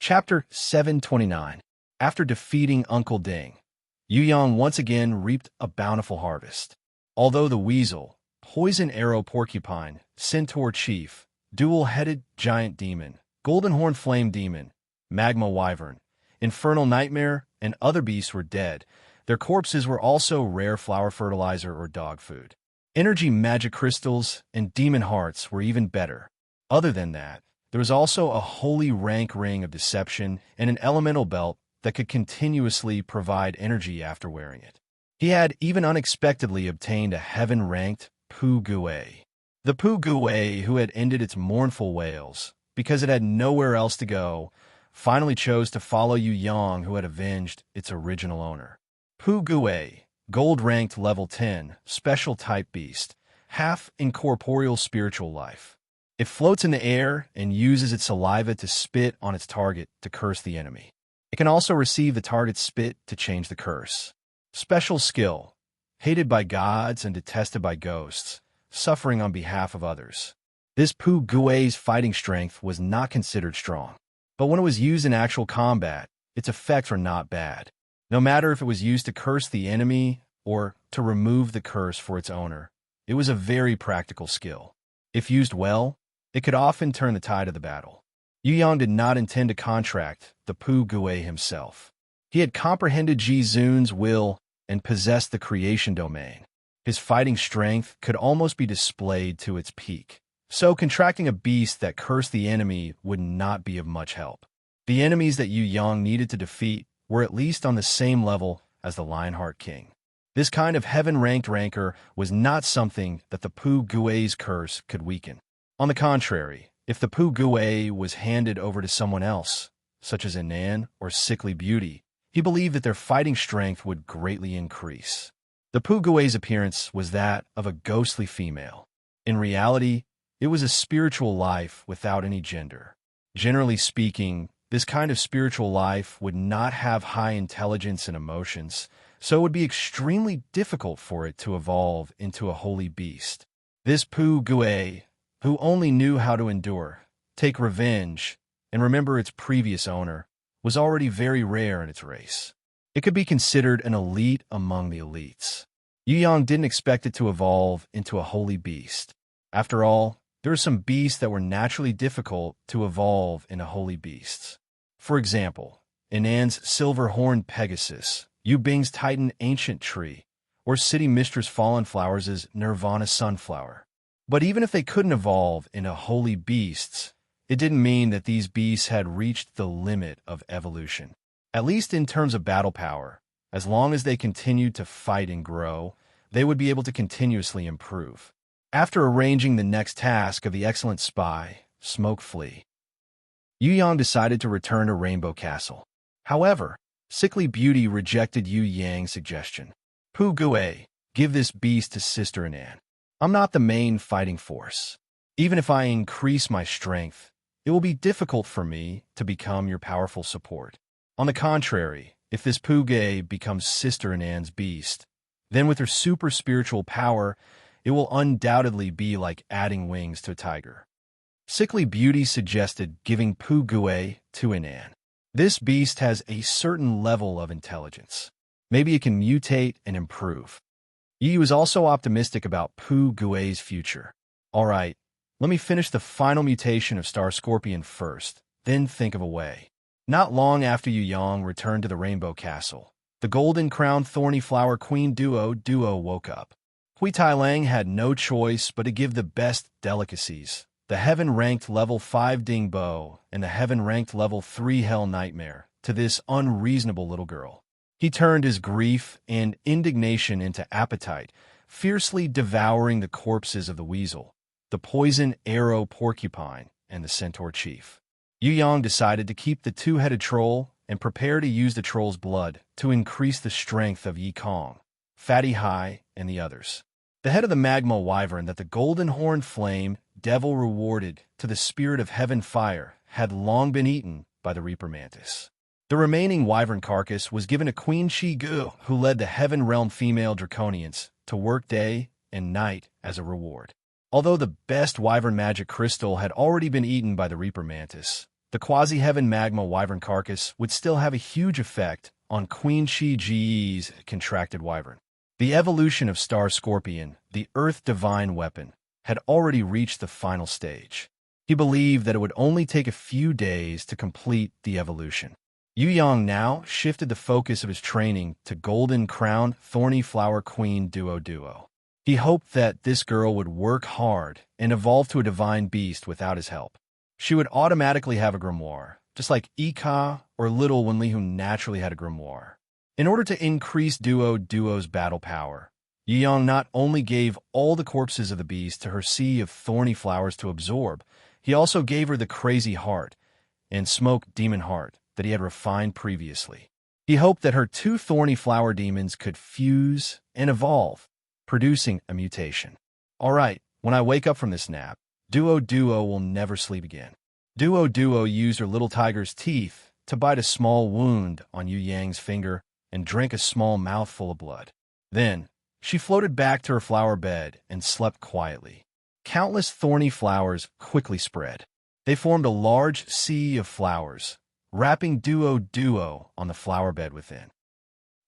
Chapter 729. After defeating Uncle Ding, Yu Yang once again reaped a bountiful harvest. Although the weasel, poison arrow porcupine, centaur chief, dual-headed giant demon, golden horn flame demon, magma wyvern, infernal nightmare, and other beasts were dead, their corpses were also rare flower fertilizer or dog food. Energy magic crystals and demon hearts were even better. Other than that, there was also a holy rank ring of deception and an elemental belt that could continuously provide energy after wearing it. He had even unexpectedly obtained a heaven-ranked Pu Gui. The Pu Gui, who had ended its mournful wails because it had nowhere else to go, finally chose to follow Yu Yang, who had avenged its original owner. Pu Gui, gold-ranked level 10, special type beast, half incorporeal spiritual life. It floats in the air and uses its saliva to spit on its target to curse the enemy. It can also receive the target's spit to change the curse. Special skill, hated by gods and detested by ghosts, suffering on behalf of others. This Pu Gui's fighting strength was not considered strong, but when it was used in actual combat, its effects were not bad. No matter if it was used to curse the enemy or to remove the curse for its owner, it was a very practical skill. If used well, it could often turn the tide of the battle. Yu Yang did not intend to contract the Pu Gui himself. He had comprehended Ji Zun's will and possessed the creation domain. His fighting strength could almost be displayed to its peak, so contracting a beast that cursed the enemy would not be of much help. The enemies that Yu Yang needed to defeat were at least on the same level as the Lionheart King. This kind of heaven-ranked rancor was not something that the Pu Gui's curse could weaken. On the contrary, if the Pu Gui was handed over to someone else, such as Anan or Sickly Beauty, he believed that their fighting strength would greatly increase. The Pu Gui's appearance was that of a ghostly female. In reality, it was a spiritual life without any gender. Generally speaking, this kind of spiritual life would not have high intelligence and emotions, so it would be extremely difficult for it to evolve into a holy beast. This Pu Gui, who only knew how to endure, take revenge, and remember its previous owner, was already very rare in its race. It could be considered an elite among the elites. Yu Yang didn't expect it to evolve into a holy beast. After all, there are some beasts that were naturally difficult to evolve into holy beasts. For example, Inan's silver-horned Pegasus, Yu Bing's Titan Ancient Tree, or City Mistress Fallen Flowers' Nirvana Sunflower. But even if they couldn't evolve into holy beasts, it didn't mean that these beasts had reached the limit of evolution. At least in terms of battle power, as long as they continued to fight and grow, they would be able to continuously improve. After arranging the next task of the excellent spy, Smoke Flea, Yu Yang decided to return to Rainbow Castle. However, Sickly Beauty rejected Yu Yang's suggestion. Pu Gui, give this beast to Sister Anan. I'm not the main fighting force. Even if I increase my strength, it will be difficult for me to become your powerful support. On the contrary, if this Pu Gui becomes Sister Anan's beast, then with her super spiritual power, it will undoubtedly be like adding wings to a tiger. Sickly Beauty suggested giving Pu Gui to Anan. This beast has a certain level of intelligence. Maybe it can mutate and improve. Yi was also optimistic about Pu Gui's future. Alright, let me finish the final mutation of Star Scorpion first, then think of a way. Not long after Yu Yang returned to the Rainbow Castle, the golden-crowned thorny flower queen duo woke up. Hui Tai Lang had no choice but to give the best delicacies, the heaven-ranked level 5 Ding Bo and the heaven-ranked level 3 Hell Nightmare, to this unreasonable little girl. He turned his grief and indignation into appetite, fiercely devouring the corpses of the weasel, the poison arrow porcupine, and the centaur chief. Yu Yang decided to keep the two-headed troll and prepare to use the troll's blood to increase the strength of Yi Kong, Fatty Hai, and the others. The head of the magma wyvern that the golden horn flame devil rewarded to the spirit of heaven fire had long been eaten by the Reaper Mantis. The remaining wyvern carcass was given to Queen Shi Gu, who led the Heaven Realm female Draconians, to work day and night as a reward. Although the best wyvern magic crystal had already been eaten by the Reaper Mantis, the quasi-heaven magma wyvern carcass would still have a huge effect on Queen Shi-Ji's contracted wyvern. The evolution of Star Scorpion, the Earth Divine weapon, had already reached the final stage. He believed that it would only take a few days to complete the evolution. Yu Yang now shifted the focus of his training to Golden Crown Thorny Flower Queen Duo. He hoped that this girl would work hard and evolve to a divine beast without his help. She would automatically have a grimoire, just like Ika or Little Wenlihu naturally had a grimoire. In order to increase Duo's battle power, Yu Yang not only gave all the corpses of the beast to her sea of thorny flowers to absorb, he also gave her the crazy heart and smoke demon heart that he had refined previously. He hoped that her two thorny flower demons could fuse and evolve, producing a mutation. All right, when I wake up from this nap, Duo will never sleep again. Duo used her little tiger's teeth to bite a small wound on Yu Yang's finger and drank a small mouthful of blood. Then, she floated back to her flower bed and slept quietly. Countless thorny flowers quickly spread. They formed a large sea of flowers, wrapping Duo on the flower bed within.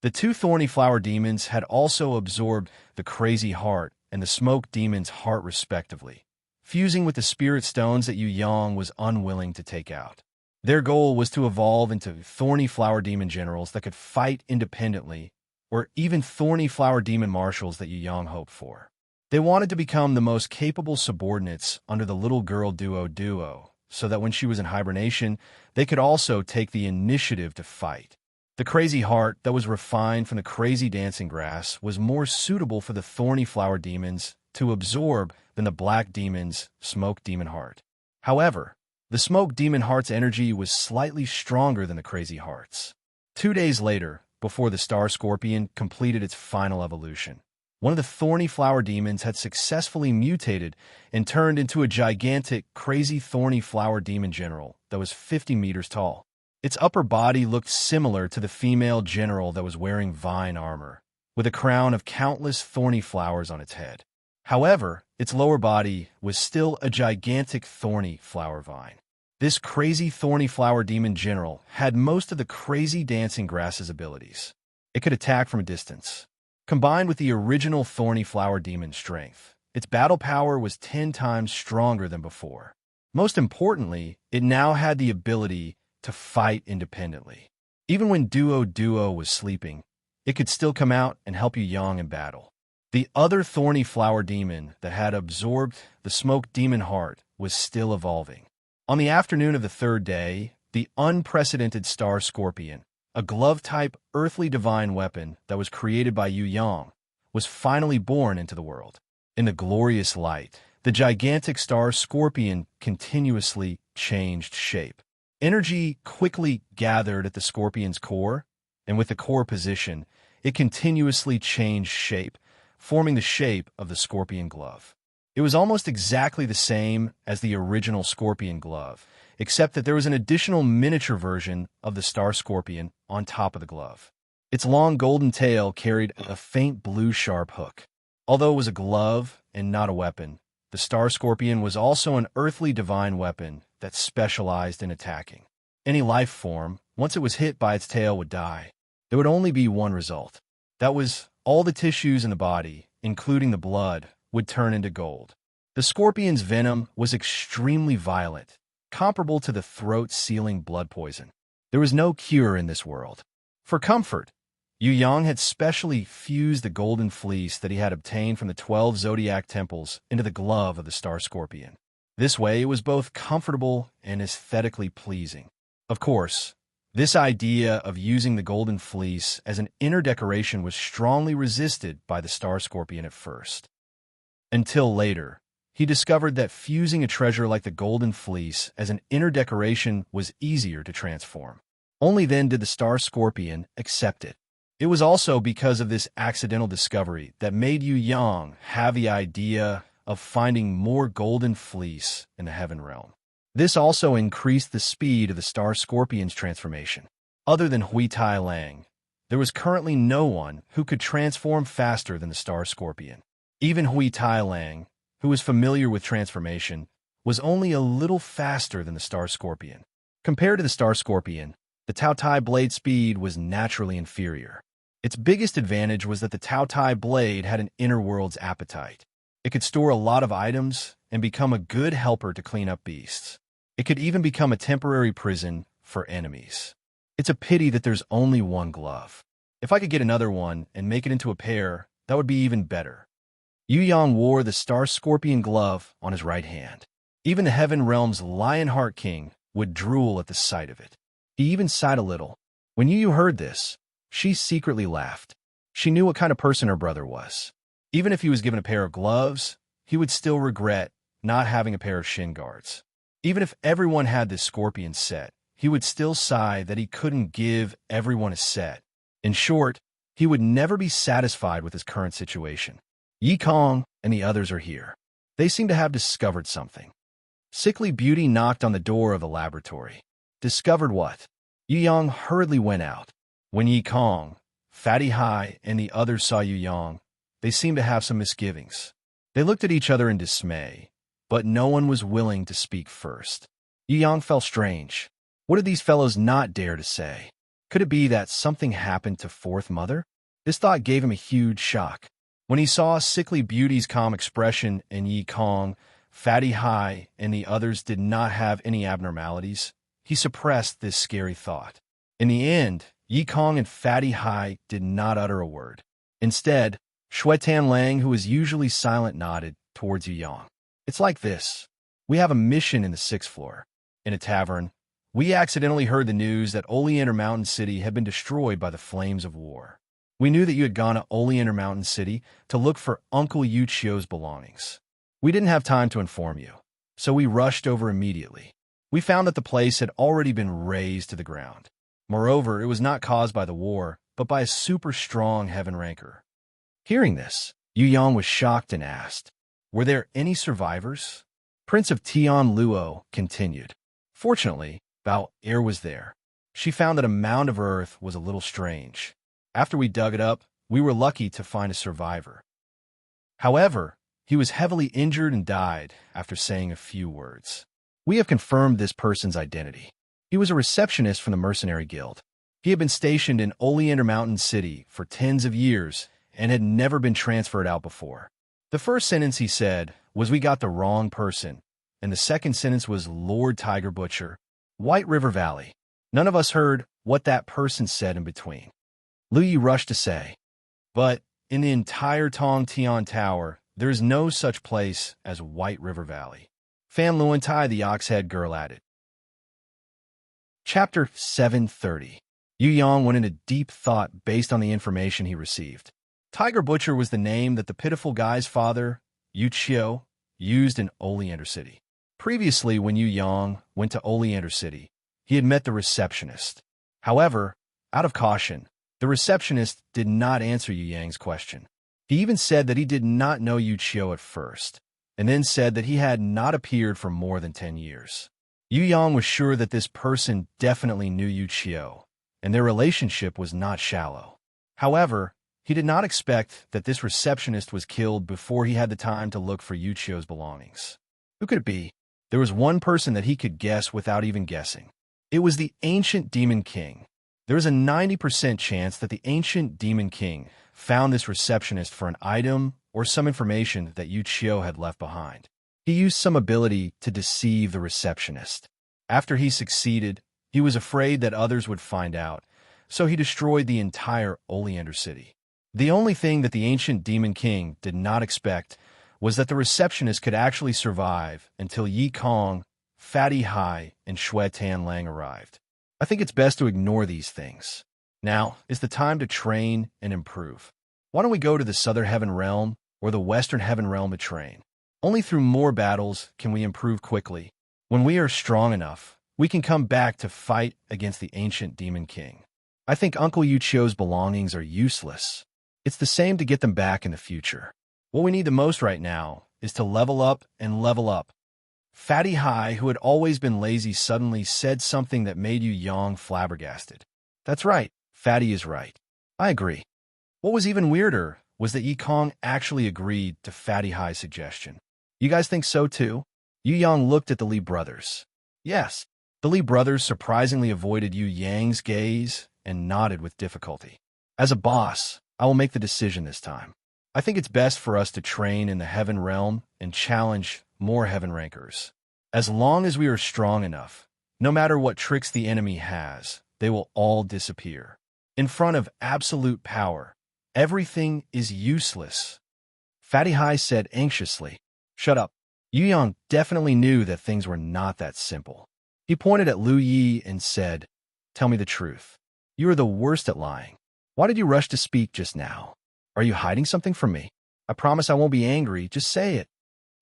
The two thorny flower demons had also absorbed the crazy heart and the smoke demon's heart respectively, fusing with the spirit stones that Yu Yang was unwilling to take out. Their goal was to evolve into thorny flower demon generals that could fight independently, or even thorny flower demon marshals that Yu Yang hoped for. They wanted to become the most capable subordinates under the little girl Duo, so that when she was in hibernation, they could also take the initiative to fight. The crazy heart that was refined from the crazy dancing grass was more suitable for the thorny flower demons to absorb than the black demon's smoke demon heart. However, the smoke demon heart's energy was slightly stronger than the crazy heart's. 2 days later, before the Star Scorpion completed its final evolution, one of the thorny flower demons had successfully mutated and turned into a gigantic, crazy thorny flower demon general that was 50 meters tall. Its upper body looked similar to the female general that was wearing vine armor, with a crown of countless thorny flowers on its head. However, its lower body was still a gigantic thorny flower vine. This crazy thorny flower demon general had most of the crazy dancing grass's abilities. It could attack from a distance. Combined with the original thorny flower demon's strength, its battle power was 10 times stronger than before. Most importantly, it now had the ability to fight independently. Even when Duo was sleeping, it could still come out and help Yu Yang in battle. The other thorny flower demon that had absorbed the smoke demon heart was still evolving. On the afternoon of the 3rd day, the unprecedented Star Scorpion, a glove-type earthly divine weapon that was created by Yu Yang, was finally born into the world. In the glorious light, the gigantic Star Scorpion continuously changed shape. Energy quickly gathered at the Scorpion's core, and with the core position, it continuously changed shape, forming the shape of the Scorpion glove. It was almost exactly the same as the original Scorpion glove, except that there was an additional miniature version of the Star Scorpion on top of the glove. Its long golden tail carried a faint blue sharp hook. Although it was a glove and not a weapon, the Star Scorpion was also an earthly divine weapon that specialized in attacking. Any life form, once it was hit by its tail, would die. There would only be one result. That was, all the tissues in the body, including the blood, would turn into gold. The Scorpion's venom was extremely violent, comparable to the throat-sealing blood poison. There was no cure in this world. For comfort, Yu Yang had specially fused the golden fleece that he had obtained from the 12 zodiac temples into the glove of the Star Scorpion. This way, it was both comfortable and aesthetically pleasing. Of course, this idea of using the golden fleece as an inner decoration was strongly resisted by the Star Scorpion at first. Until later, he discovered that fusing a treasure like the golden fleece as an inner decoration was easier to transform. Only then did the Star Scorpion accept it. It was also because of this accidental discovery that made Yu Yang have the idea of finding more golden fleece in the heaven realm. This also increased the speed of the Star Scorpion's transformation. Other than Hui Tai Lang, there was currently no one who could transform faster than the Star Scorpion. Even Hui Tai Lang, who was familiar with transformation, was only a little faster than the Star Scorpion. Compared to the star scorpion, the Tao Tai blade speed was naturally inferior. Its biggest advantage was that the Tao Tai blade had an inner world's appetite. It could store a lot of items and become a good helper to clean up beasts. It could even become a temporary prison for enemies. It's a pity that there's only one glove. If I could get another one and make it into a pair, that would be even better. Yu Yang wore the star scorpion glove on his right hand. Even the Heaven Realm's Lionheart King would drool at the sight of it. He even sighed a little. When Yu heard this, she secretly laughed. She knew what kind of person her brother was. Even if he was given a pair of gloves, he would still regret not having a pair of shin guards. Even if everyone had this scorpion set, he would still sigh that he couldn't give everyone a set. In short, he would never be satisfied with his current situation. Yi Kong and the others are here. They seem to have discovered something. Sickly Beauty knocked on the door of the laboratory. Discovered what? Yu Yang hurriedly went out. When Yi Kong, Fatty Hai, and the others saw Yu Yang, they seemed to have some misgivings. They looked at each other in dismay, but no one was willing to speak first. Yu Yang felt strange. What did these fellows not dare to say? Could it be that something happened to Fourth Mother? This thought gave him a huge shock. When he saw Sickly Beauty's calm expression and Yi Kong, Fatty Hai, and the others did not have any abnormalities, he suppressed this scary thought. In the end, Yi Kong and Fatty Hai did not utter a word. Instead, Shuetan Lang, who was usually silent, nodded towards Yu Yang. It's like this. We have a mission in the 6th floor. In a tavern, we accidentally heard the news that Oleander Mountain City had been destroyed by the flames of war. We knew that you had gone to Oleander Mountain City to look for Uncle Yu Chio's belongings. We didn't have time to inform you, so we rushed over immediately. We found that the place had already been razed to the ground. Moreover, it was not caused by the war, but by a super strong heaven ranker. Hearing this, Yu Yang was shocked and asked, "Were there any survivors?" Prince of Tian Luo continued. Fortunately, Bao Er was there. She found that a mound of earth was a little strange. After we dug it up, we were lucky to find a survivor. However, he was heavily injured and died after saying a few words. We have confirmed this person's identity. He was a receptionist from the Mercenary Guild. He had been stationed in Oleander Mountain City for tens of years and had never been transferred out before. The first sentence he said was, "We got the wrong person," and the second sentence was, "Lord Tiger Butcher, White River Valley." None of us heard what that person said in between. Lu Yi rushed to say, "But in the entire Tong Tian Tower, there is no such place as White River Valley." Fan Luantai, the Oxhead girl, added. Chapter 730. Yu Yang went into deep thought based on the information he received. Tiger Butcher was the name that the pitiful guy's father, Yu Chio, used in Oleander City. Previously, when Yu Yang went to Oleander City, he had met the receptionist. However, out of caution, the receptionist did not answer Yu Yang's question. He even said that he did not know Yu Chio at first, and then said that he had not appeared for more than 10 years. Yu Yang was sure that this person definitely knew Yu Chio, and their relationship was not shallow. However, he did not expect that this receptionist was killed before he had the time to look for Yu Chio's belongings. Who could it be? There was one person that he could guess without even guessing. It was the Ancient Demon King. There is a 90% chance that the Ancient Demon King found this receptionist for an item or some information that Yu Chio had left behind. He used some ability to deceive the receptionist. After he succeeded, he was afraid that others would find out, so he destroyed the entire Oleander City. The only thing that the Ancient Demon King did not expect was that the receptionist could actually survive until Yi Kong, Fatty Hai, and Shuetan Lang arrived. I think it's best to ignore these things. Now is the time to train and improve. Why don't we go to the Southern Heaven Realm or the Western Heaven Realm to train? Only through more battles can we improve quickly. When we are strong enough, we can come back to fight against the Ancient Demon King. I think Uncle Yu Chio's belongings are useless. It's the same to get them back in the future. What we need the most right now is to level up and level up. Fatty Hai, who had always been lazy, suddenly said something that made Yu Yang flabbergasted. That's right, Fatty is right. I agree. What was even weirder was that Yi Kong actually agreed to Fatty Hai's suggestion. You guys think so too? Yu Yang looked at the Li brothers. Yes, The Li brothers surprisingly avoided Yu Yang's gaze and nodded with difficulty. As a boss, I will make the decision this time. I think it's best for us to train in the heaven realm and challenge more heaven rankers. As long as we are strong enough, no matter what tricks the enemy has, they will all disappear. In front of absolute power, everything is useless. Fatty Hai said anxiously. Shut up. Yu Yang definitely knew that things were not that simple. He pointed at Lu Yi and said, Tell me the truth. You are the worst at lying. Why did you rush to speak just now? Are you hiding something from me? I promise I won't be angry. Just say it.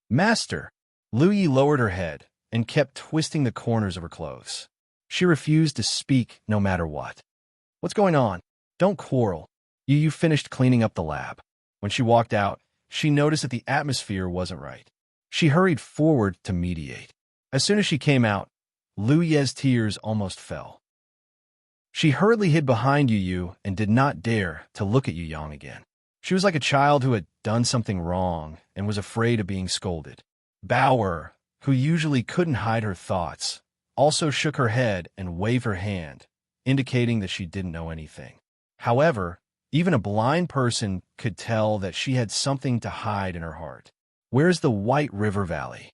Master. Lu Yi lowered her head and kept twisting the corners of her clothes. She refused to speak no matter what. What's going on? Don't quarrel. Yu finished cleaning up the lab. When she walked out, she noticed that the atmosphere wasn't right. She hurried forward to mediate. As soon as she came out, Lu Ye's tears almost fell. She hurriedly hid behind Yu and did not dare to look at Yu Yang again. She was like a child who had done something wrong and was afraid of being scolded. Bauer, who usually couldn't hide her thoughts, also shook her head and waved her hand, indicating that she didn't know anything. However, even a blind person could tell that she had something to hide in her heart. Where's the White River Valley?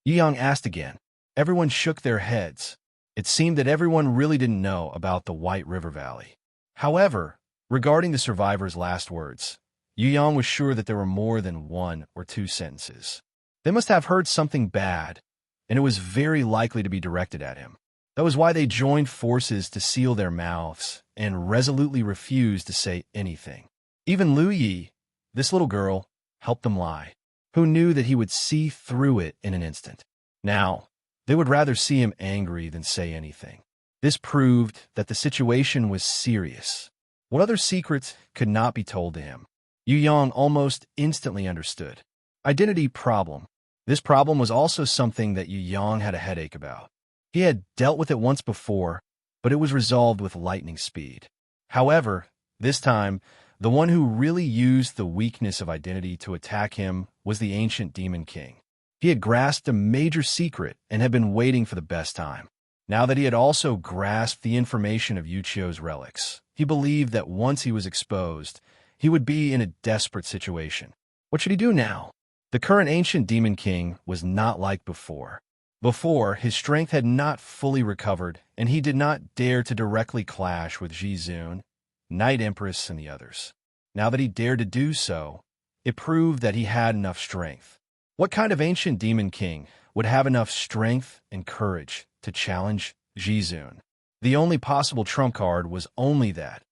Yu Yang asked again. Everyone shook their heads. It seemed that everyone really didn't know about the White River Valley. However, regarding the survivor's last words, Yu Yang was sure that there were more than 1 or 2 sentences. They must have heard something bad, and it was very likely to be directed at him. That was why they joined forces to seal their mouths and resolutely refused to say anything. Even Lu Yi, this little girl, helped them lie, who knew that he would see through it in an instant. Now, they would rather see him angry than say anything. This proved that the situation was serious. What other secrets could not be told to him? Yu Yang almost instantly understood. Identity problem. This problem was also something that Yu Yang had a headache about. He had dealt with it once before, but it was resolved with lightning speed. However, this time, the one who really used the weakness of identity to attack him was the ancient demon king. He had grasped a major secret and had been waiting for the best time. Now that he had also grasped the information of Yuchio's relics, he believed that once he was exposed, he would be in a desperate situation. What should he do now? The current ancient demon king was not like before. Before, his strength had not fully recovered, and he did not dare to directly clash with Jizun, Night Empress, and the others. Now that he dared to do so, it proved that he had enough strength. What kind of ancient demon king would have enough strength and courage to challenge Jizun? The only possible trump card was only that.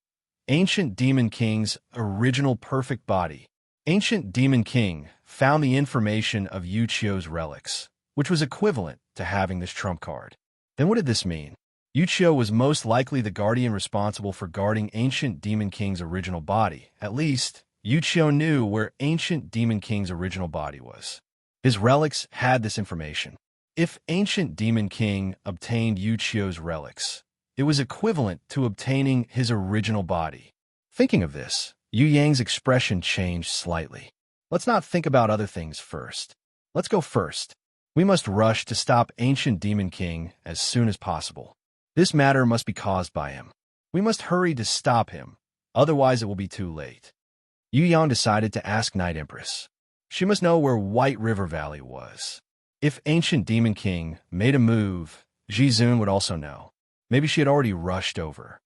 Ancient Demon King's original perfect body. Ancient Demon King found the information of Yuchio's relics, which was equivalent to having this trump card. Then what did this mean? Yuchio was most likely the guardian responsible for guarding Ancient Demon King's original body. At least, Yuchio knew where Ancient Demon King's original body was. His relics had this information. If Ancient Demon King obtained Yuchio's relics, it was equivalent to obtaining his original body. Thinking of this, Yu Yang's expression changed slightly. Let's not think about other things first. Let's go first. We must rush to stop Ancient Demon King as soon as possible. This matter must be caused by him. We must hurry to stop him, otherwise it will be too late. Yu Yang decided to ask Night Empress. She must know where White River Valley was. If Ancient Demon King made a move, Jizun would also know. Maybe she had already rushed over.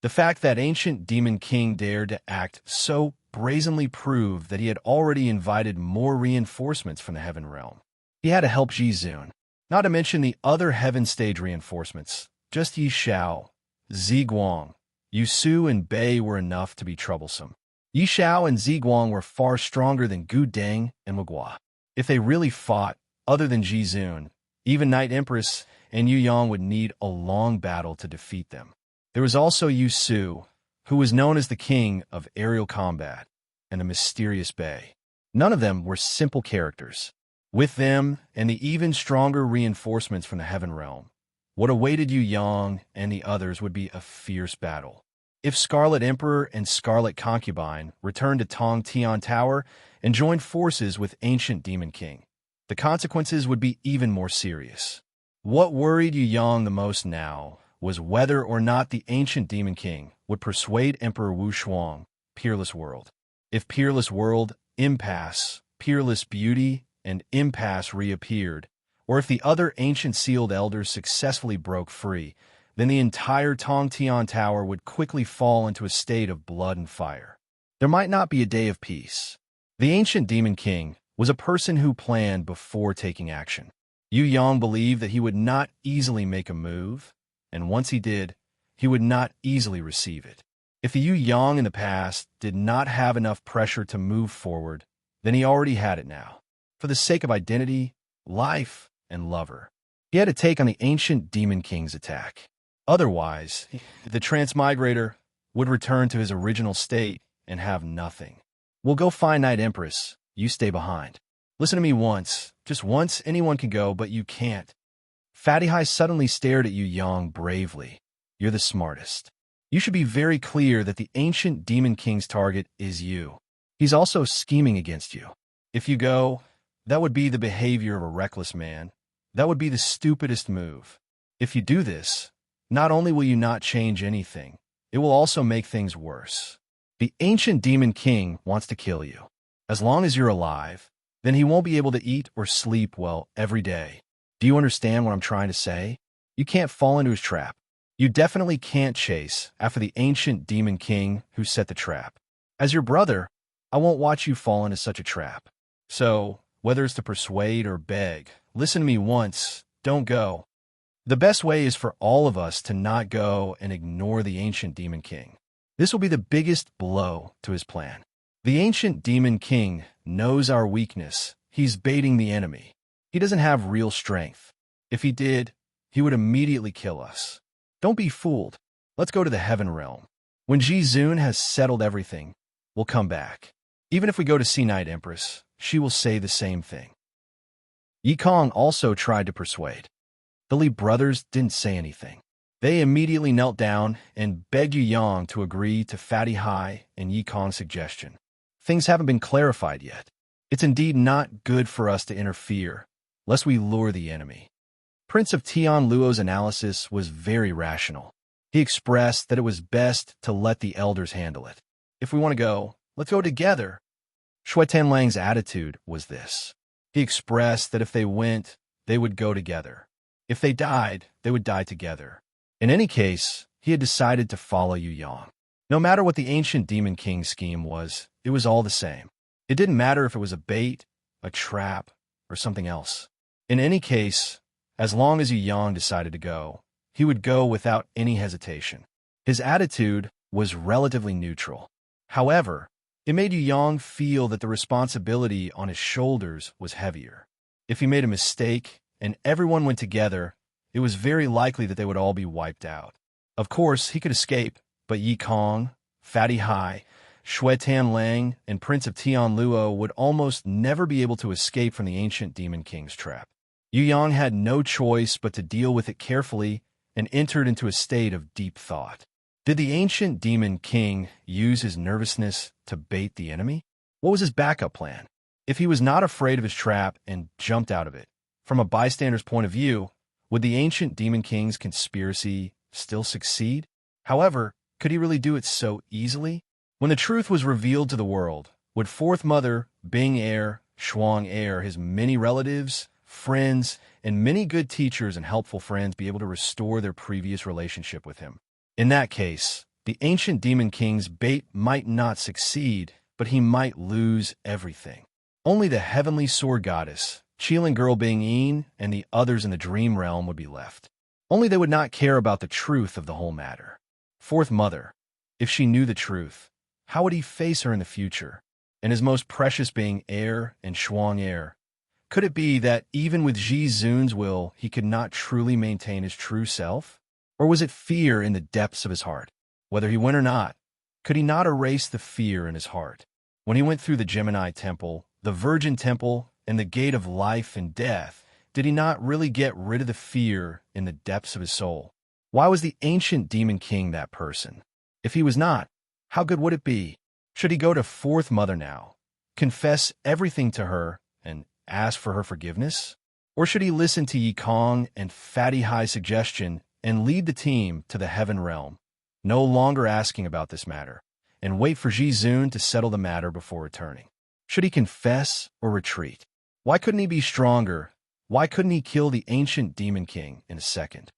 The fact that Ancient Demon King dared to act so brazenly proved that he had already invited more reinforcements from the Heaven Realm. He had to help Jizun, not to mention the other Heaven Stage reinforcements. Just Yi Xiao, Ziguang, Yu Su, and Bei were enough to be troublesome. Yi Xiao and Ziguang were far stronger than Gu Deng and Megua. If they really fought, other than Jizun, even Night Empress and Yu Yang would need a long battle to defeat them. There was also Yu Su, who was known as the king of aerial combat, and the mysterious Bei. None of them were simple characters. With them, and the even stronger reinforcements from the Heaven Realm, what awaited Yu Yang and the others would be a fierce battle. If Scarlet Emperor and Scarlet Concubine returned to Tong Tian Tower and joined forces with Ancient Demon King, the consequences would be even more serious. What worried Yu Yang the most now was whether or not the ancient Demon King would persuade Emperor Wu Shuang, Peerless World. If Peerless World, impasse, Peerless Beauty, and impasse reappeared, or if the other ancient sealed elders successfully broke free, then the entire Tongtian Tower would quickly fall into a state of blood and fire. There might not be a day of peace. The ancient Demon King was a person who planned before taking action. Yu Yang believed that he would not easily make a move, and once he did, he would not easily receive it. If the Yu Yang in the past did not have enough pressure to move forward, then he already had it now. For the sake of identity, life, and lover, he had to take on the ancient Demon King's attack. Otherwise, the Transmigrator would return to his original state and have nothing. We'll go find Night Empress. You stay behind. Listen to me once. Just once, anyone can go, but you can't. Fatty Hai suddenly stared at Yu Yang bravely. You're the smartest. You should be very clear that the ancient Demon King's target is you. He's also scheming against you. If you go, that would be the behavior of a reckless man. That would be the stupidest move. If you do this, not only will you not change anything, it will also make things worse. The ancient Demon King wants to kill you. As long as you're alive, then he won't be able to eat or sleep well every day. Do you understand what I'm trying to say? You can't fall into his trap. You definitely can't chase after the ancient Demon King who set the trap. As your brother, I won't watch you fall into such a trap. So, whether it's to persuade or beg, listen to me once, don't go. The best way is for all of us to not go and ignore the ancient Demon King. This will be the biggest blow to his plan. The ancient Demon King knows our weakness. He's baiting the enemy. He doesn't have real strength. If he did, he would immediately kill us. Don't be fooled. Let's go to the Heaven Realm. When Ji Zun has settled everything, we'll come back. Even if we go to see Night Empress, she will say the same thing. Yi Kong also tried to persuade. The Li brothers didn't say anything. They immediately knelt down and begged Yu Yang to agree to Fatty Hai and Yi Kong's suggestion. Things haven't been clarified yet. It's indeed not good for us to interfere, lest we lure the enemy. Prince of Tian Luo's analysis was very rational. He expressed that it was best to let the elders handle it. If we want to go, let's go together. Shui Tanlang's attitude was this. He expressed that if they went, they would go together. If they died, they would die together. In any case, he had decided to follow Yu Yang. No matter what the ancient Demon King's scheme was, it was all the same. It didn't matter if it was a bait, a trap, or something else. In any case, as long as Yu Yang decided to go, he would go without any hesitation. His attitude was relatively neutral. However, it made Yu Yang feel that the responsibility on his shoulders was heavier. If he made a mistake and everyone went together, it was very likely that they would all be wiped out. Of course, he could escape, but Yi Kong, Fatty Hai, Shui Tanlang, and Prince of Tian Luo would almost never be able to escape from the ancient Demon King's trap. Yu Yang had no choice but to deal with it carefully and entered into a state of deep thought. Did the ancient Demon King use his nervousness to bait the enemy? What was his backup plan? If he was not afraid of his trap and jumped out of it, from a bystander's point of view, would the ancient Demon King's conspiracy still succeed? However, could he really do it so easily? When the truth was revealed to the world, would Fourth Mother, Bing Heir, Shuang Heir, his many relatives, friends, and many good teachers and helpful friends be able to restore their previous relationship with him? In that case, the ancient Demon King's bait might not succeed, but he might lose everything. Only the heavenly sword goddess, Qilin girl Bing Yin, and the others in the dream realm would be left. Only they would not care about the truth of the whole matter. Fourth Mother, if she knew the truth, how would he face her in the future? And his most precious being Heir and Shuang Heir. Could it be that even with Ji Zun's will, he could not truly maintain his true self? Or was it fear in the depths of his heart? Whether he went or not, could he not erase the fear in his heart? When he went through the Gemini Temple, the Virgin Temple, and the Gate of Life and Death, did he not really get rid of the fear in the depths of his soul? Why was the ancient Demon King that person? If he was not, how good would it be? Should he go to Fourth Mother now, confess everything to her, and ask for her forgiveness? Or should he listen to Yi Kong and Fatty High's suggestion and lead the team to the heaven realm, no longer asking about this matter, and wait for Ji Zun to settle the matter before returning? Should he confess or retreat? Why couldn't he be stronger? Why couldn't he kill the ancient Demon King in a second?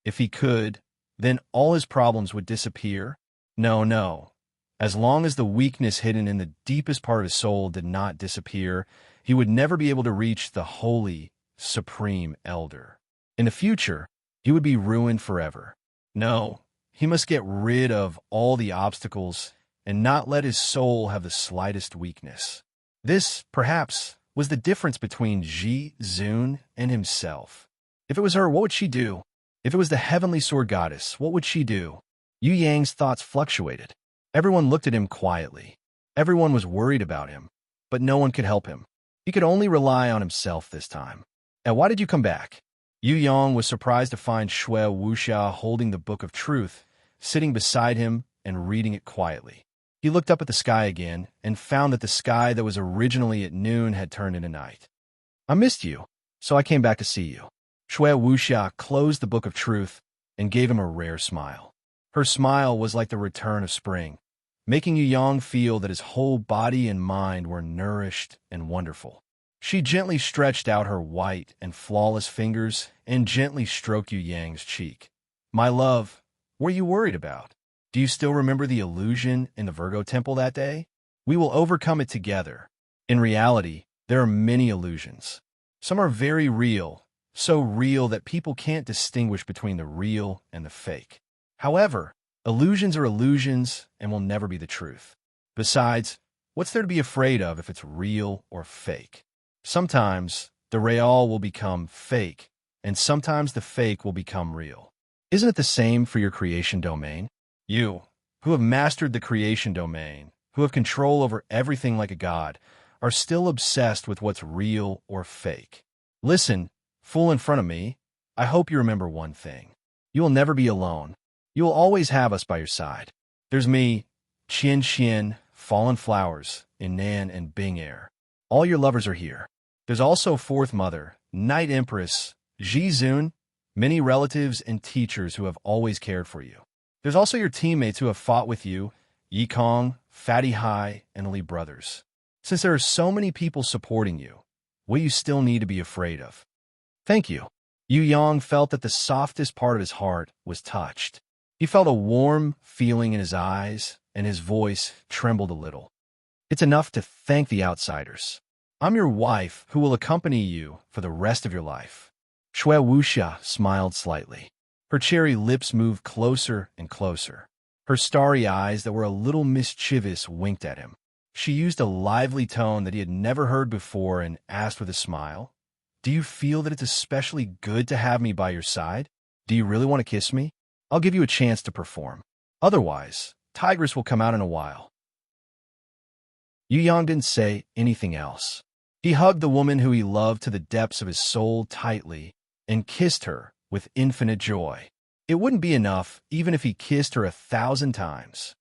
If he could, then all his problems would disappear? No, no. As long as the weakness hidden in the deepest part of his soul did not disappear, he would never be able to reach the holy, supreme elder. In the future, he would be ruined forever. No, he must get rid of all the obstacles and not let his soul have the slightest weakness. This, perhaps, was the difference between Ji Zun and himself. If it was her, what would she do? If it was the heavenly sword goddess, what would she do? Yu Yang's thoughts fluctuated. Everyone looked at him quietly. Everyone was worried about him, but no one could help him. He could only rely on himself this time. And why did you come back? Yu Yang was surprised to find Shui Wuxia holding the Book of Truth, sitting beside him and reading it quietly. He looked up at the sky again and found that the sky that was originally at noon had turned into night. I missed you, so I came back to see you. Shui Wuxia closed the Book of Truth and gave him a rare smile. Her smile was like the return of spring, making Yu Yang feel that his whole body and mind were nourished and wonderful. She gently stretched out her white and flawless fingers and gently stroked Yu Yang's cheek. My love, what are you worried about? Do you still remember the illusion in the Virgo temple that day? We will overcome it together. In reality, there are many illusions. Some are very real, so real that people can't distinguish between the real and the fake. However, illusions are illusions and will never be the truth. Besides, what's there to be afraid of if it's real or fake? Sometimes the real will become fake, and sometimes the fake will become real. Isn't it the same for your creation domain? You, who have mastered the creation domain, who have control over everything like a god, are still obsessed with what's real or fake. Listen, fool in front of me, I hope you remember one thing. You will never be alone. You will always have us by your side. There's me, Qian Qian, Fallen Flowers, Inan, and Bing Air. All your lovers are here. There's also Fourth Mother, Night Empress, Ji Zun, many relatives and teachers who have always cared for you. There's also your teammates who have fought with you, Yi Kong, Fatty Hai, and Li Brothers. Since there are so many people supporting you, what you still need to be afraid of? Thank you. Yu Yang felt that the softest part of his heart was touched. He felt a warm feeling in his eyes, and his voice trembled a little. It's enough to thank the outsiders. I'm your wife who will accompany you for the rest of your life. Shui Wuxia smiled slightly. Her cherry lips moved closer and closer. Her starry eyes that were a little mischievous winked at him. She used a lively tone that he had never heard before and asked with a smile, Do you feel that it's especially good to have me by your side? Do you really want to kiss me? I'll give you a chance to perform. Otherwise, Tigress will come out in a while. Yu Yang didn't say anything else. He hugged the woman who he loved to the depths of his soul tightly and kissed her with infinite joy. It wouldn't be enough even if he kissed her 1,000 times.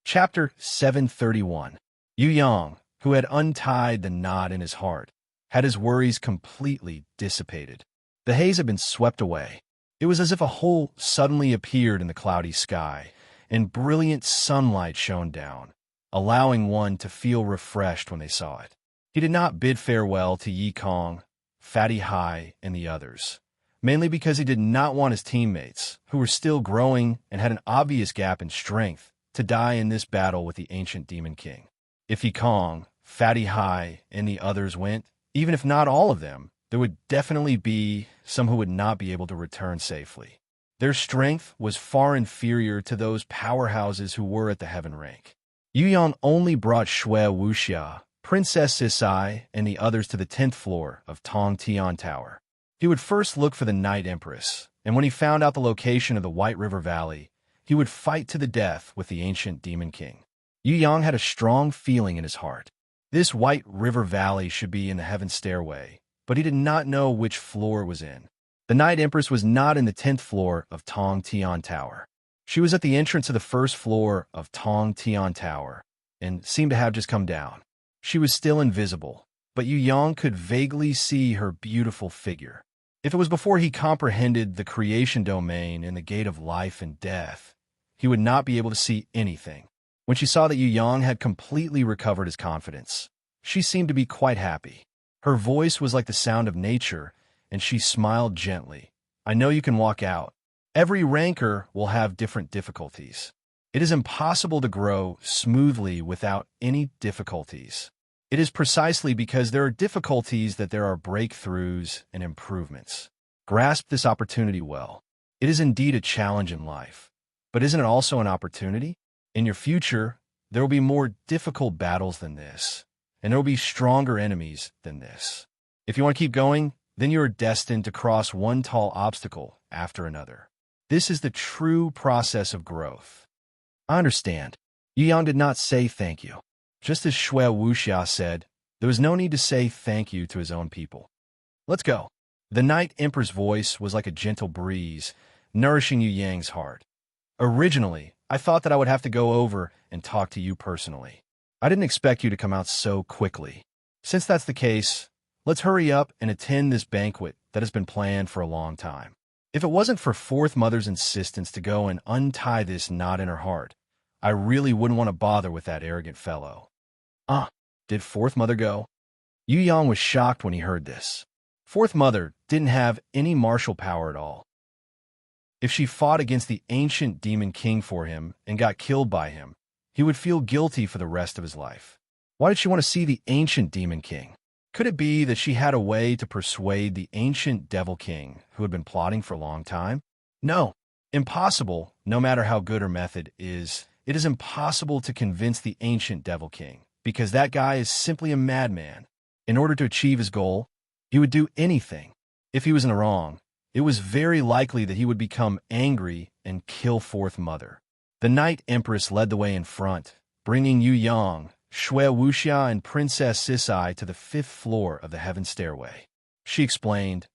Chapter 731. Yu Yang, who had untied the knot in his heart, had his worries completely dissipated. The haze had been swept away. It was as if a hole suddenly appeared in the cloudy sky, and brilliant sunlight shone down, allowing one to feel refreshed when they saw it. He did not bid farewell to Yi Kong, Fatty Hai, and the others, mainly because he did not want his teammates, who were still growing and had an obvious gap in strength, to die in this battle with the ancient Demon King. If Yi Kong, Fatty Hai, and the others went, even if not all of them, there would definitely be some who would not be able to return safely. Their strength was far inferior to those powerhouses who were at the heaven rank. Yu Yang only brought Shui Wuxia, Princess Sisai, and the others to the 10th floor of Tong Tian Tower. He would first look for the Night Empress, and when he found out the location of the White River Valley, he would fight to the death with the ancient Demon King. Yu Yang had a strong feeling in his heart. This White River Valley should be in the Heaven Stairway, but he did not know which floor it was in. The Night Empress was not in the 10th floor of Tong Tian Tower. She was at the entrance of the 1st floor of Tong Tian Tower, and seemed to have just come down. She was still invisible, but Yu Yang could vaguely see her beautiful figure. If it was before he comprehended the creation domain and the gate of life and death, he would not be able to see anything. When she saw that Yu Yang had completely recovered his confidence, she seemed to be quite happy. Her voice was like the sound of nature, and she smiled gently. I know you can walk out. Every ranker will have different difficulties. It is impossible to grow smoothly without any difficulties. It is precisely because there are difficulties that there are breakthroughs and improvements. Grasp this opportunity well. It is indeed a challenge in life, but isn't it also an opportunity? In your future, there will be more difficult battles than this, and there will be stronger enemies than this. If you want to keep going, then you are destined to cross one tall obstacle after another. This is the true process of growth. I understand. Yu Yang did not say thank you. Just as Shui Wuxia said, there was no need to say thank you to his own people. Let's go. The Night Emperor's voice was like a gentle breeze, nourishing Yu Yang's heart. Originally, I thought that I would have to go over and talk to you personally. I didn't expect you to come out so quickly. Since that's the case, let's hurry up and attend this banquet that has been planned for a long time. If it wasn't for Fourth Mother's insistence to go and untie this knot in her heart, I really wouldn't want to bother with that arrogant fellow. Did Fourth Mother go? Yu Yang was shocked when he heard this. Fourth Mother didn't have any martial power at all. If she fought against the ancient demon king for him and got killed by him, he would feel guilty for the rest of his life. Why did she want to see the ancient demon king? Could it be that she had a way to persuade the ancient devil king who had been plotting for a long time? No, impossible. No matter how good her method is, it is impossible to convince the ancient devil king, because that guy is simply a madman. In order to achieve his goal, he would do anything. If he was in the wrong, it was very likely that he would become angry and kill Fourth Mother. The Night Empress led the way in front, bringing Yu Yang, Shui Wuxia, and Princess Sisai to the 5th floor of the Heaven Stairway. She explained,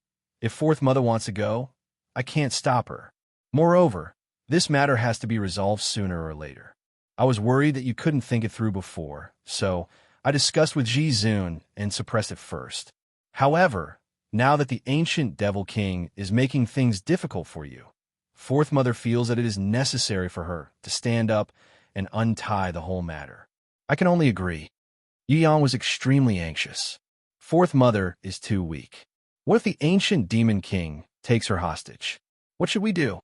if Fourth Mother wants to go, I can't stop her. Moreover, this matter has to be resolved sooner or later. I was worried that you couldn't think it through before, so I discussed with Ji Zun and suppressed it first. However, now that the ancient Devil King is making things difficult for you, Fourth Mother feels that it is necessary for her to stand up and untie the whole matter. I can only agree. Yu Yang was extremely anxious. Fourth Mother is too weak. What if the ancient Demon King takes her hostage? What should we do?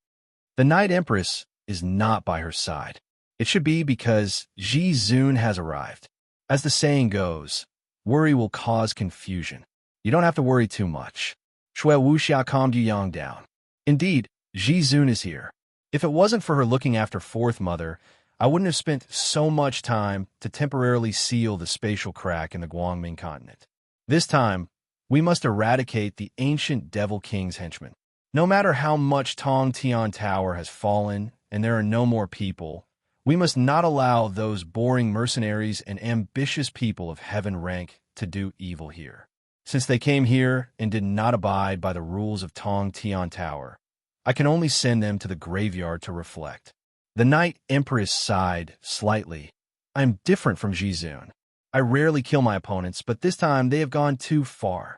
The Night Empress is not by her side. It should be because Ji Zun has arrived. As the saying goes, worry will cause confusion. You don't have to worry too much. Shui Wuxia calmed Yu Yang down. Indeed, Ji Zun is here. If it wasn't for her looking after Fourth Mother, I wouldn't have spent so much time to temporarily seal the spatial crack in the Guangming continent. This time, we must eradicate the ancient Devil King's henchmen. No matter how much Tong Tian Tower has fallen and there are no more people, we must not allow those boring mercenaries and ambitious people of heaven rank to do evil here. Since they came here and did not abide by the rules of Tong Tian Tower, I can only send them to the graveyard to reflect. The Night Empress sighed slightly. I am different from Ji Zun. I rarely kill my opponents, but this time they have gone too far.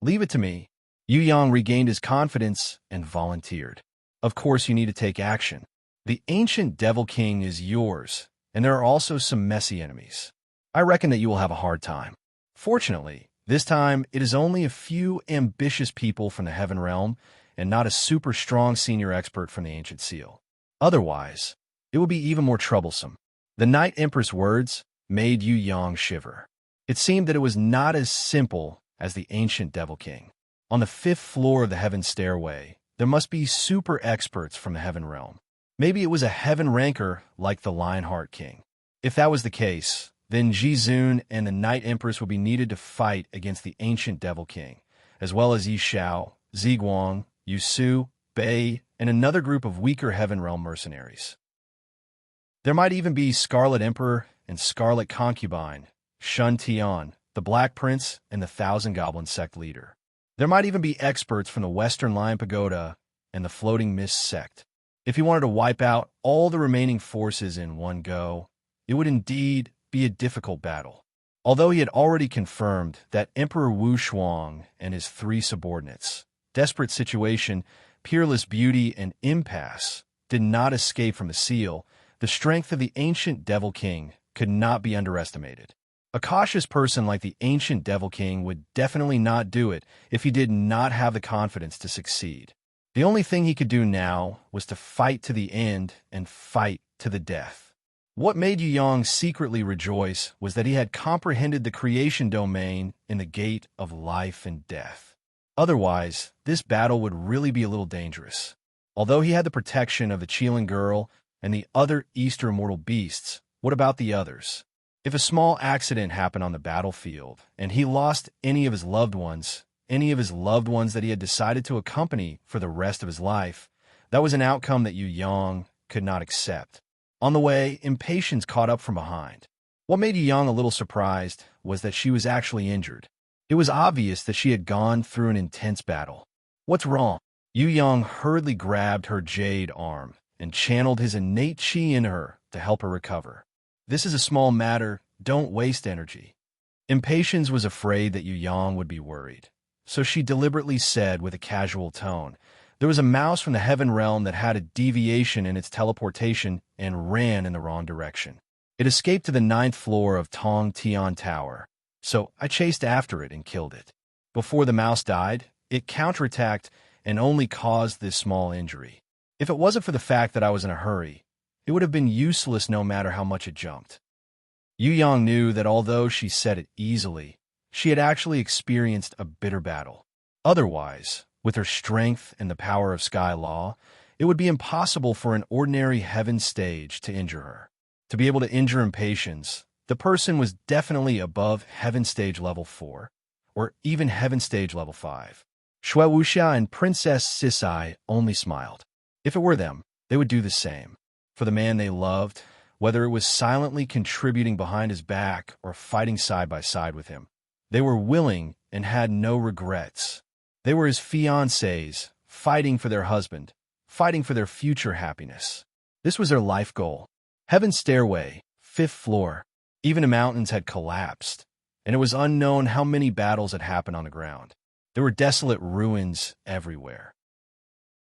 Leave it to me. Yu Yang regained his confidence and volunteered. Of course you need to take action. The ancient Devil King is yours, and there are also some messy enemies. I reckon that you will have a hard time. Fortunately, this time it is only a few ambitious people from the Heaven Realm, and not a super strong senior expert from the Ancient Seal. Otherwise, it will be even more troublesome. The Night Empress' words made Yu Yang shiver. It seemed that it was not as simple as the ancient Devil King. On the 5th floor of the Heaven Stairway, there must be super experts from the Heaven Realm. Maybe it was a Heaven ranker like the Lionheart King. If that was the case, then Ji Zun and the Night Empress would be needed to fight against the ancient Devil King, as well as Yi Shao, Ziguang, Yu Su, Bei, and another group of weaker Heaven Realm mercenaries. There might even be Scarlet Emperor and Scarlet Concubine, Shun Tian, the Black Prince, and the Thousand Goblin Sect leader. There might even be experts from the Western Lion Pagoda and the Floating Mist Sect. If he wanted to wipe out all the remaining forces in one go, it would indeed be a difficult battle. Although he had already confirmed that Emperor Wu Shuang and his 3 subordinates, desperate situation, peerless beauty, and impasse, did not escape from the seal, the strength of the ancient Devil King could not be underestimated. A cautious person like the ancient Devil King would definitely not do it if he did not have the confidence to succeed. The only thing he could do now was to fight to the end and fight to the death. What made Yu Yang secretly rejoice was that he had comprehended the creation domain in the gate of life and death. Otherwise, this battle would really be a little dangerous. Although he had the protection of the Qilin girl and the other Easter immortal beasts, what about the others? If a small accident happened on the battlefield and he lost any of his loved ones that he had decided to accompany for the rest of his life, that was an outcome that Yu Yang could not accept. On the way, impatience caught up from behind. What made Yu Yang a little surprised was that she was actually injured. It was obvious that she had gone through an intense battle. What's wrong? Yu Yang hurriedly grabbed her jade arm and channeled his innate qi in her to help her recover. This is a small matter, don't waste energy. Impatience was afraid that Yu Yang would be worried, so she deliberately said with a casual tone, "There was a mouse from the heaven realm that had a deviation in its teleportation and ran in the wrong direction. It escaped to the 9th floor of Tong Tian Tower, so I chased after it and killed it. Before the mouse died, it counterattacked and only caused this small injury. If it wasn't for the fact that I was in a hurry, it would have been useless no matter how much it jumped." Yu Yang knew that although she said it easily, she had actually experienced a bitter battle. Otherwise, with her strength and the power of Sky Law, it would be impossible for an ordinary heaven stage to injure her. To be able to injure Impatience, the person was definitely above heaven stage level 4, or even heaven stage level 5. Shui Wuxia and Princess Sisai only smiled. If it were them, they would do the same. For the man they loved, whether it was silently contributing behind his back or fighting side by side with him, they were willing and had no regrets. They were his fiancés, fighting for their husband, fighting for their future happiness. This was their life goal. Heaven's stairway, 5th floor. Even the mountains had collapsed, and it was unknown how many battles had happened on the ground. There were desolate ruins everywhere.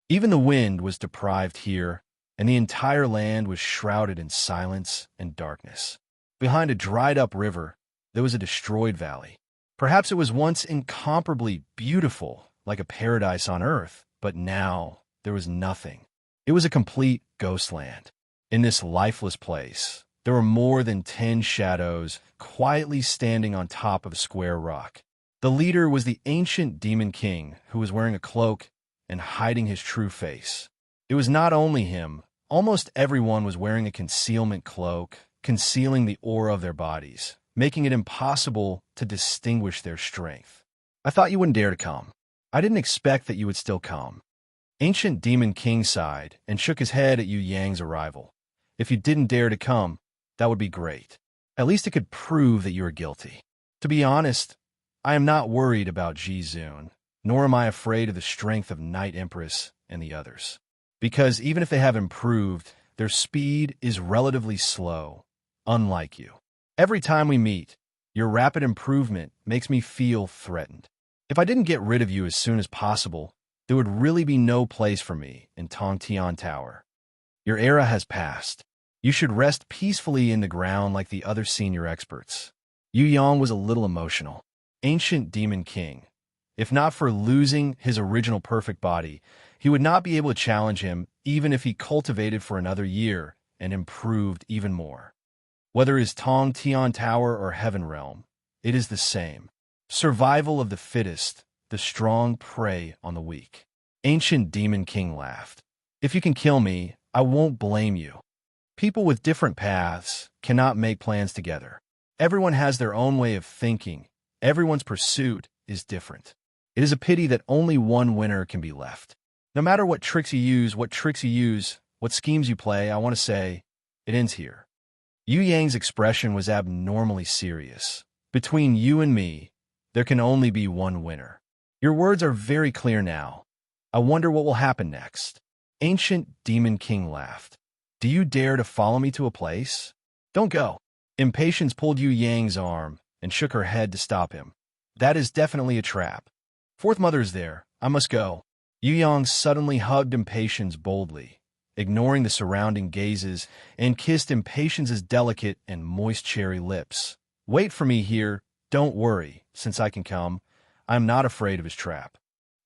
Even the wind was deprived here, and the entire land was shrouded in silence and darkness. Behind a dried-up river, there was a destroyed valley. Perhaps it was once incomparably beautiful, like a paradise on earth, but now there was nothing. It was a complete ghost land. In this lifeless place, there were more than 10 shadows quietly standing on top of a square rock. The leader was the ancient demon king, who was wearing a cloak and hiding his true face. It was not only him. Almost everyone was wearing a concealment cloak, concealing the aura of their bodies, making it impossible to distinguish their strength. "I thought you wouldn't dare to come. I didn't expect that you would still come." Ancient Demon King sighed and shook his head at Yu Yang's arrival. "If you didn't dare to come, that would be great. At least it could prove that you are guilty. To be honest, I am not worried about Ji Zun, nor am I afraid of the strength of Night Empress and the others. Because even if they have improved, their speed is relatively slow, unlike you. Every time we meet, your rapid improvement makes me feel threatened. If I didn't get rid of you as soon as possible, there would really be no place for me in Tong Tian Tower. Your era has passed. You should rest peacefully in the ground like the other senior experts." Yu Yang was a little emotional. Ancient Demon King. If not for losing his original perfect body, he would not be able to challenge him even if he cultivated for another year and improved even more. Whether it is Tong Tian Tower or Heaven Realm, it is the same. Survival of the fittest, the strong prey on the weak. Ancient Demon King laughed. "If you can kill me, I won't blame you. People with different paths cannot make plans together. Everyone has their own way of thinking. Everyone's pursuit is different. It is a pity that only one winner can be left. No matter what tricks you use, what schemes you play, I want to say, it ends here." Yu Yang's expression was abnormally serious. "Between you and me, there can only be one winner. Your words are very clear now. I wonder what will happen next." Ancient Demon King laughed. "Do you dare to follow me to a place? Don't go." Impatience pulled Yu Yang's arm and shook her head to stop him. That is definitely a trap. Fourth Mother is there. I must go. Yu Yang suddenly hugged Impatience boldly, ignoring the surrounding gazes, and kissed Impatience's delicate and moist cherry lips. Wait for me here. Don't worry, since I can come. I am not afraid of his trap.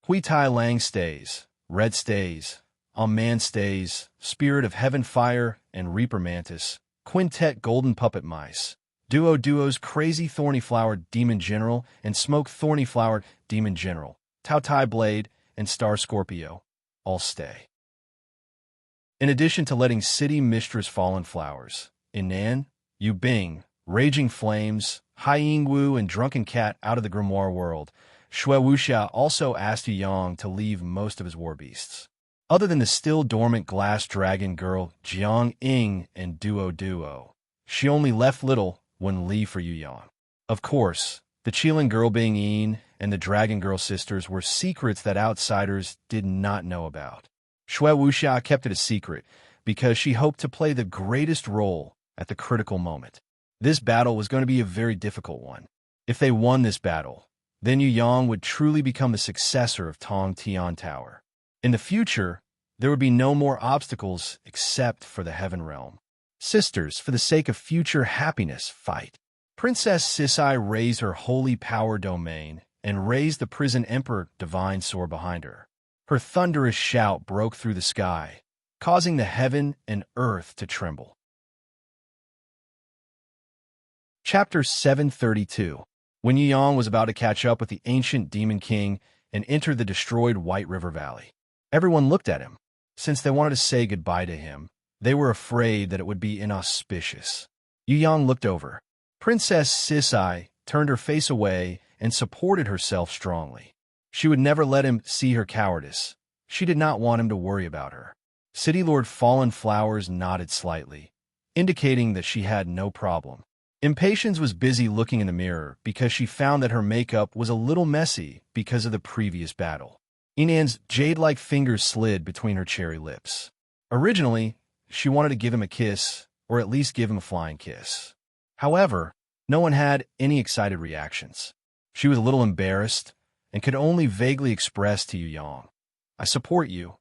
Hui Tai Lang stays, Red stays, Man stays, Spirit of Heaven Fire, and Reaper Mantis, Quintet Golden Puppet Mice, Duos Crazy Thorny Flower Demon General, and Smoke Thorny Flower Demon General, Tao Tai Blade, and Star Scorpio, all stay. In addition to letting City Mistress Fallen Flowers, Inan, Yu Bing, Raging Flames, Hai Yingwu, and Drunken Cat out of the Grimoire world, Shui Wuxia also asked Yu Yang to leave most of his war beasts. Other than the still dormant glass dragon girl Jiang Ying and Duo, she only left little when Li for Yu Yang. Of course, the Qilin girl being Yin and the dragon girl sisters were secrets that outsiders did not know about. Shui Wuxia kept it a secret because she hoped to play the greatest role at the critical moment. This battle was going to be a very difficult one. If they won this battle, then Yu Yang would truly become the successor of Tong Tian Tower. In the future, there would be no more obstacles except for the Heaven Realm. Sisters, for the sake of future happiness, fight. Princess Sisai raised her holy power domain and raised the Prison Emperor divine sword behind her. Her thunderous shout broke through the sky, causing the heaven and earth to tremble. Chapter 732. When Yu Yang was about to catch up with the ancient Demon King and enter the destroyed White River Valley, everyone looked at him. Since they wanted to say goodbye to him, they were afraid that it would be inauspicious. Yu Yang looked over. Princess Sisai turned her face away and supported herself strongly. She would never let him see her cowardice. She did not want him to worry about her. City Lord Fallen Flowers nodded slightly, indicating that she had no problem. Impatience was busy looking in the mirror because she found that her makeup was a little messy because of the previous battle. Inan's jade-like fingers slid between her cherry lips. Originally, she wanted to give him a kiss, or at least give him a flying kiss. However, no one had any excited reactions. She was a little embarrassed and could only vaguely express to Yu Yang, "I support you.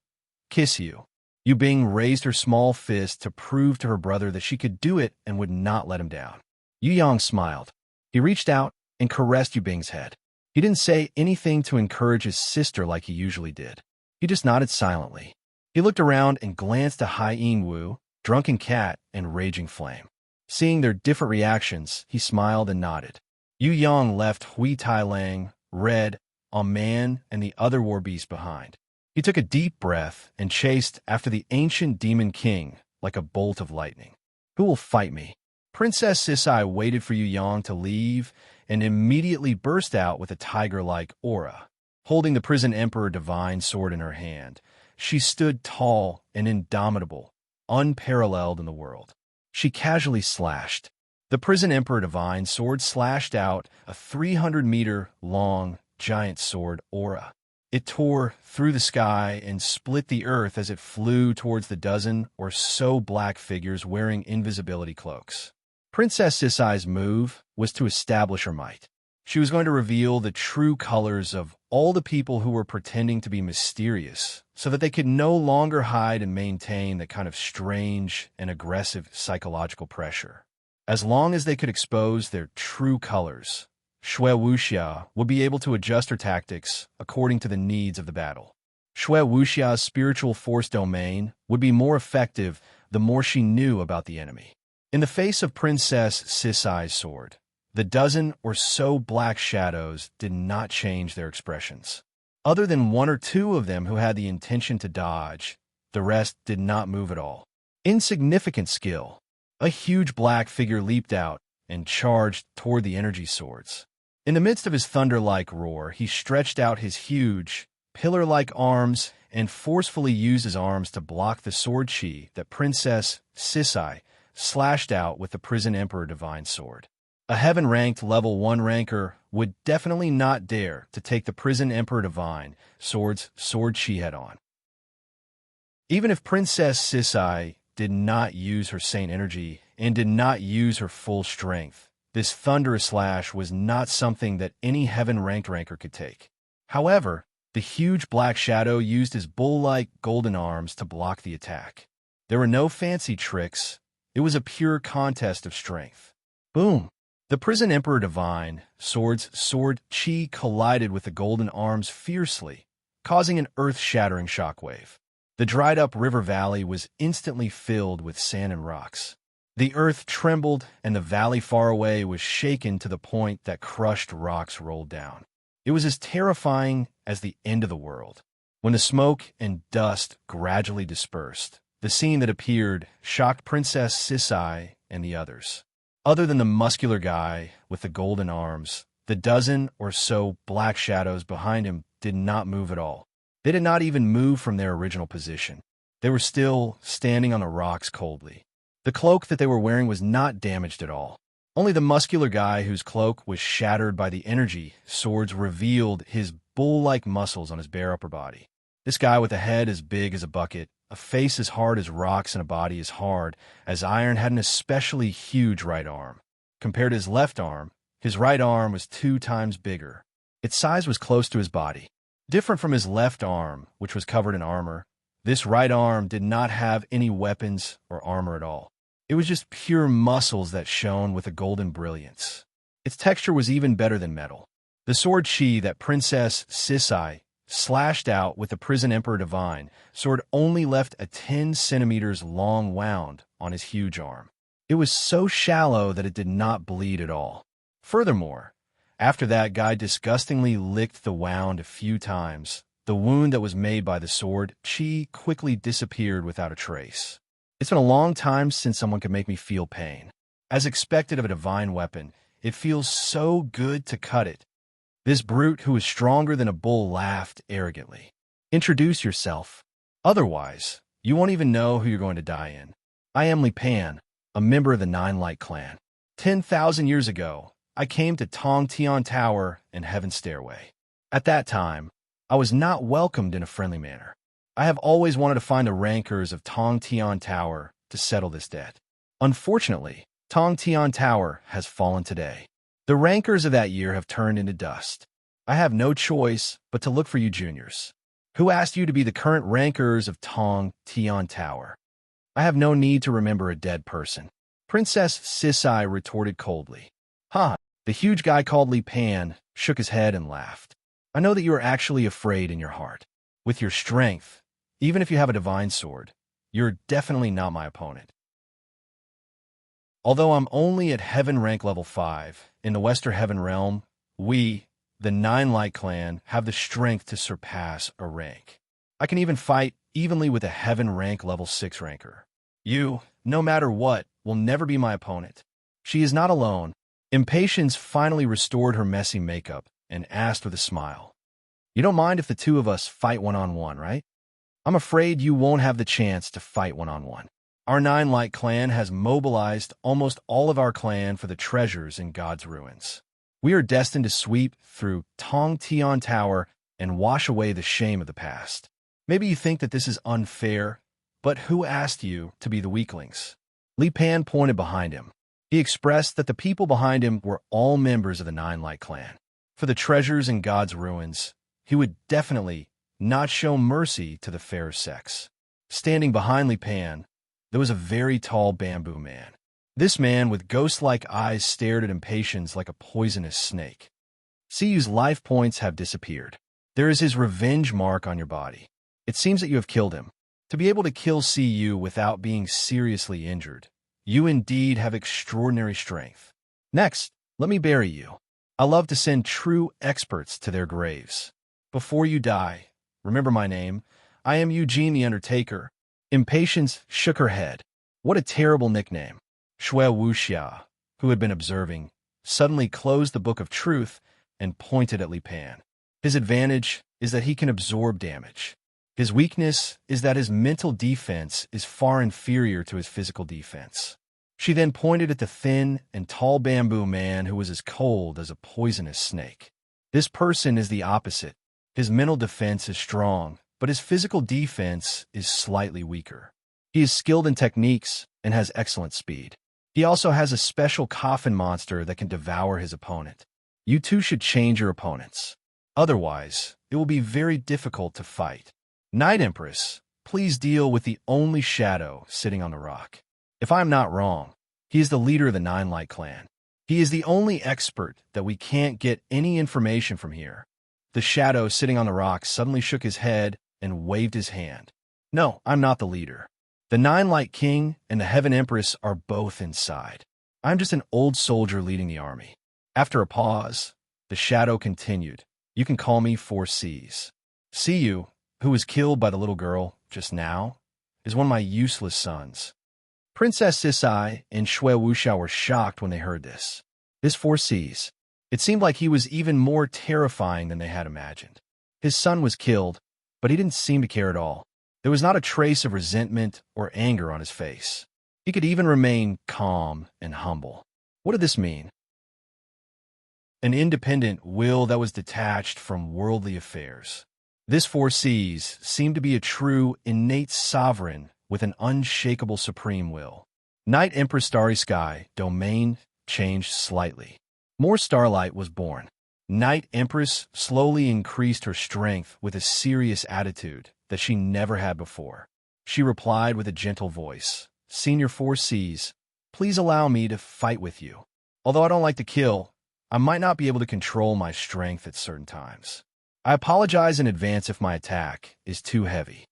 Kiss you." Yu Bing raised her small fist to prove to her brother that she could do it and would not let him down. Yu Yang smiled. He reached out and caressed Yu Bing's head. He didn't say anything to encourage his sister like he usually did. He just nodded silently. He looked around and glanced at Hai Yingwu, Drunken Cat, and Raging Flame. Seeing their different reactions, he smiled and nodded. Yu Yang left Hui Tai Lang, Red, Man, and the other war beast behind. He took a deep breath and chased after the ancient Demon King like a bolt of lightning. Who will fight me? Princess Sisai waited for Yu Yang to leave and immediately burst out with a tiger-like aura. Holding the Prison Emperor divine sword in her hand, she stood tall and indomitable, unparalleled in the world. She casually slashed. The Prison Emperor divine sword slashed out a 300-meter-long giant sword aura. It tore through the sky and split the earth as it flew towards the dozen or so black figures wearing invisibility cloaks. Princess Sisai's move was to establish her might. She was going to reveal the true colors of all the people who were pretending to be mysterious so that they could no longer hide and maintain that kind of strange and aggressive psychological pressure. As long as they could expose their true colors, Shui Wuxia would be able to adjust her tactics according to the needs of the battle. Shui Wuxia's spiritual force domain would be more effective the more she knew about the enemy. In the face of Princess Sisai's sword, the dozen or so black shadows did not change their expressions. Other than one or two of them who had the intention to dodge, the rest did not move at all. Insignificant skill. A huge black figure leaped out and charged toward the energy swords. In the midst of his thunder-like roar, he stretched out his huge, pillar-like arms and forcefully used his arms to block the sword chi that Princess Sisai slashed out with the Prison Emperor divine sword. A heaven-ranked level 1 ranker would definitely not dare to take the Prison Emperor divine sword's sword chi head-on. Even if Princess Sisai did not use her saint energy and did not use her full strength, This thunderous slash was not something that any heaven-ranked ranker could take. However, the huge black shadow used his bull-like golden arms to block the attack. There were no fancy tricks. It was a pure contest of strength. Boom! The Prison Emperor Divine Sword's sword chi collided with the golden arms fiercely, causing an earth-shattering shockwave. The dried-up river valley was instantly filled with sand and rocks. The earth trembled, and the valley far away was shaken to the point that crushed rocks rolled down. It was as terrifying as the end of the world. When the smoke and dust gradually dispersed, the scene that appeared shocked Princess Sisai and the others. Other than the muscular guy with the golden arms, the dozen or so black shadows behind him did not move at all. They did not even move from their original position. They were still standing on the rocks coldly. The cloak that they were wearing was not damaged at all. Only the muscular guy whose cloak was shattered by the energy swords revealed his bull-like muscles on his bare upper body. This guy with a head as big as a bucket, a face as hard as rocks, and a body as hard as iron had an especially huge right arm. Compared to his left arm, his right arm was 2 times bigger. Its size was close to his body. Different from his left arm, which was covered in armor, this right arm did not have any weapons or armor at all. It was just pure muscles that shone with a golden brilliance. Its texture was even better than metal. The sword chi that Princess Sisai slashed out with the Prison Emperor Divine sword only left a 10 centimeters long wound on his huge arm. It was so shallow that it did not bleed at all. Furthermore, after that guy disgustingly licked the wound a few times, the wound that was made by the sword chi quickly disappeared without a trace. It's been a long time since someone could make me feel pain. As expected of a divine weapon, it feels so good to cut it. This brute who is stronger than a bull laughed arrogantly. Introduce yourself. Otherwise, you won't even know who you're going to die in. I am Li Pan, a member of the Nine Light Clan. 10,000 years ago, I came to Tong Tian Tower and Heaven's Stairway. At that time, I was not welcomed in a friendly manner. I have always wanted to find the rankers of Tong Tian Tower to settle this debt. Unfortunately, Tong Tian Tower has fallen today. The rankers of that year have turned into dust. I have no choice but to look for you juniors. Who asked you to be the current rankers of Tong Tian Tower? I have no need to remember a dead person. Princess Sisai retorted coldly. Ha! The huge guy called Li Pan shook his head and laughed. I know that you are actually afraid in your heart. With your strength, even if you have a divine sword, you're definitely not my opponent. Although I'm only at Heaven rank level 5, in the Western Heaven realm, we, the Nine Light Clan, have the strength to surpass a rank. I can even fight evenly with a Heaven rank level 6 ranker. You, no matter what, will never be my opponent. She is not alone. Impatience finally restored her messy makeup and asked with a smile. You don't mind if the two of us fight one-on-one, right? I'm afraid you won't have the chance to fight one-on-one. Our Nine Light Clan has mobilized almost all of our clan for the treasures in God's ruins. We are destined to sweep through Tong Tian Tower and wash away the shame of the past. Maybe you think that this is unfair, but who asked you to be the weaklings? Li Pan pointed behind him. He expressed that the people behind him were all members of the Nine Light Clan. For the treasures in God's ruins, he would definitely not show mercy to the fair sex. Standing behind Li Pan, there was a very tall bamboo man. This man with ghost-like eyes stared at Impatience like a poisonous snake. Siyu's life points have disappeared. There is his revenge mark on your body. It seems that you have killed him. To be able to kill Siyu without being seriously injured, you indeed have extraordinary strength. Next, let me bury you. I love to send true experts to their graves. Before you die, remember my name. I am Eugene the Undertaker. Impatience shook her head. What a terrible nickname. Shui Wuxia, who had been observing, suddenly closed the Book of Truth and pointed at Li Pan. His advantage is that he can absorb damage. His weakness is that his mental defense is far inferior to his physical defense. She then pointed at the thin and tall bamboo man who was as cold as a poisonous snake. This person is the opposite. His mental defense is strong, but his physical defense is slightly weaker. He is skilled in techniques and has excellent speed. He also has a special coffin monster that can devour his opponent. You two should change your opponents. Otherwise, it will be very difficult to fight. Night Empress, please deal with the only shadow sitting on the rock. If I am not wrong, he is the leader of the Nine Light clan. He is the only expert that we can't get any information from here. The shadow sitting on the rock suddenly shook his head and waved his hand. No, I'm not the leader. The Nine Light King and the Heaven Empress are both inside. I'm just an old soldier leading the army. After a pause, the shadow continued. You can call me 4Cs. Siyu, who was killed by the little girl just now, is one of my useless sons. Princess Sisai and Shui Wuxiao were shocked when they heard this. This 4Cs. It seemed like he was even more terrifying than they had imagined. His son was killed, but he didn't seem to care at all. There was not a trace of resentment or anger on his face. He could even remain calm and humble. What did this mean? An independent will that was detached from worldly affairs. This 4Cs seemed to be a true, innate sovereign with an unshakable supreme will. Night Empress Starry Sky domain changed slightly. More starlight was born. Night Empress slowly increased her strength with a serious attitude that she never had before. She replied with a gentle voice, Senior 4Cs, please allow me to fight with you. Although I don't like to kill, I might not be able to control my strength at certain times. I apologize in advance if my attack is too heavy.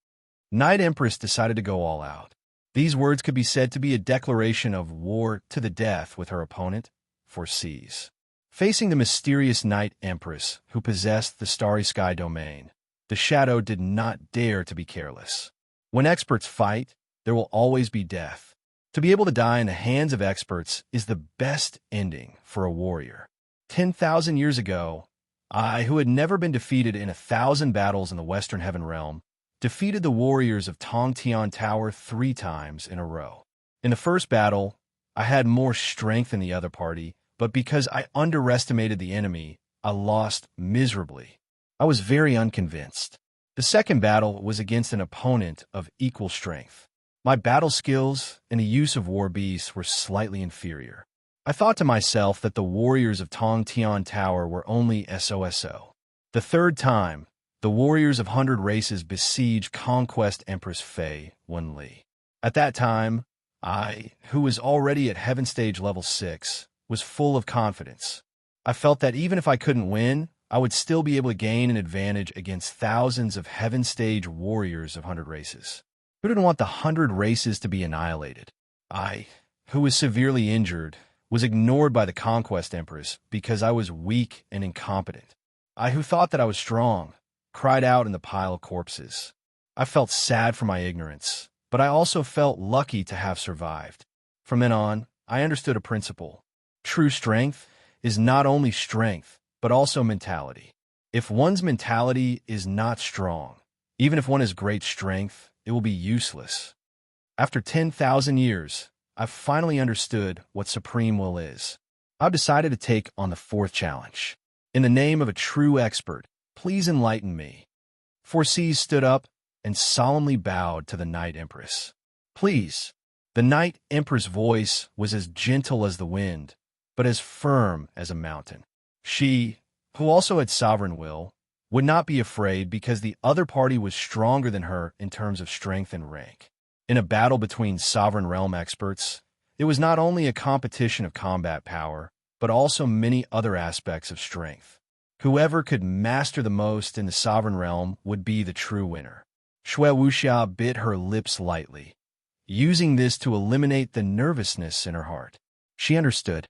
Night Empress decided to go all out. These words could be said to be a declaration of war to the death with her opponent, 4Cs. Facing the mysterious Night Empress who possessed the Starry Sky domain, the shadow did not dare to be careless. When experts fight, there will always be death. To be able to die in the hands of experts is the best ending for a warrior. 10,000 years ago, I, who had never been defeated in 1,000 battles in the Western Heaven Realm, defeated the warriors of Tongtian Tower 3 times in a row. In the first battle, I had more strength than the other party, but because I underestimated the enemy, I lost miserably. I was very unconvinced. The second battle was against an opponent of equal strength. My battle skills and the use of war beasts were slightly inferior. I thought to myself that the warriors of Tongtian Tower were only SOSO. The third time, the warriors of 100 races besieged Conquest Empress Fei Wenli. At that time, I, who was already at Heaven Stage Level 6, was full of confidence. I felt that even if I couldn't win, I would still be able to gain an advantage against thousands of Heaven Stage warriors of 100 races. Who didn't want the 100 races to be annihilated? I, who was severely injured, was ignored by the Conquest Empress because I was weak and incompetent. I, who thought that I was strong, cried out in the pile of corpses. I felt sad for my ignorance, but I also felt lucky to have survived. From then on, I understood a principle. True strength is not only strength, but also mentality. If one's mentality is not strong, even if one has great strength, it will be useless. After 10,000 years, I've finally understood what supreme will is. I've decided to take on the fourth challenge. In the name of a true expert, please enlighten me. 4Cs stood up and solemnly bowed to the Night Empress. Please. The Night Empress' voice was as gentle as the wind, but as firm as a mountain. She, who also had sovereign will, would not be afraid because the other party was stronger than her in terms of strength and rank. In a battle between sovereign realm experts, it was not only a competition of combat power, but also many other aspects of strength. Whoever could master the most in the sovereign realm would be the true winner. Shui Wuxiao bit her lips lightly, using this to eliminate the nervousness in her heart. She understood.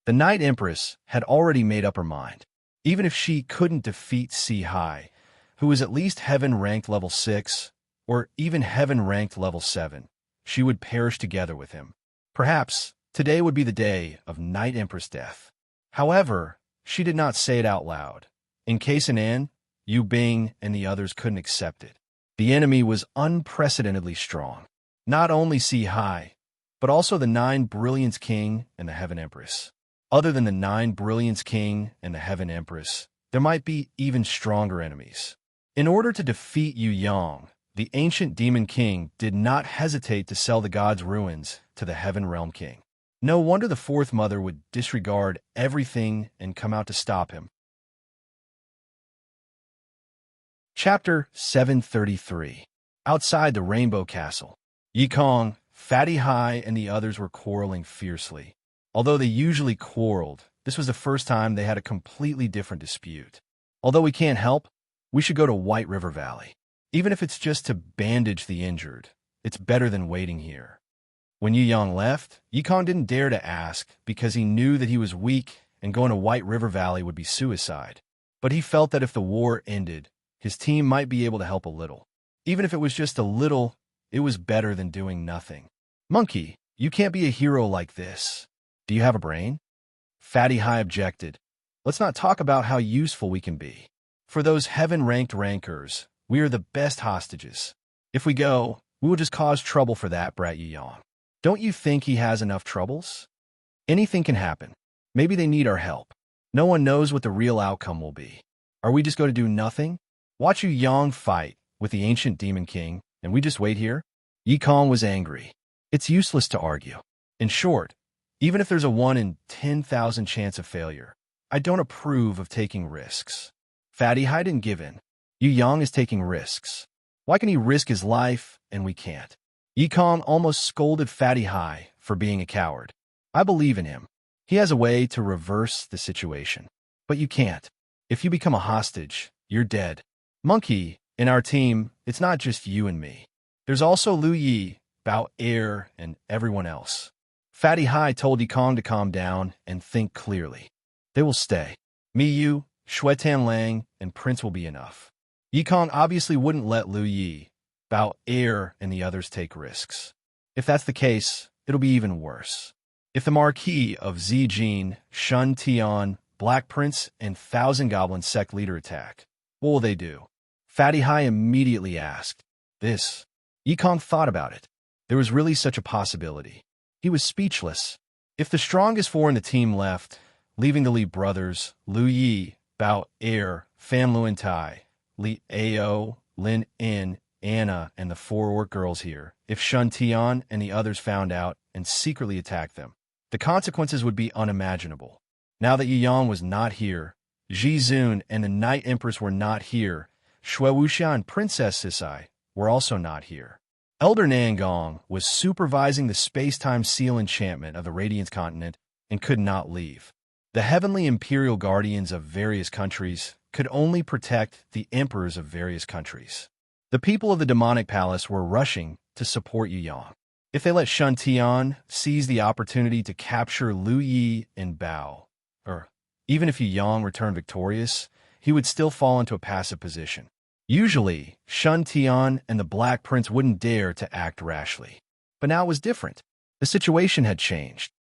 The Night Empress had already made up her mind. Even if she couldn't defeat Si Hai, who was at least heaven-ranked level 6, or even heaven-ranked level 7, she would perish together with him. Perhaps today would be the day of Night Empress death. However, she did not say it out loud. In case Nan, Yu Bing, and the others couldn't accept it. The enemy was unprecedentedly strong. Not only Si Hai, but also the 9 Brilliance King and the Heaven Empress. Other than the 9 Brilliance King and the Heaven Empress, there might be even stronger enemies. In order to defeat Yu Yang, the ancient Demon King did not hesitate to sell the god's ruins to the Heaven Realm King. No wonder the fourth mother would disregard everything and come out to stop him. Chapter 733. Outside the Rainbow Castle. Yikong, Fatty Hai, and the others were quarreling fiercely. Although they usually quarreled, this was the first time they had a completely different dispute. Although we can't help, we should go to White River Valley. Even if it's just to bandage the injured, it's better than waiting here. When Yuyang left, Yikong didn't dare to ask because he knew that he was weak and going to White River Valley would be suicide. But he felt that if the war ended, his team might be able to help a little. Even if it was just a little, it was better than doing nothing. Monkey, you can't be a hero like this. Do you have a brain? Fatty Hai objected. Let's not talk about how useful we can be. For those heaven-ranked rankers, we are the best hostages. If we go, we will just cause trouble for that brat Yuyang. Don't you think he has enough troubles? Anything can happen. Maybe they need our help. No one knows what the real outcome will be. Are we just going to do nothing? Watch Yuyang fight with the ancient demon king, and we just wait here? Yikong was angry. It's useless to argue. In short, even if there's a 1 in 10,000 chance of failure, I don't approve of taking risks. Fatty Hai didn't give in. Yuyang is taking risks. Why can he risk his life and we can't? Yikong almost scolded Fatty Hai for being a coward. I believe in him. He has a way to reverse the situation. But you can't. If you become a hostage, you're dead. Monkey, in our team, it's not just you and me. There's also Lu Yi, Bao Er, and everyone else. Fatty Hai told Yikong to calm down and think clearly. They will stay. Me, you, Shuetan Lang, and Prince will be enough. Yikong obviously wouldn't let Lu Yi, Bao Er, and the others take risks. If that's the case, it'll be even worse. If the Marquis of Zijin, Shun Tian, Black Prince, and Thousand Goblin sect leader attack, what will they do? Fatty Hai immediately asked. This. Yikong thought about it. There was really such a possibility. He was speechless. If the strongest four in the team left, leaving the Li brothers, Lu Yi, Bao Er, Fan Luan Tai, Li Ao, Lin In, Anna, and the four orc girls here, if Shun Tian and the others found out and secretly attacked them, the consequences would be unimaginable. Now that Yuyang was not here, Ji Zun and the Night Empress were not here, Shui Wuxia and Princess Sisai were also not here. Elder Nangong was supervising the space-time seal enchantment of the Radiance continent and could not leave. The heavenly imperial guardians of various countries could only protect the emperors of various countries. The people of the demonic palace were rushing to support Yuyang. If they let Shun Tian seize the opportunity to capture Lu Yi and Bao, or even if Yuyang returned victorious, he would still fall into a passive position. Usually, Shun Tian and the Black Prince wouldn't dare to act rashly. But now it was different. The situation had changed.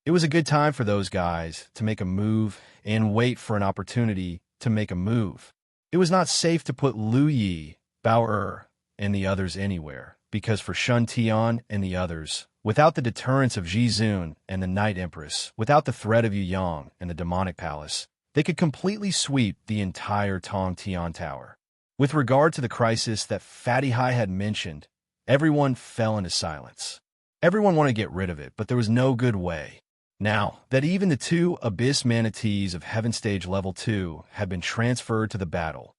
It was a good time for those guys to make a move and wait for an opportunity to make a move. It was not safe to put Lu Yi, Bao Er, and the others anywhere, because for Shun Tian and the others, without the deterrence of Ji Zun and the Night Empress, without the threat of Yuyang and the demonic palace, they could completely sweep the entire Tong Tian Tower. With regard to the crisis that Fatty Hai had mentioned, everyone fell into silence. Everyone wanted to get rid of it, but there was no good way. Now that even the two Abyss Manatees of Heaven Stage Level 2 had been transferred to the battle,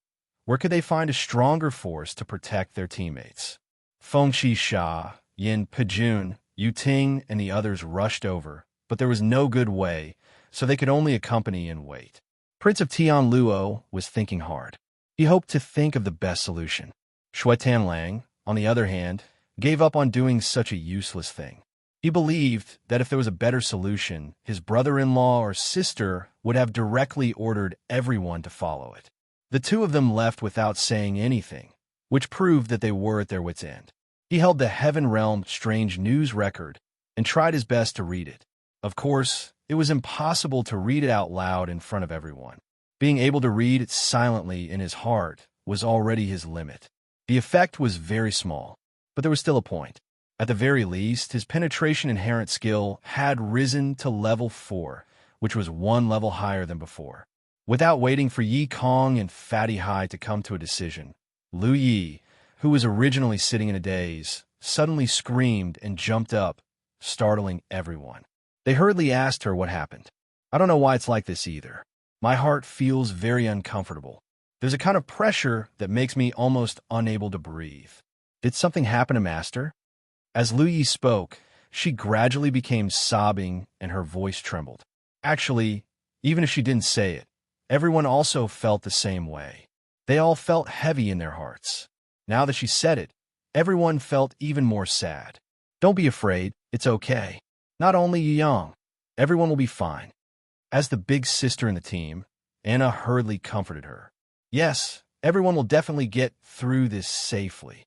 where could they find a stronger force to protect their teammates? Fengqi Sha, Yin Pejun, Yu Ting, and the others rushed over, but there was no good way, so they could only accompany and wait. Prince of Tian Luo was thinking hard. He hoped to think of the best solution. Shuetan Lang, on the other hand, gave up on doing such a useless thing. He believed that if there was a better solution, his brother-in-law or sister would have directly ordered everyone to follow it. The two of them left without saying anything, which proved that they were at their wits' end. He held the Heaven Realm Strange News record and tried his best to read it. Of course, it was impossible to read it out loud in front of everyone. Being able to read it silently in his heart was already his limit. The effect was very small, but there was still a point. At the very least, his penetration inherent skill had risen to level 4, which was 1 level higher than before. Without waiting for Yikong and Fatty Hai to come to a decision, Lu Yi, who was originally sitting in a daze, suddenly screamed and jumped up, startling everyone. They hurriedly asked her what happened. I don't know why it's like this either. My heart feels very uncomfortable. There's a kind of pressure that makes me almost unable to breathe. Did something happen to Master? As Lu Yi spoke, she gradually became sobbing and her voice trembled. Actually, even if she didn't say it, everyone also felt the same way. They all felt heavy in their hearts. Now that she said it, everyone felt even more sad. Don't be afraid, it's okay. Not only Yu Yang, everyone will be fine. As the big sister in the team, Anna hurriedly comforted her. Yes, everyone will definitely get through this safely.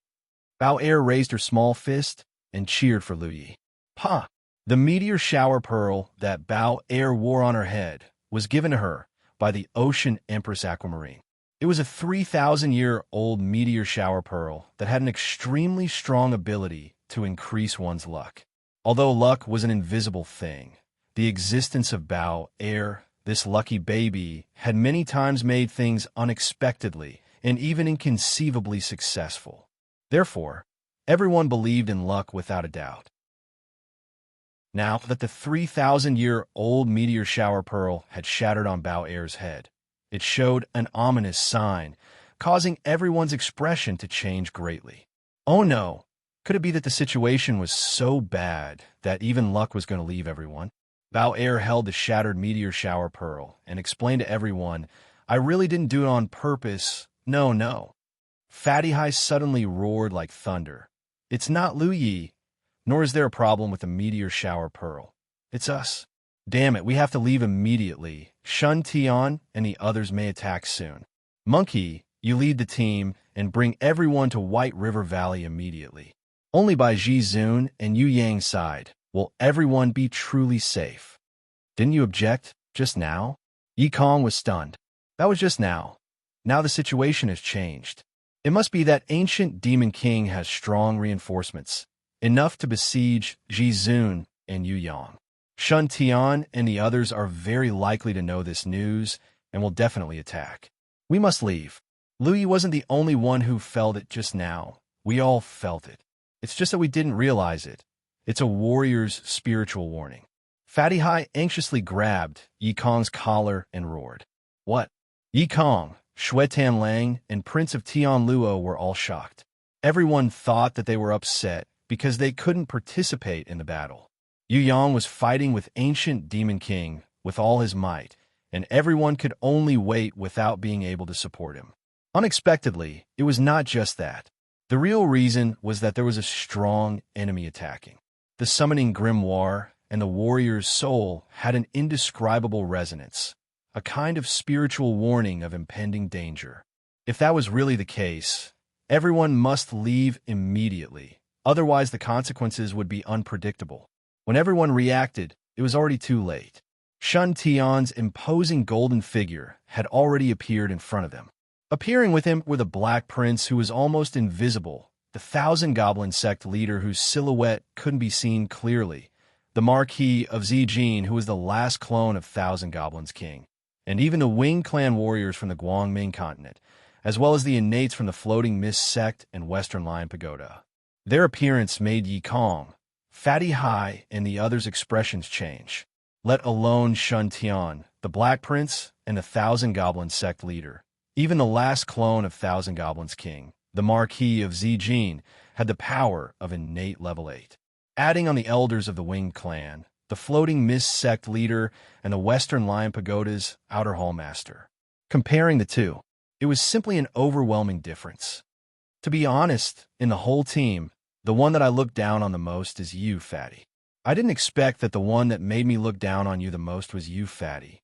Bao Er raised her small fist and cheered for Lu Yi. Pa! The meteor shower pearl that Bao Er wore on her head was given to her by the Ocean Empress Aquamarine. It was a 3,000-year-old meteor shower pearl that had an extremely strong ability to increase one's luck. Although luck was an invisible thing, the existence of Bao Er, this lucky baby, had many times made things unexpectedly and even inconceivably successful. Therefore, everyone believed in luck without a doubt. Now that the 3,000-year-old meteor shower pearl had shattered on Bao Er's head, it showed an ominous sign, causing everyone's expression to change greatly. Oh no! Could it be that the situation was so bad that even luck was going to leave everyone? Bao Er held the shattered meteor shower pearl and explained to everyone, I really didn't do it on purpose. No. Fatty Hai suddenly roared like thunder. It's not Lu Yi, nor is there a problem with the meteor shower pearl. It's us. Damn it, we have to leave immediately. Shun Tian and the others may attack soon. Monkey, you lead the team and bring everyone to White River Valley immediately. Only by Ji Zun and Yu Yang's side will everyone be truly safe. Didn't you object just now? Yi Kong was stunned. That was just now. Now the situation has changed. It must be that ancient demon king has strong reinforcements, enough to besiege Ji Zun and Yu Yang. Shun Tian and the others are very likely to know this news and will definitely attack. We must leave. Lu Yi wasn't the only one who felt it just now. We all felt it. It's just that we didn't realize it. It's a warrior's spiritual warning. Fatty Hai anxiously grabbed Yi Kong's collar and roared. What? Yi Kong, Shuetan Lang, and Prince of Tianluo were all shocked. Everyone thought that they were upset because they couldn't participate in the battle. Yu Yang was fighting with ancient Demon King with all his might, and everyone could only wait without being able to support him. Unexpectedly, it was not just that. The real reason was that there was a strong enemy attacking. The summoning grimoire and the warrior's soul had an indescribable resonance, a kind of spiritual warning of impending danger. If that was really the case, everyone must leave immediately, otherwise the consequences would be unpredictable. When everyone reacted, it was already too late. Shun Tian's imposing golden figure had already appeared in front of them. Appearing with him were the Black Prince, who was almost invisible, the Thousand Goblin sect leader whose silhouette couldn't be seen clearly, the Marquis of Zijin, who was the last clone of Thousand Goblins King, and even the Wing clan warriors from the Guangming continent, as well as the innates from the Floating Mist sect and Western Lion Pagoda. Their appearance made Yi Kong, Fatty Hai, and the others' expressions change, let alone Shun Tian, the Black Prince, and the Thousand Goblin sect leader. Even the last clone of Thousand Goblins King, the Marquis of Zijin, had the power of innate level 8. Adding on the elders of the Winged Clan, the Floating Mist sect leader, and the Western Lion Pagoda's Outer Hall Master. Comparing the two, it was simply an overwhelming difference. To be honest, in the whole team, the one that I look down on the most is you, Fatty. I didn't expect that the one that made me look down on you the most was you, Fatty.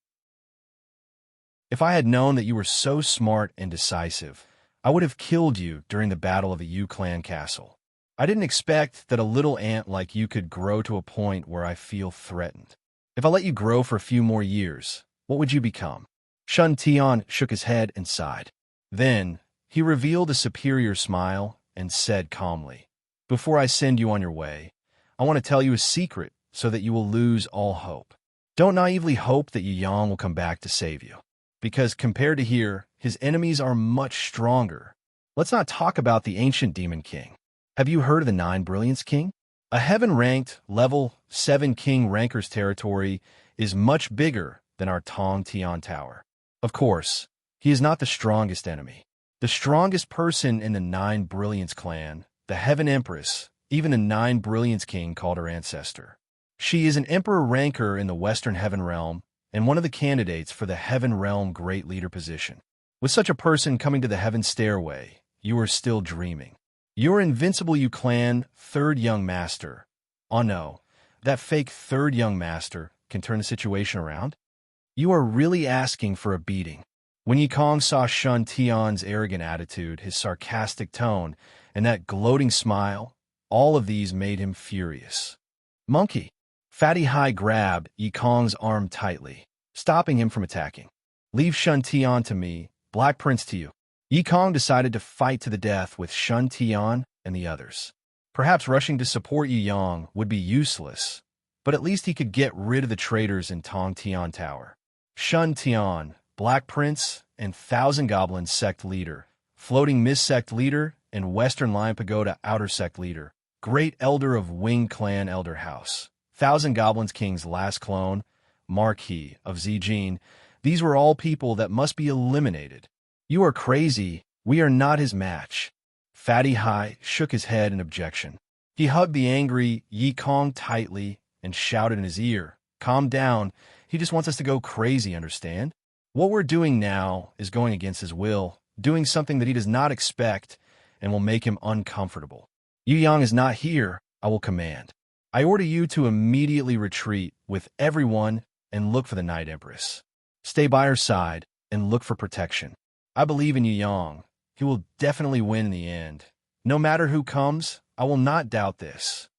If I had known that you were so smart and decisive, I would have killed you during the battle of the Yu Clan Castle. I didn't expect that a little ant like you could grow to a point where I feel threatened. If I let you grow for a few more years, what would you become? Shun Tian shook his head and sighed. Then, he revealed a superior smile and said calmly, Before I send you on your way, I want to tell you a secret so that you will lose all hope. Don't naively hope that Yu Yang will come back to save you, because compared to here, his enemies are much stronger. Let's not talk about the ancient Demon King. Have you heard of the Nine Brilliance King? A heaven-ranked, level 7 King Ranker's territory is much bigger than our Tong Tian Tower. Of course, he is not the strongest enemy. The strongest person in the Nine Brilliance clan, the Heaven Empress, even the Nine Brilliance King called her ancestor. She is an Emperor Ranker in the Western Heaven Realm and one of the candidates for the Heaven Realm Great Leader position. With such a person coming to the Heaven Stairway, you are still dreaming. Your invincible you clan third young master. Oh no, that fake third young master can turn the situation around? You are really asking for a beating. When Yikong saw Shun Tian's arrogant attitude, his sarcastic tone, and that gloating smile, all of these made him furious. Monkey! Fatty Hai grabbed Yikong's arm tightly, stopping him from attacking. Leave Shun Tian to me, Black Prince to you. Yikong decided to fight to the death with Shun Tian and the others. Perhaps rushing to support Yu Yang would be useless, but at least he could get rid of the traitors in Tong Tian Tower. Shun Tian, Black Prince, and Thousand Goblins Sect Leader, Floating Mist Sect Leader, and Western Lion Pagoda Outer Sect Leader, Great Elder of Wing Clan Elder House, Thousand Goblins King's last clone, Marquis of Zijin. These were all people that must be eliminated. You are crazy. We are not his match. Fatty Hai shook his head in objection. He hugged the angry Yikong tightly and shouted in his ear, "Calm down. He just wants us to go crazy, understand? What we're doing now is going against his will, doing something that he does not expect and will make him uncomfortable. Yu Yang is not here. I will command. I order you to immediately retreat with everyone and look for the Night Empress. Stay by her side and look for protection. I believe in Yu Yang. He will definitely win in the end. No matter who comes, I will not doubt this."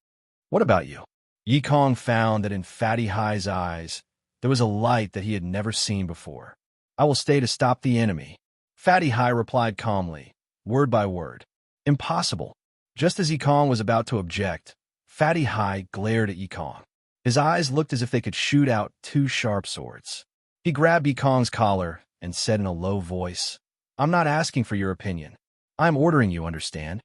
What about you? Yikong found that in Fatty Hai's eyes, there was a light that he had never seen before. "I will stay to stop the enemy." Fatty Hai replied calmly, word by word. "Impossible." Just as Yikong was about to object, Fatty Hai glared at Yikong. His eyes looked as if they could shoot out two sharp swords. He grabbed Yikong's collar and said in a low voice, "I'm not asking for your opinion. I'm ordering you, understand?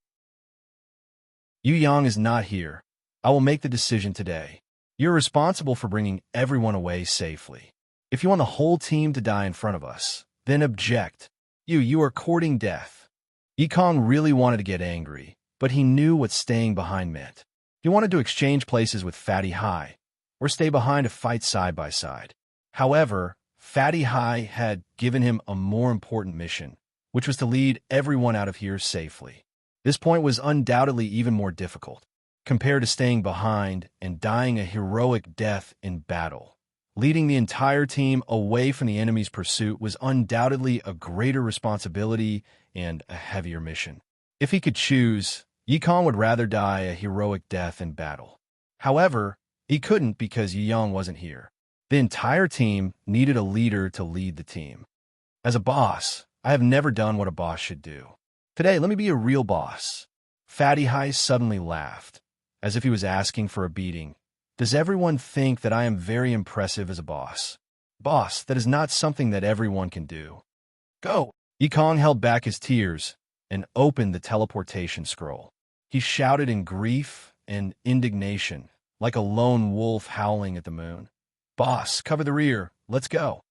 Yu Yang is not here. I will make the decision today. You're responsible for bringing everyone away safely. If you want the whole team to die in front of us, then object. You are courting death." Yikong really wanted to get angry, but he knew what staying behind meant. He wanted to exchange places with Fatty Hai, or stay behind to fight side by side. However, Fatty Hai had given him a more important mission, which was to lead everyone out of here safely. This point was undoubtedly even more difficult, compared to staying behind and dying a heroic death in battle. Leading the entire team away from the enemy's pursuit was undoubtedly a greater responsibility and a heavier mission. If he could choose, Yikong would rather die a heroic death in battle. However, he couldn't because Yu Yang wasn't here. The entire team needed a leader to lead the team. As a boss, I have never done what a boss should do. Today, let me be a real boss. Fatty Hai suddenly laughed, as if he was asking for a beating. Does everyone think that I am very impressive as a boss? Boss, that is not something that everyone can do. Go! Yikong held back his tears and opened the teleportation scroll. He shouted in grief and indignation, like a lone wolf howling at the moon. "Boss, cover the rear. Let's go."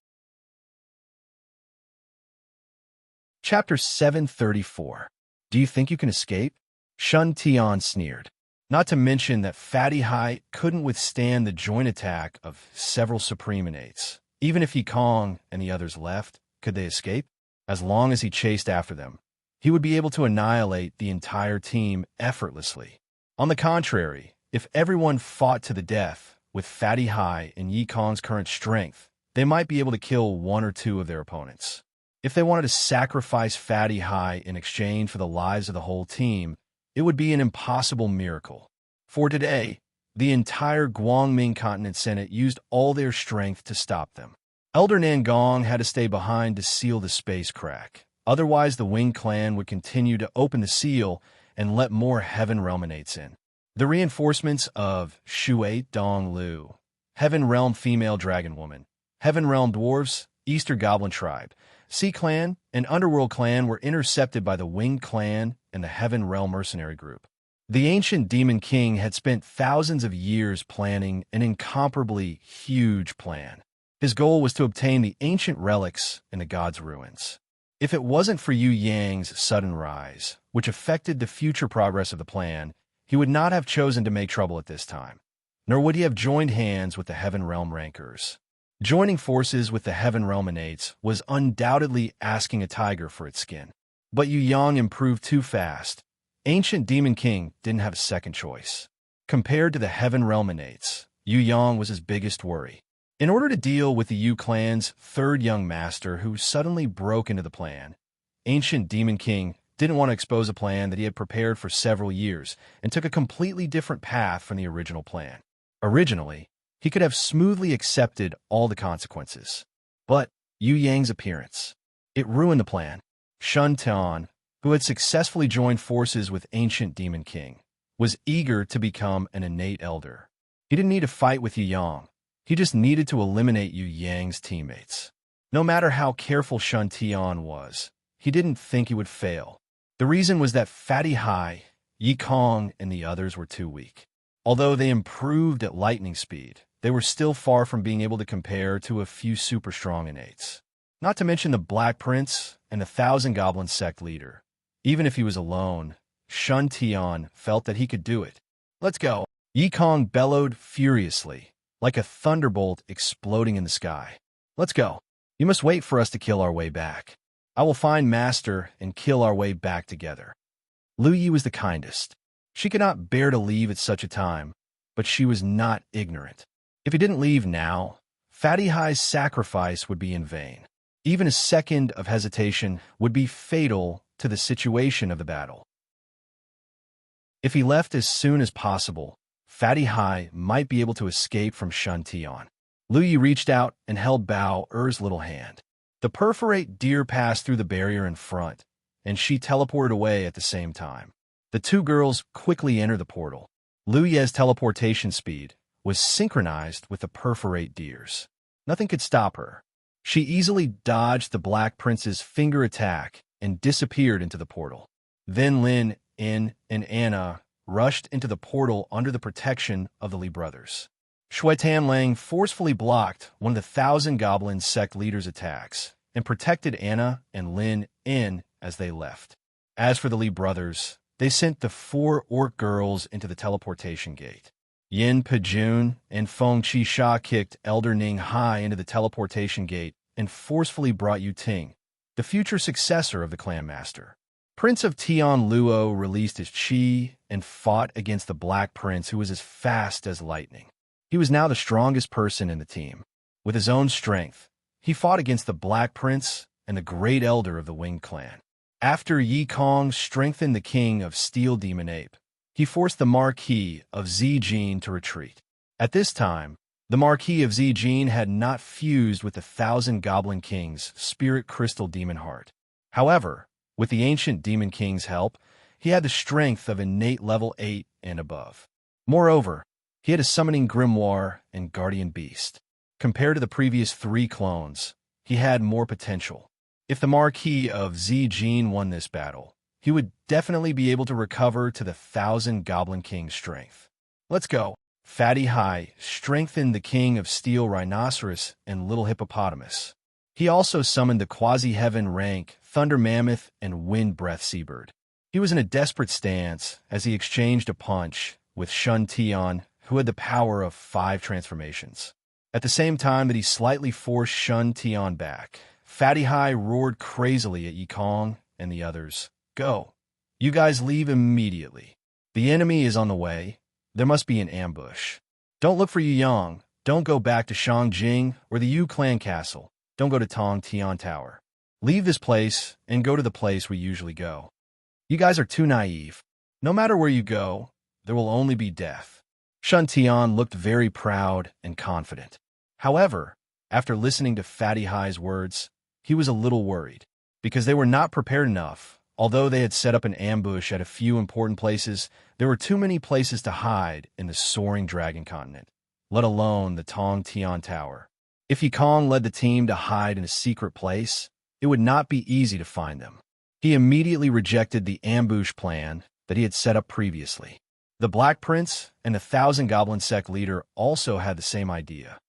Chapter 734. Do you think you can escape? Shun Tian sneered. Not to mention that Fatty Hai couldn't withstand the joint attack of several Supreminates. Even if Yikong and the others left, could they escape? As long as he chased after them, he would be able to annihilate the entire team effortlessly. On the contrary, if everyone fought to the death, with Fatty Hai and Yikong's current strength, they might be able to kill one or two of their opponents. If they wanted to sacrifice Fatty Hai in exchange for the lives of the whole team, it would be an impossible miracle. For today, the entire Guangming Continent Senate used all their strength to stop them. Elder Nangong had to stay behind to seal the space crack. Otherwise, the Wing clan would continue to open the seal and let more Heaven Realminates in. The reinforcements of Shui Dong Lu, Heaven Realm Female Dragon Woman, Heaven Realm Dwarves, Easter Goblin Tribe, Sea Clan, and Underworld Clan were intercepted by the Wing Clan and the Heaven Realm Mercenary Group. The ancient demon king had spent thousands of years planning an incomparably huge plan. His goal was to obtain the ancient relics in the god's ruins. If it wasn't for Yu Yang's sudden rise, which affected the future progress of the plan, he would not have chosen to make trouble at this time, nor would he have joined hands with the Heaven Realm Rankers. Joining forces with the Heaven Realm Innates was undoubtedly asking a tiger for its skin. But Yu Yang improved too fast. Ancient Demon King didn't have a second choice. Compared to the Heaven Realm Innates, Yu Yang was his biggest worry. In order to deal with the Yu clan's third young master who suddenly broke into the plan, Ancient Demon King didn't want to expose a plan that he had prepared for several years and took a completely different path from the original plan. Originally, he could have smoothly accepted all the consequences. But Yu Yang's appearance, it ruined the plan. Shun Tian, who had successfully joined forces with Ancient Demon King, was eager to become an innate elder. He didn't need to fight with Yu Yang. He just needed to eliminate Yu Yang's teammates. No matter how careful Shun Tian was, he didn't think he would fail. The reason was that Fatty Hai, Yi Kong, and the others were too weak. Although they improved at lightning speed, they were still far from being able to compare to a few super strong innates. Not to mention the Black Prince and the Thousand Goblin sect leader. Even if he was alone, Shun Tian felt that he could do it. "Let's go!" Yi Kong bellowed furiously, like a thunderbolt exploding in the sky. "Let's go! You must wait for us to kill our way back. I will find Master and kill our way back together." Lu Yi was the kindest. She could not bear to leave at such a time, but she was not ignorant. If he didn't leave now, Fatty Hai's sacrifice would be in vain. Even a second of hesitation would be fatal to the situation of the battle. If he left as soon as possible, Fatty Hai might be able to escape from Shun Tian. Lu Yi reached out and held Bao Er's little hand. The perforate deer passed through the barrier in front, and she teleported away at the same time. The two girls quickly entered the portal. Lu Ye's teleportation speed was synchronized with the perforate deer's. Nothing could stop her. She easily dodged the Black Prince's finger attack and disappeared into the portal. Then Lin, In, and Anna rushed into the portal under the protection of the Li brothers. Shui Tanlang forcefully blocked one of the Thousand Goblin sect leaders' attacks and protected Anna and Lin In as they left. As for the Li brothers, they sent the 4 orc girls into the teleportation gate. Yin Pejun and Feng Qisha kicked Elder Ning Hai into the teleportation gate and forcefully brought Yu Ting, the future successor of the clan master. Prince of Tian Luo released his chi and fought against the Black Prince, who was as fast as lightning. He was now the strongest person in the team. With his own strength, he fought against the Black Prince and the Great Elder of the Winged Clan. After Yi Kong strengthened the King of Steel Demon Ape, he forced the Marquis of Zijin to retreat. At this time, the Marquis of Zijin had not fused with the Thousand Goblin King's Spirit Crystal Demon Heart. However, with the Ancient Demon King's help, he had the strength of innate level 8 and above. Moreover, he had a summoning grimoire and guardian beast. Compared to the previous 3 clones, he had more potential. If the Marquis of Zijin won this battle, he would definitely be able to recover to the Thousand Goblin King's strength. "Let's go!" Fatty Hai strengthened the King of Steel Rhinoceros and Little Hippopotamus. He also summoned the Quasi-Heaven rank Thunder Mammoth and Wind Breath Seabird. He was in a desperate stance as he exchanged a punch with Shun Tian, who had the power of 5 transformations. At the same time that he slightly forced Shun Tian back, Fatty Hai roared crazily at Yi Kong and the others. "Go! You guys leave immediately. The enemy is on the way. There must be an ambush. Don't look for Yu Yang. Don't go back to Shangjing or the Yu clan castle. Don't go to Tong Tian Tower. Leave this place and go to the place we usually go. You guys are too naive. No matter where you go, there will only be death." Shun Tian looked very proud and confident. However, after listening to Fatty Hai's words, he was a little worried, because they were not prepared enough. Although they had set up an ambush at a few important places, there were too many places to hide in the soaring dragon continent, let alone the Tong Tian Tower. If Yi Kong led the team to hide in a secret place, it would not be easy to find them. He immediately rejected the ambush plan that he had set up previously. The Black Prince and the Thousand Goblin sect leader also had the same idea.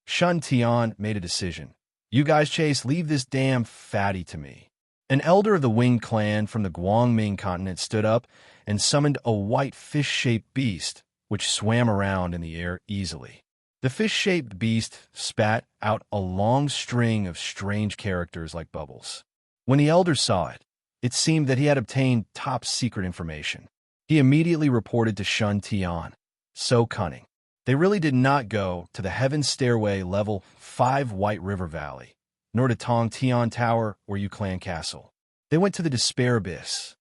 Shun Tian made a decision. You guys, Chase, leave this damn fatty to me. An elder of the Winged clan from the Guangming continent stood up and summoned a white fish-shaped beast, which swam around in the air easily. The fish-shaped beast spat out a long string of strange characters like bubbles. When the elder saw it, it seemed that he had obtained top-secret information. He immediately reported to Shun Tian. So cunning. They really did not go to the Heaven Stairway Level 5 White River Valley, nor to Tong Tian Tower or Yu Clan Castle. They went to the Despair Abyss.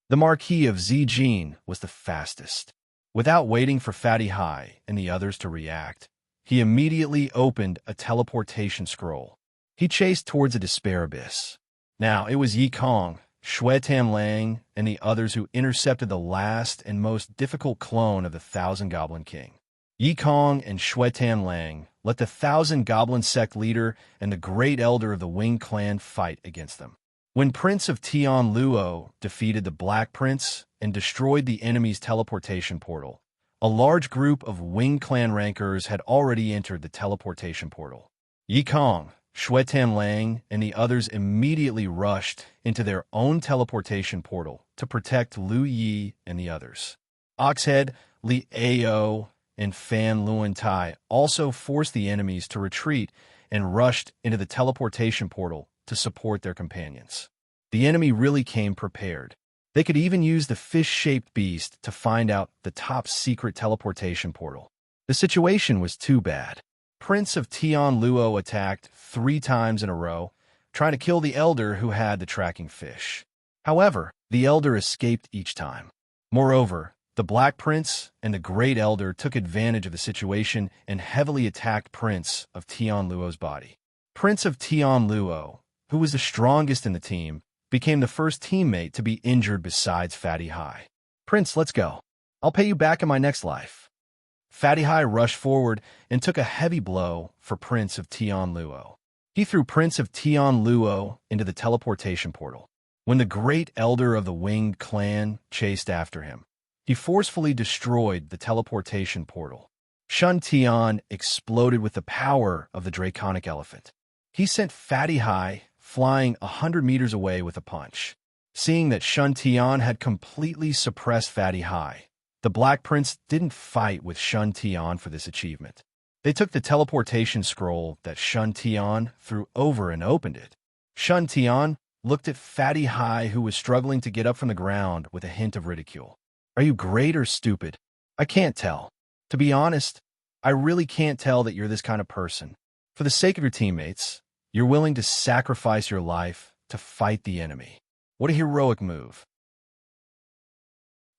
The Marquis of Zijin was the fastest. Without waiting for Fatty Hai and the others to react, he immediately opened a teleportation scroll. He chased towards the Despair Abyss. Now, it was Yi Kong, Xue Tam Lang, and the others who intercepted the last and most difficult clone of the Thousand Goblin King. Yi Kong and Xue Tam Lang let the Thousand Goblin sect leader and the great elder of the Wing clan fight against them. When Prince of Tian Luo defeated the Black Prince and destroyed the enemy's teleportation portal, a large group of Wing clan rankers had already entered the teleportation portal. Yi Kong, Xue Tam Lang, and the others immediately rushed into their own teleportation portal to protect Lu Yi and the others. Oxhead, Li Ao, and Fan Luan Tai also forced the enemies to retreat and rushed into the teleportation portal to support their companions. The enemy really came prepared. They could even use the fish-shaped beast to find out the top-secret teleportation portal. The situation was too bad. Prince of Tian Luo attacked 3 times in a row, trying to kill the elder who had the tracking fish. However, the elder escaped each time. Moreover, the Black Prince and the Great Elder took advantage of the situation and heavily attacked Prince of Tian Luo's body. Prince of Tian Luo, who was the strongest in the team, became the first teammate to be injured besides Fatty Hai. Prince, let's go. I'll pay you back in my next life. Fatty Hai rushed forward and took a heavy blow for Prince of Tian Luo. He threw Prince of Tian Luo into the teleportation portal. When the Great Elder of the Winged clan chased after him, he forcefully destroyed the teleportation portal. Shun Tian exploded with the power of the draconic elephant. He sent Fatty Hai flying 100 meters away with a punch. Seeing that Shun Tian had completely suppressed Fatty Hai, the Black Prince didn't fight with Shun Tian for this achievement. They took the teleportation scroll that Shun Tian threw over and opened it. Shun Tian looked at Fatty Hai, who was struggling to get up from the ground, with a hint of ridicule. Are you great or stupid? I can't tell. To be honest, I really can't tell that you're this kind of person. For the sake of your teammates, you're willing to sacrifice your life to fight the enemy. What a heroic move.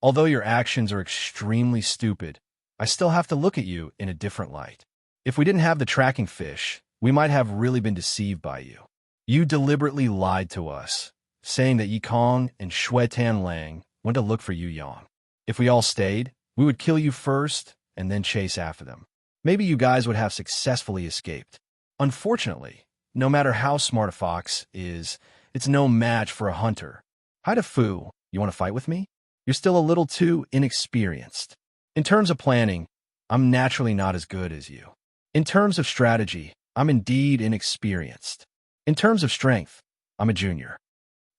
Although your actions are extremely stupid, I still have to look at you in a different light. If we didn't have the tracking fish, we might have really been deceived by you. You deliberately lied to us, saying that Yi Kong and Xue Tan Lang went to look for Yu Yang. If we all stayed, we would kill you first and then chase after them. Maybe you guys would have successfully escaped. Unfortunately, no matter how smart a fox is, it's no match for a hunter. Haida Fu, you want to fight with me? You're still a little too inexperienced. In terms of planning, I'm naturally not as good as you. In terms of strategy, I'm indeed inexperienced. In terms of strength, I'm a junior.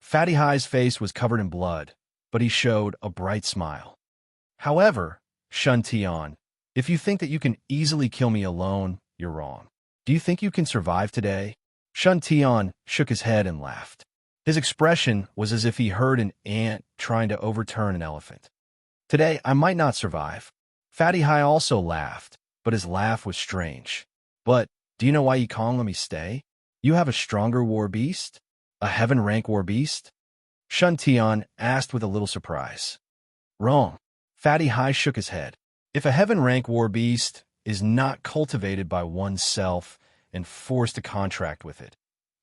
Fatty Hai's face was covered in blood, but he showed a bright smile. However, Shun Tian, if you think that you can easily kill me alone, you're wrong. Do you think you can survive today? Shun Tian shook his head and laughed. His expression was as if he heard an ant trying to overturn an elephant. Today, I might not survive. Fatty Hai also laughed, but his laugh was strange. But, do you know why Yi Kong let me stay? You have a stronger war beast? A heaven rank war beast? Shun Tian asked with a little surprise. Wrong. Fatty Hai shook his head. If a heaven rank war beast is not cultivated by oneself and forced to contract with it,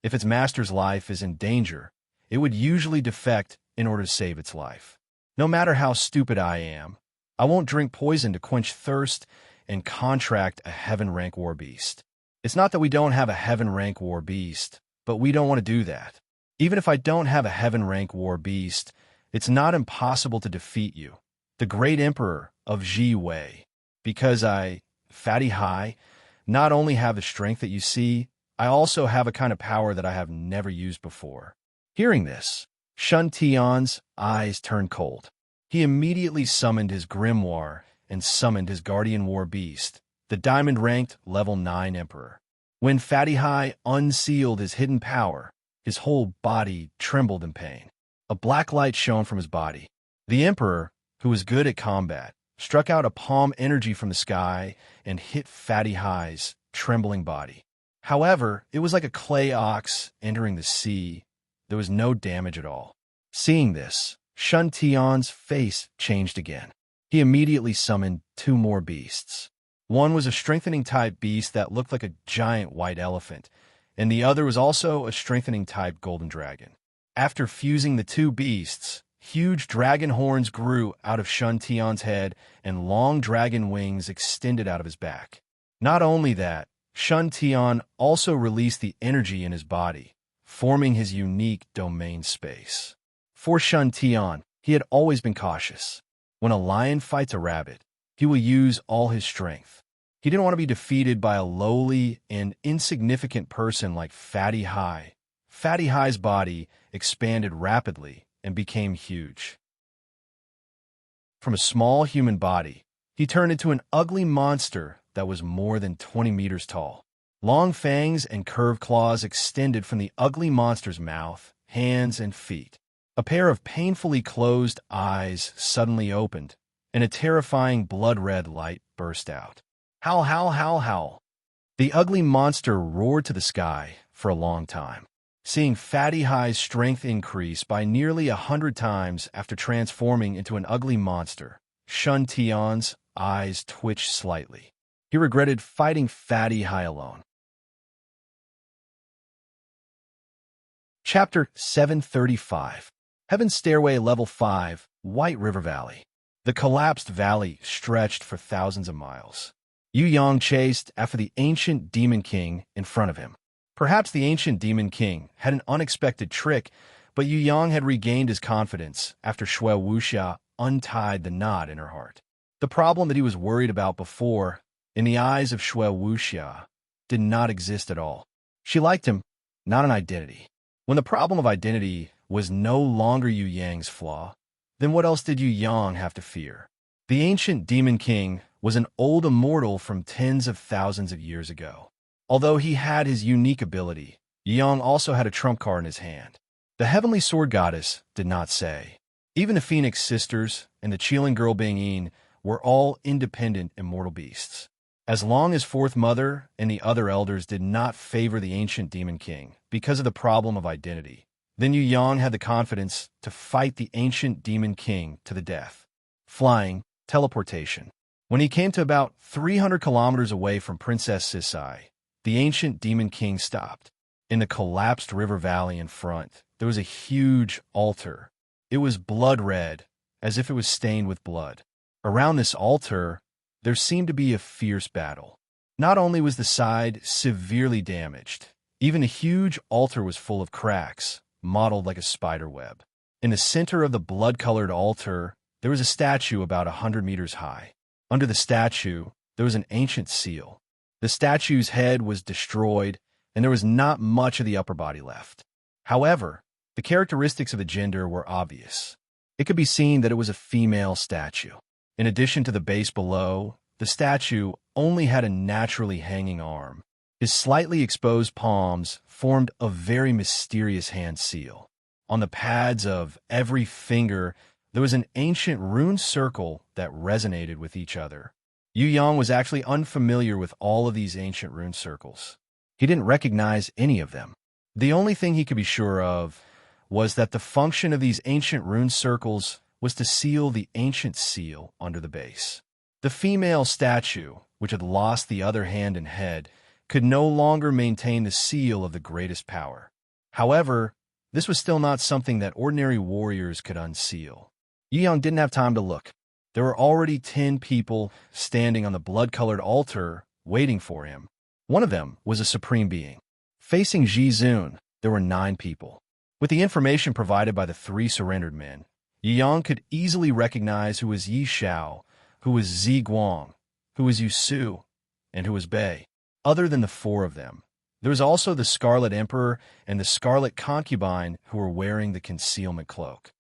if its master's life is in danger, it would usually defect in order to save its life. No matter how stupid I am, I won't drink poison to quench thirst and contract a heaven rank war beast. It's not that we don't have a heaven rank war beast, but we don't want to do that. Even if I don't have a heaven rank war beast, It's not impossible to defeat you, the great emperor of Ji Wei, because I, Fatty High, not only have the strength that you see, I also have a kind of power that I have never used before." Hearing this, Shun Tian's eyes turned cold. He immediately summoned his grimoire and summoned his guardian war beast, the diamond-ranked level 9 emperor. When Fatty High unsealed his hidden power, his whole body trembled in pain. A black light shone from his body. The emperor, who was good at combat, struck out a palm energy from the sky and hit Fatty High's trembling body. However, it was like a clay ox entering the sea. There was no damage at all. Seeing this, Shun Tian's face changed again. He immediately summoned 2 more beasts. One was a strengthening-type beast that looked like a giant white elephant, and the other was also a strengthening-type golden dragon. After fusing the 2 beasts, huge dragon horns grew out of Shun Tian's head and long dragon wings extended out of his back. Not only that, Shun Tian also released the energy in his body, forming his unique domain space. For Shun Tian, he had always been cautious. When a lion fights a rabbit, he will use all his strength. He didn't want to be defeated by a lowly and insignificant person like Fatty High. Fatty High's body expanded rapidly and became huge. From a small human body, he turned into an ugly monster that was more than 20 meters tall. Long fangs and curved claws extended from the ugly monster's mouth, hands, and feet. A pair of painfully closed eyes suddenly opened, and a terrifying blood-red light burst out. Howl, howl, howl, howl. The ugly monster roared to the sky for a long time. Seeing Fatty High's strength increase by nearly 100 times after transforming into an ugly monster, Shun Tian's eyes twitched slightly. He regretted fighting Fatty High alone. Chapter 735. Heaven's Stairway Level 5, White River Valley. The collapsed valley stretched for thousands of miles. Yu Yang chased after the ancient Demon King in front of him. Perhaps the ancient Demon King had an unexpected trick, but Yu Yang had regained his confidence after Shui Wuxia untied the knot in her heart. The problem that he was worried about before, in the eyes of Shui Wuxia, did not exist at all. She liked him, not an identity. When the problem of identity was no longer Yu Yang's flaw, then what else did Yu Yang have to fear? The ancient Demon King was an old immortal from tens of thousands of years ago. Although he had his unique ability, Yu Yang also had a trump card in his hand. The Heavenly Sword Goddess did not say. Even the Phoenix Sisters and the Qilin Girl Bingyin were all independent immortal beasts. As long as Fourth Mother and the other elders did not favor the ancient Demon King because of the problem of identity, then Yu Yang had the confidence to fight the ancient Demon King to the death. Flying, teleportation. When he came to about 300 kilometers away from Princess Sisai, the ancient Demon King stopped. In the collapsed river valley in front, there was a huge altar. It was blood red, as if it was stained with blood. Around this altar, there seemed to be a fierce battle. Not only was the side severely damaged, even a huge altar was full of cracks, modeled like a spider web. In the center of the blood-colored altar, there was a statue about 100 meters high. Under the statue, there was an ancient seal. The statue's head was destroyed, and there was not much of the upper body left. However, the characteristics of the gender were obvious. It could be seen that it was a female statue. In addition to the base below, the statue only had a naturally hanging arm. His slightly exposed palms formed a very mysterious hand seal. On the pads of every finger, there was an ancient rune circle that resonated with each other. Yu Yang was actually unfamiliar with all of these ancient rune circles. He didn't recognize any of them. The only thing he could be sure of was that the function of these ancient rune circles was to seal the ancient seal under the base. The female statue, which had lost the other hand and head, could no longer maintain the seal of the greatest power. However, this was still not something that ordinary warriors could unseal. Yu Yang didn't have time to look. There were already 10 people standing on the blood-colored altar waiting for him. One of them was a supreme being. Facing Ji Zun, there were 9 people. With the information provided by the 3 surrendered men, Yu Yang could easily recognize who was Yi Xiao, who was Zi Guang, who was Yu Su, and who was Bei. Other than the four of them, there was also the Scarlet Emperor and the Scarlet Concubine who were wearing the concealment cloak.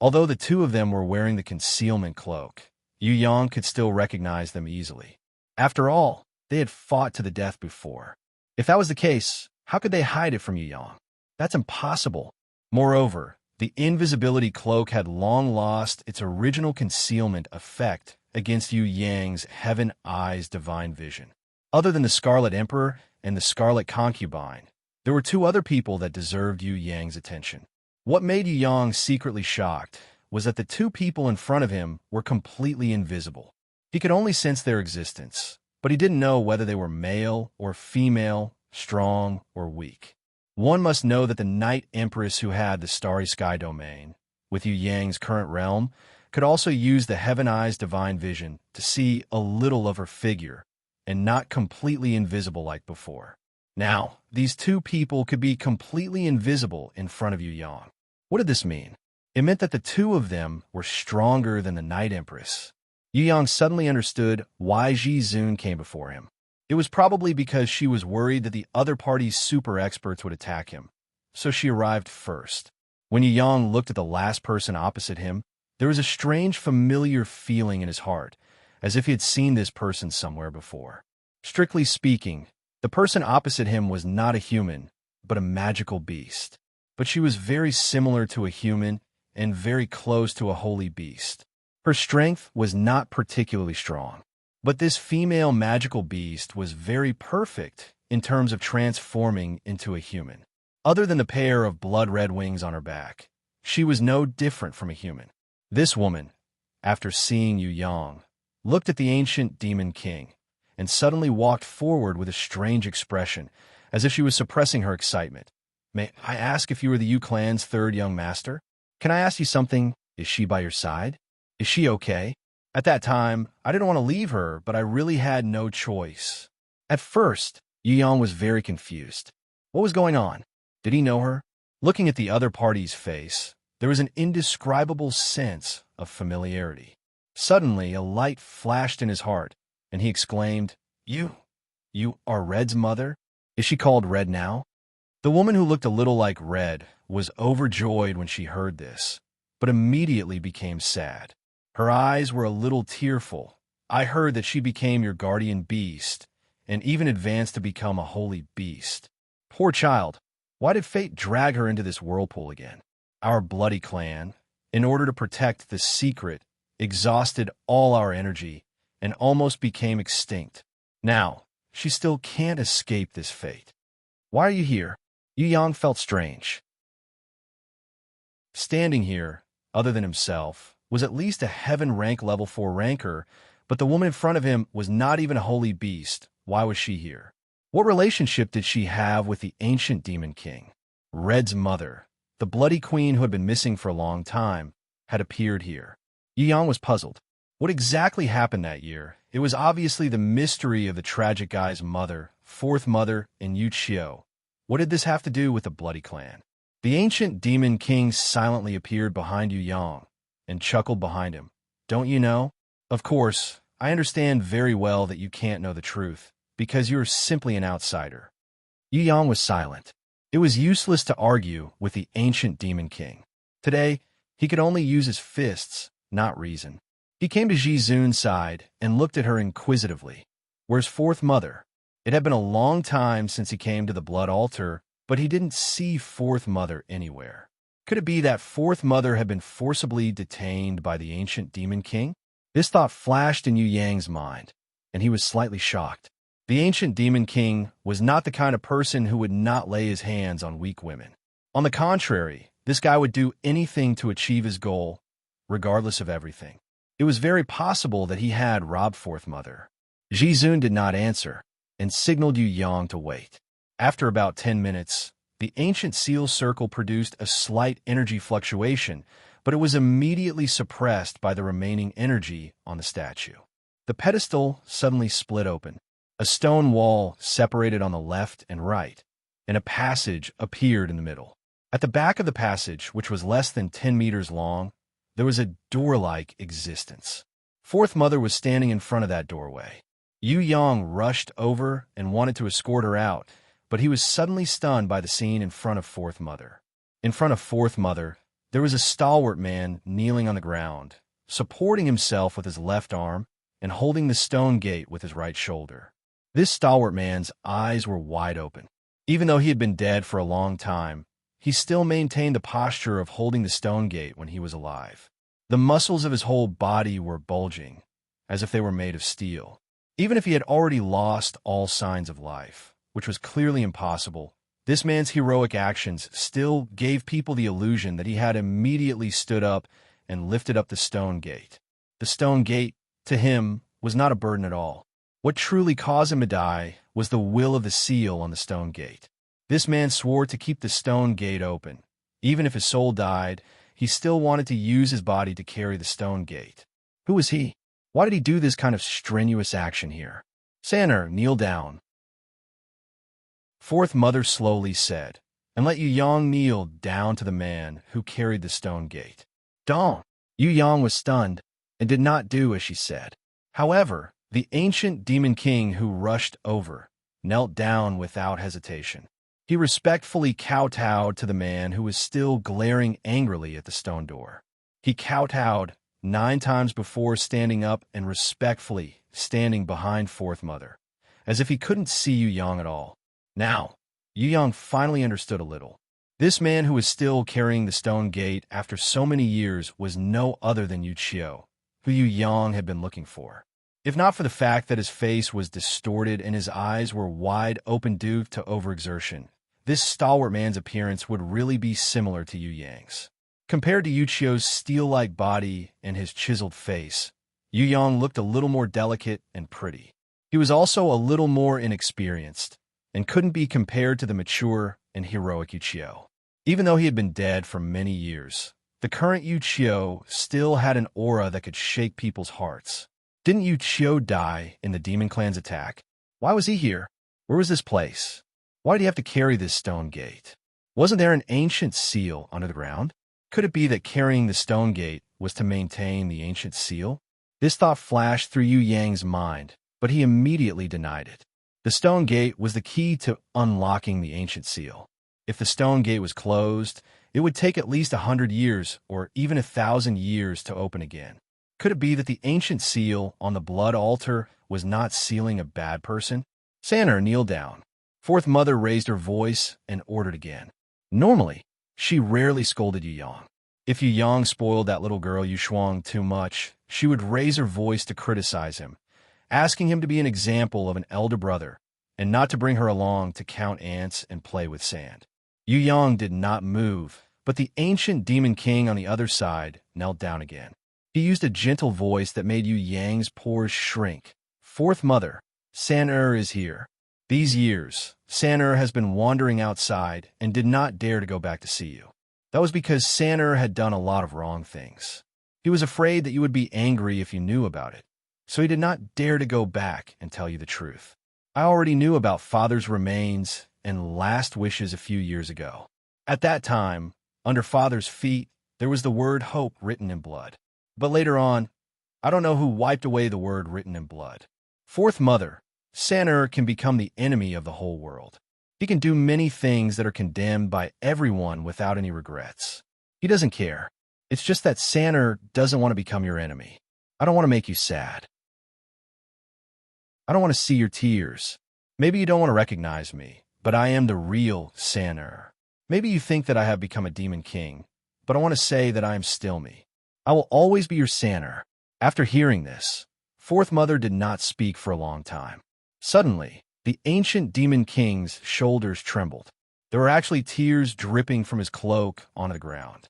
Although the two of them were wearing the concealment cloak, Yu Yang could still recognize them easily. After all, they had fought to the death before. If that was the case, how could they hide it from Yu Yang? That's impossible. Moreover, the invisibility cloak had long lost its original concealment effect against Yu Yang's Heaven Eyes divine vision. Other than the Scarlet Emperor and the Scarlet Concubine, there were two other people that deserved Yu Yang's attention. What made Yu Yang secretly shocked was that the two people in front of him were completely invisible. He could only sense their existence, but he didn't know whether they were male or female, strong or weak. One must know that the Night Empress who had the Starry Sky domain, with Yu Yang's current realm, could also use the Heaven Eyes divine vision to see a little of her figure, and not completely invisible like before. Now, these two people could be completely invisible in front of Yu Yang. What did this mean? It meant that the two of them were stronger than the Night Empress. Yu Yang suddenly understood why Ji Zun came before him. It was probably because she was worried that the other party's super experts would attack him, so she arrived first. When Yu Yang looked at the last person opposite him, there was a strange familiar feeling in his heart, as if he had seen this person somewhere before. Strictly speaking, the person opposite him was not a human, but a magical beast. But she was very similar to a human and very close to a holy beast. Her strength was not particularly strong, but this female magical beast was very perfect in terms of transforming into a human. Other than the pair of blood-red wings on her back, she was no different from a human. This woman, after seeing Yu Yang, looked at the ancient demon king and suddenly walked forward with a strange expression, as if she was suppressing her excitement. "May I ask if you are the Yu clan's third young master? Can I ask you something? Is she by your side? Is she okay?" At that time, I didn't want to leave her, but I really had no choice. At first, Yu Yang was very confused. What was going on? Did he know her? Looking at the other party's face, there was an indescribable sense of familiarity. Suddenly, a light flashed in his heart, and he exclaimed, You are Red's mother? Is she called Red now?" The woman who looked a little like Red was overjoyed when she heard this, but immediately became sad. Her eyes were a little tearful. "I heard that she became your guardian beast, and even advanced to become a holy beast. Poor child, why did fate drag her into this whirlpool again? Our bloody clan, in order to protect the secret, exhausted all our energy and almost became extinct. Now, she still can't escape this fate. Why are you here?" Yu Yang felt strange. Standing here, other than himself, was at least a heaven rank level 4 ranker, but the woman in front of him was not even a holy beast. Why was she here? What relationship did she have with the ancient demon king? Red's mother, the bloody queen who had been missing for a long time, had appeared here. Yu Yang was puzzled. What exactly happened that year? It was obviously the mystery of the tragic guy's mother, fourth mother, and Yu Qiu. What did this have to do with the bloody clan? The ancient demon king silently appeared behind Yu Yang and chuckled behind him. "Don't you know? Of course, I understand very well that you can't know the truth, because you're simply an outsider." Yu Yang was silent. It was useless to argue with the ancient demon king. Today, he could only use his fists, not reason. He came to Ji Zun's side and looked at her inquisitively. "Where's fourth mother?" It had been a long time since he came to the blood altar, but he didn't see fourth mother anywhere. Could it be that fourth mother had been forcibly detained by the ancient demon king? This thought flashed in Yu Yang's mind, and he was slightly shocked. The ancient demon king was not the kind of person who would not lay his hands on weak women. On the contrary, this guy would do anything to achieve his goal, regardless of everything. It was very possible that he had robbed fourth mother. Ji Zun did not answer, and signaled Yu Yang to wait. After about 10 minutes, the ancient seal circle produced a slight energy fluctuation, but it was immediately suppressed by the remaining energy on the statue. The pedestal suddenly split open. A stone wall separated on the left and right, and a passage appeared in the middle. At the back of the passage, which was less than 10 meters long, there was a door-like existence. Fourth Mother was standing in front of that doorway. Yu Yang rushed over and wanted to escort her out, but he was suddenly stunned by the scene in front of Fourth Mother. In front of Fourth Mother, there was a stalwart man kneeling on the ground, supporting himself with his left arm and holding the stone gate with his right shoulder. This stalwart man's eyes were wide open. Even though he had been dead for a long time, he still maintained the posture of holding the stone gate when he was alive. The muscles of his whole body were bulging, as if they were made of steel. Even if he had already lost all signs of life, which was clearly impossible, this man's heroic actions still gave people the illusion that he had immediately stood up and lifted up the stone gate. The stone gate, to him, was not a burden at all. What truly caused him to die was the will of the seal on the stone gate. This man swore to keep the stone gate open. Even if his soul died, he still wanted to use his body to carry the stone gate. Who was he? Why did he do this kind of strenuous action here? Sanner, kneel down. Fourth Mother slowly said, and let Yu Yang kneel down to the man who carried the stone gate. Don't! Yu Yang was stunned and did not do as she said. However, the ancient demon king who rushed over knelt down without hesitation. He respectfully kowtowed to the man who was still glaring angrily at the stone door. He kowtowed 9 times before standing up and respectfully standing behind Fourth Mother, as if he couldn't see Yu Yang at all. Now, Yu Yang finally understood a little. This man who was still carrying the stone gate after so many years was no other than Yu Qiu, who Yu Yang had been looking for. If not for the fact that his face was distorted and his eyes were wide open due to overexertion, this stalwart man's appearance would really be similar to Yu Yang's. Compared to Yu Qiu's steel-like body and his chiseled face, Yu Yang looked a little more delicate and pretty. He was also a little more inexperienced, and couldn't be compared to the mature and heroic Yu Qiu. Even though he had been dead for many years, the current Yu Qiu still had an aura that could shake people's hearts. Didn't Yu Qiu die in the Demon Clan's attack? Why was he here? Where was this place? Why did he have to carry this stone gate? Wasn't there an ancient seal under the ground? Could it be that carrying the stone gate was to maintain the ancient seal? This thought flashed through Yu Yang's mind, but he immediately denied it. The stone gate was the key to unlocking the ancient seal. If the stone gate was closed, it would take at least 100 years or even 1,000 years to open again. Could it be that the ancient seal on the blood altar was not sealing a bad person? Sanner, kneel down. Fourth Mother raised her voice and ordered again. Normally, she rarely scolded Yu Yang. If Yu Yang spoiled that little girl Yu Shuang too much, she would raise her voice to criticize him, asking him to be an example of an elder brother and not to bring her along to count ants and play with sand. Yu Yang did not move, but the ancient demon king on the other side knelt down again. He used a gentle voice that made Yu Yang's pores shrink. Fourth Mother, San'er is here. These years, San'er has been wandering outside and did not dare to go back to see you. That was because San'er had done a lot of wrong things. He was afraid that you would be angry if you knew about it, so he did not dare to go back and tell you the truth. I already knew about Father's remains and last wishes a few years ago. At that time, under Father's feet, there was the word hope written in blood. But later on, I don't know who wiped away the word written in blood. Fourth Mother, San'er can become the enemy of the whole world. He can do many things that are condemned by everyone without any regrets. He doesn't care. It's just that San'er doesn't want to become your enemy. I don't want to make you sad. I don't want to see your tears. Maybe you don't want to recognize me, but I am the real San'er. Maybe you think that I have become a demon king, but I want to say that I am still me. I will always be your San'er. After hearing this, Fourth Mother did not speak for a long time. Suddenly, the ancient demon king's shoulders trembled. There were actually tears dripping from his cloak onto the ground.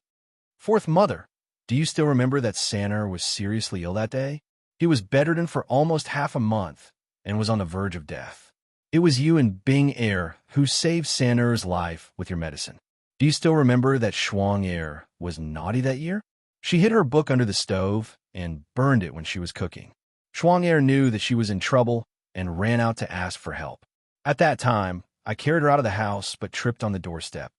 Fourth Mother, do you still remember that San'er was seriously ill that day? He was bedridden for almost half a month and was on the verge of death. It was you and Bing Er who saved San'er's life with your medicine. Do you still remember that Shuang Er was naughty that year? She hid her book under the stove and burned it when she was cooking. Shuang Er knew that she was in trouble and ran out to ask for help. At that time, I carried her out of the house but tripped on the doorstep.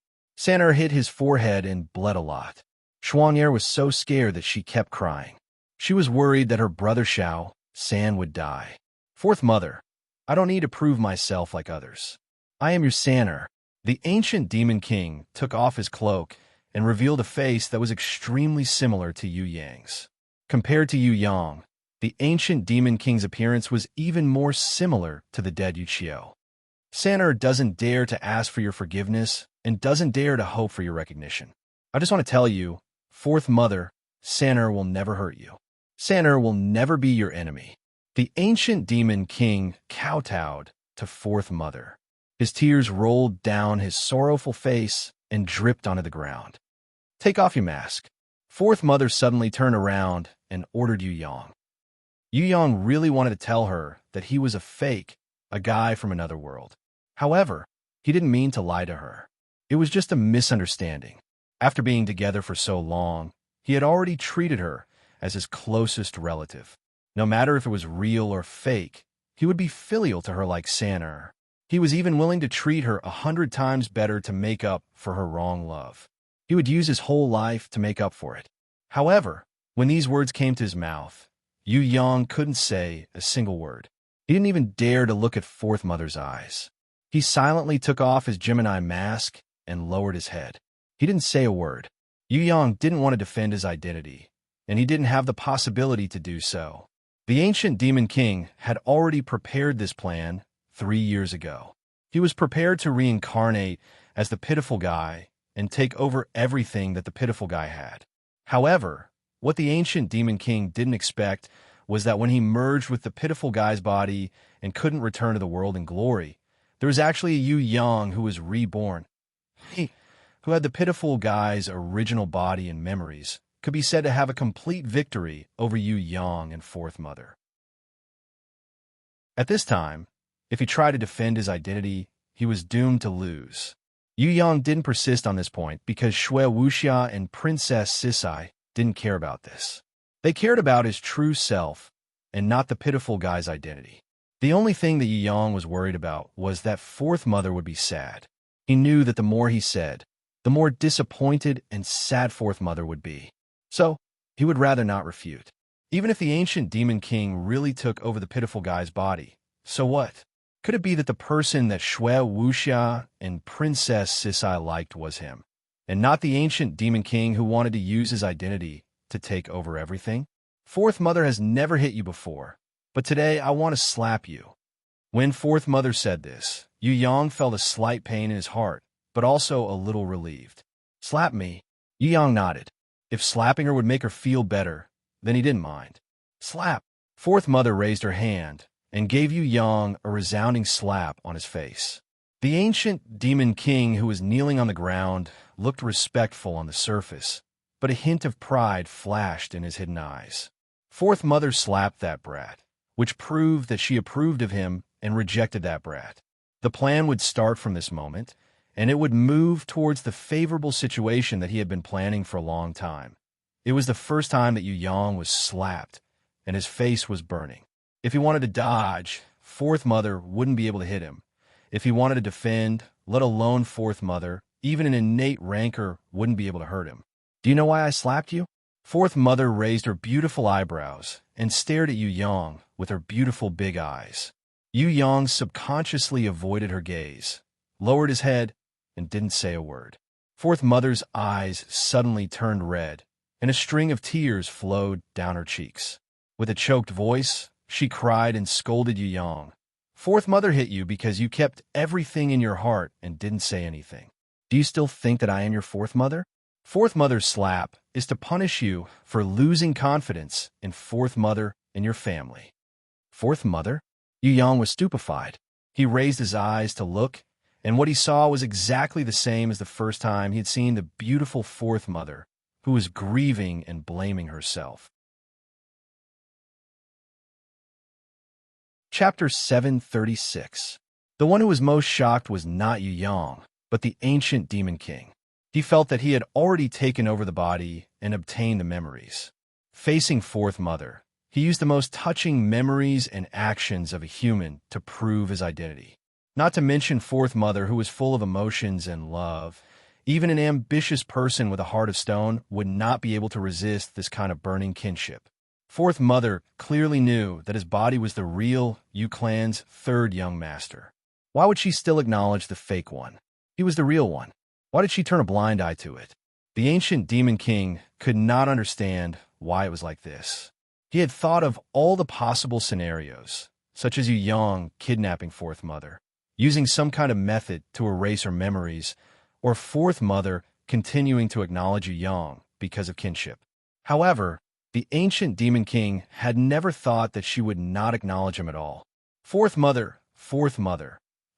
Saner hit his forehead and bled a lot. Xuanyere was so scared that she kept crying. She was worried that her brother Xiao San would die. Fourth Mother, I don't need to prove myself like others. I am your Saner. The ancient demon king took off his cloak and revealed a face that was extremely similar to Yu Yang's. Compared to Yu Yang, the ancient demon king's appearance was even more similar to the dead Yu Qiu. Saner doesn't dare to ask for your forgiveness and doesn't dare to hope for your recognition. I just want to tell you, Fourth Mother, Saner will never hurt you. Saner will never be your enemy. The ancient demon king kowtowed to Fourth Mother. His tears rolled down his sorrowful face and dripped onto the ground. Take off your mask. Fourth Mother suddenly turned around and ordered Yu Yang. Yu Yang really wanted to tell her that he was a fake, a guy from another world. However, he didn't mean to lie to her. It was just a misunderstanding. After being together for so long, he had already treated her as his closest relative. No matter if it was real or fake, he would be filial to her like Saner. He was even willing to treat her 100 times better to make up for her wrong love. He would use his whole life to make up for it. However, when these words came to his mouth, Yu Yang couldn't say a single word. He didn't even dare to look at Fourth Mother's eyes. He silently took off his Gemini mask and lowered his head. He didn't say a word. Yu Yang didn't want to defend his identity, and he didn't have the possibility to do so. The ancient demon king had already prepared this plan 3 years ago. He was prepared to reincarnate as the pitiful guy and take over everything that the pitiful guy had. However, what the ancient demon king didn't expect was that when he merged with the pitiful guy's body and couldn't return to the world in glory, there was actually a Yu Yang who was reborn. He, who had the pitiful guy's original body and memories, could be said to have a complete victory over Yu Yang and Fourth Mother. At this time, if he tried to defend his identity, he was doomed to lose. Yu Yang didn't persist on this point because Shui Wuxia and Princess Sisai didn't care about this. They cared about his true self and not the pitiful guy's identity. The only thing that Yu Yang was worried about was that Fourth Mother would be sad. He knew that the more he said, the more disappointed and sad Fourth Mother would be. So, he would rather not refute. Even if the ancient demon king really took over the pitiful guy's body, so what? Could it be that the person that Shui Wuxia and Princess Sisai liked was him, and not the ancient demon king who wanted to use his identity to take over everything? Fourth Mother has never hit you before, but today I want to slap you. When Fourth Mother said this, Yu Yang felt a slight pain in his heart, but also a little relieved. Slap me? Yu Yang nodded. If slapping her would make her feel better, then he didn't mind. Slap! Fourth Mother raised her hand and gave Yu Yang a resounding slap on his face. The ancient demon king who was kneeling on the ground looked respectful on the surface, but a hint of pride flashed in his hidden eyes. Fourth Mother slapped that brat, which proved that she approved of him and rejected that brat. The plan would start from this moment, and it would move towards the favorable situation that he had been planning for a long time. It was the first time that Yu Yang was slapped, and his face was burning. If he wanted to dodge, Fourth Mother wouldn't be able to hit him. If he wanted to defend, let alone Fourth Mother, even an innate rancor wouldn't be able to hurt him. Do you know why I slapped you? Fourth Mother raised her beautiful eyebrows and stared at Yu Yang with her beautiful big eyes. Yu Yang subconsciously avoided her gaze, lowered his head, and didn't say a word. Fourth Mother's eyes suddenly turned red, and a string of tears flowed down her cheeks. With a choked voice, she cried and scolded Yu Yang. Fourth Mother hit you because you kept everything in your heart and didn't say anything. Do you still think that I am your Fourth Mother? Fourth Mother's slap is to punish you for losing confidence in Fourth Mother and your family. Fourth Mother? Yu Yang was stupefied. He raised his eyes to look, and what he saw was exactly the same as the first time he had seen the beautiful Fourth Mother, who was grieving and blaming herself. Chapter 736. The one who was most shocked was not Yu Yang, but the ancient demon king. He felt that he had already taken over the body and obtained the memories. Facing Fourth Mother, he used the most touching memories and actions of a human to prove his identity. Not to mention Fourth Mother, who was full of emotions and love. Even an ambitious person with a heart of stone would not be able to resist this kind of burning kinship. Fourth Mother clearly knew that his body was the real Yu clan's third young master. Why would she still acknowledge the fake one? He was the real one. Why did she turn a blind eye to it? The ancient Demon King could not understand why it was like this. He had thought of all the possible scenarios, such as Yu Yang kidnapping Fourth Mother, using some kind of method to erase her memories, or Fourth Mother continuing to acknowledge Yu Yang because of kinship. However, the ancient Demon King had never thought that she would not acknowledge him at all. Fourth Mother,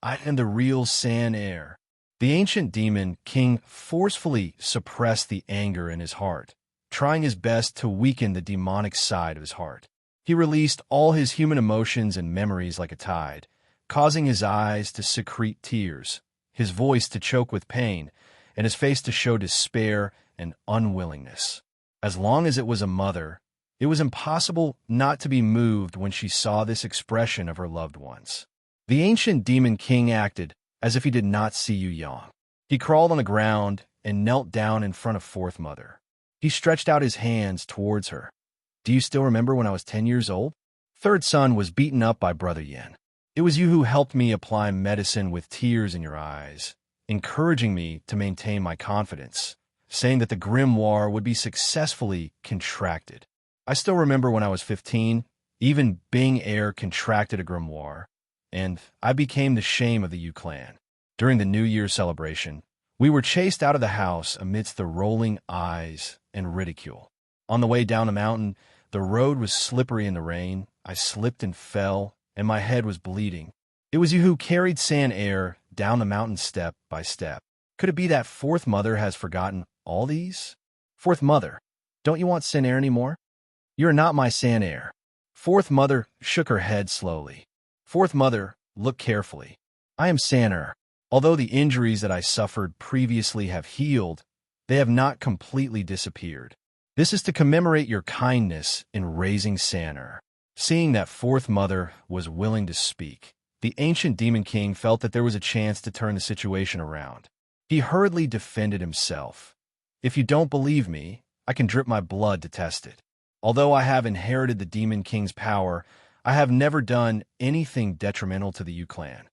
I am the real San heir. The ancient Demon King forcefully suppressed the anger in his heart, trying his best to weaken the demonic side of his heart. He released all his human emotions and memories like a tide, causing his eyes to secrete tears, his voice to choke with pain, and his face to show despair and unwillingness. As long as it was a mother, it was impossible not to be moved when she saw this expression of her loved ones. The ancient Demon King acted as if he did not see Yu Yang. He crawled on the ground and knelt down in front of Fourth Mother. He stretched out his hands towards her. Do you still remember when I was 10 years old? Third son was beaten up by Brother Yin. It was you who helped me apply medicine with tears in your eyes, encouraging me to maintain my confidence, saying that the grimoire would be successfully contracted. I still remember when I was 15, even Bing Air contracted a grimoire, and I became the shame of the Yu clan. During the New Year celebration, we were chased out of the house amidst the rolling eyes and ridicule. On the way down the mountain, the road was slippery in the rain. I slipped and fell, and my head was bleeding. It was you who carried San Air down the mountain step by step. Could it be that Fourth Mother has forgotten all these? Fourth Mother, don't you want San Air anymore? You're not my San Air. Fourth Mother shook her head slowly. Fourth Mother, look carefully. I am San Air. Although the injuries that I suffered previously have healed, they have not completely disappeared. This is to commemorate your kindness in raising San Air. Seeing that Fourth Mother was willing to speak, the ancient Demon King felt that there was a chance to turn the situation around. He hurriedly defended himself. If you don't believe me, I can drip my blood to test it. Although I have inherited the Demon King's power, I have never done anything detrimental to the Yu clan.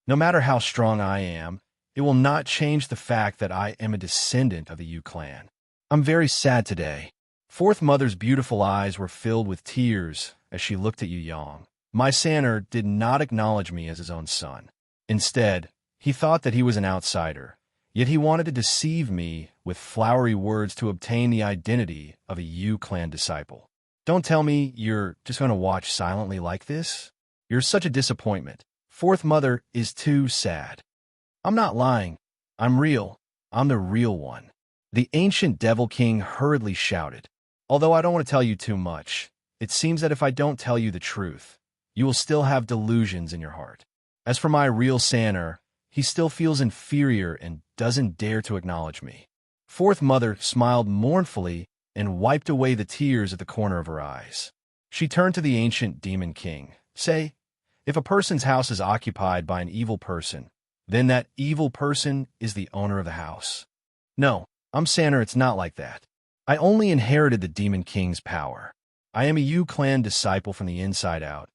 No matter how strong I am, it will not change the fact that I am a descendant of the Yu clan. I'm very sad today. Fourth Mother's beautiful eyes were filled with tears as she looked at Yu Yang. My San Air did not acknowledge me as his own son. Instead, he thought that he was an outsider, yet he wanted to deceive me with flowery words to obtain the identity of a Yu clan disciple. Don't tell me you're just going to watch silently like this. You're such a disappointment. Fourth Mother is too sad. I'm not lying. I'm real. I'm the real one. The ancient Devil King hurriedly shouted. Although I don't want to tell you too much, it seems that if I don't tell you the truth, you will still have delusions in your heart. As for my real San Air, he still feels inferior and doesn't dare to acknowledge me. Fourth Mother smiled mournfully and wiped away the tears at the corner of her eyes. She turned to the ancient Demon King. Say, if a person's house is occupied by an evil person, then that evil person is the owner of the house. No, I'm San Air, it's not like that. I only inherited the Demon King's power. I am a Yu clan disciple from the inside out,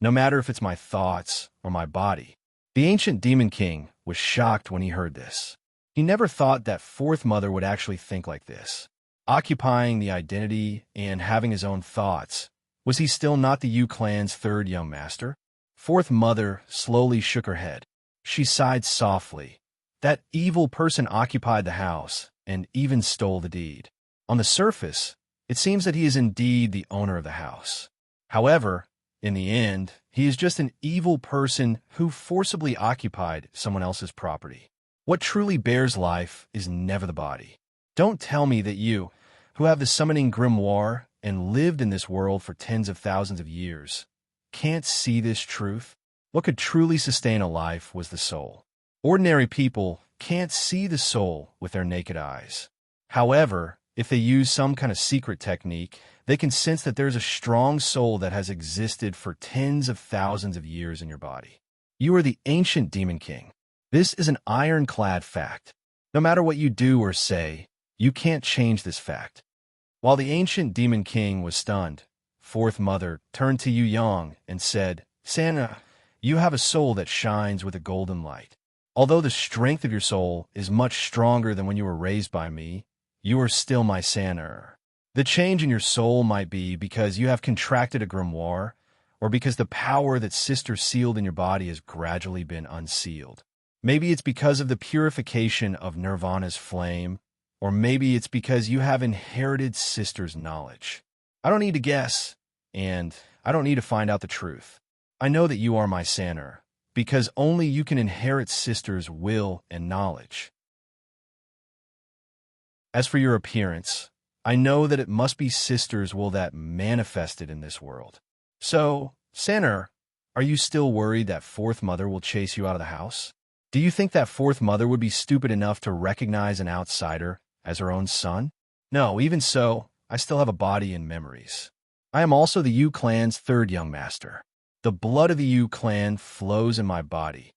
no matter if it's my thoughts or my body. The ancient Demon King was shocked when he heard this. He never thought that Fourth Mother would actually think like this. Occupying the identity and having his own thoughts, was he still not the Yu clan's third young master? Fourth Mother slowly shook her head. She sighed softly. That evil person occupied the house and even stole the deed. On the surface, it seems that he is indeed the owner of the house. However, in the end, he is just an evil person who forcibly occupied someone else's property. What truly bears life is never the body. Don't tell me that you, who have the summoning grimoire and lived in this world for tens of thousands of years, can't see this truth. What could truly sustain a life was the soul. Ordinary people can't see the soul with their naked eyes. However, if they use some kind of secret technique, they can sense that there's a strong soul that has existed for tens of thousands of years in your body. You are the ancient Demon King. This is an ironclad fact. No matter what you do or say, you can't change this fact. While the ancient demon king was stunned, Fourth Mother turned to Yu Yang and said, Santa, you have a soul that shines with a golden light. Although the strength of your soul is much stronger than when you were raised by me, you are still my Santa. The change in your soul might be because you have contracted a grimoire, or because the power that Sister sealed in your body has gradually been unsealed. Maybe it's because of the purification of Nirvana's flame, or maybe it's because you have inherited Sister's knowledge. I don't need to guess, and I don't need to find out the truth. I know that you are my Santa, because only you can inherit Sister's will and knowledge. As for your appearance, I know that it must be Sister's will that manifested in this world. So, Santa, are you still worried that Fourth Mother will chase you out of the house? Do you think that Fourth Mother would be stupid enough to recognize an outsider as her own son? No, even so, I still have a body and memories. I am also the Yu clan's third young master. The blood of the Yu clan flows in my body.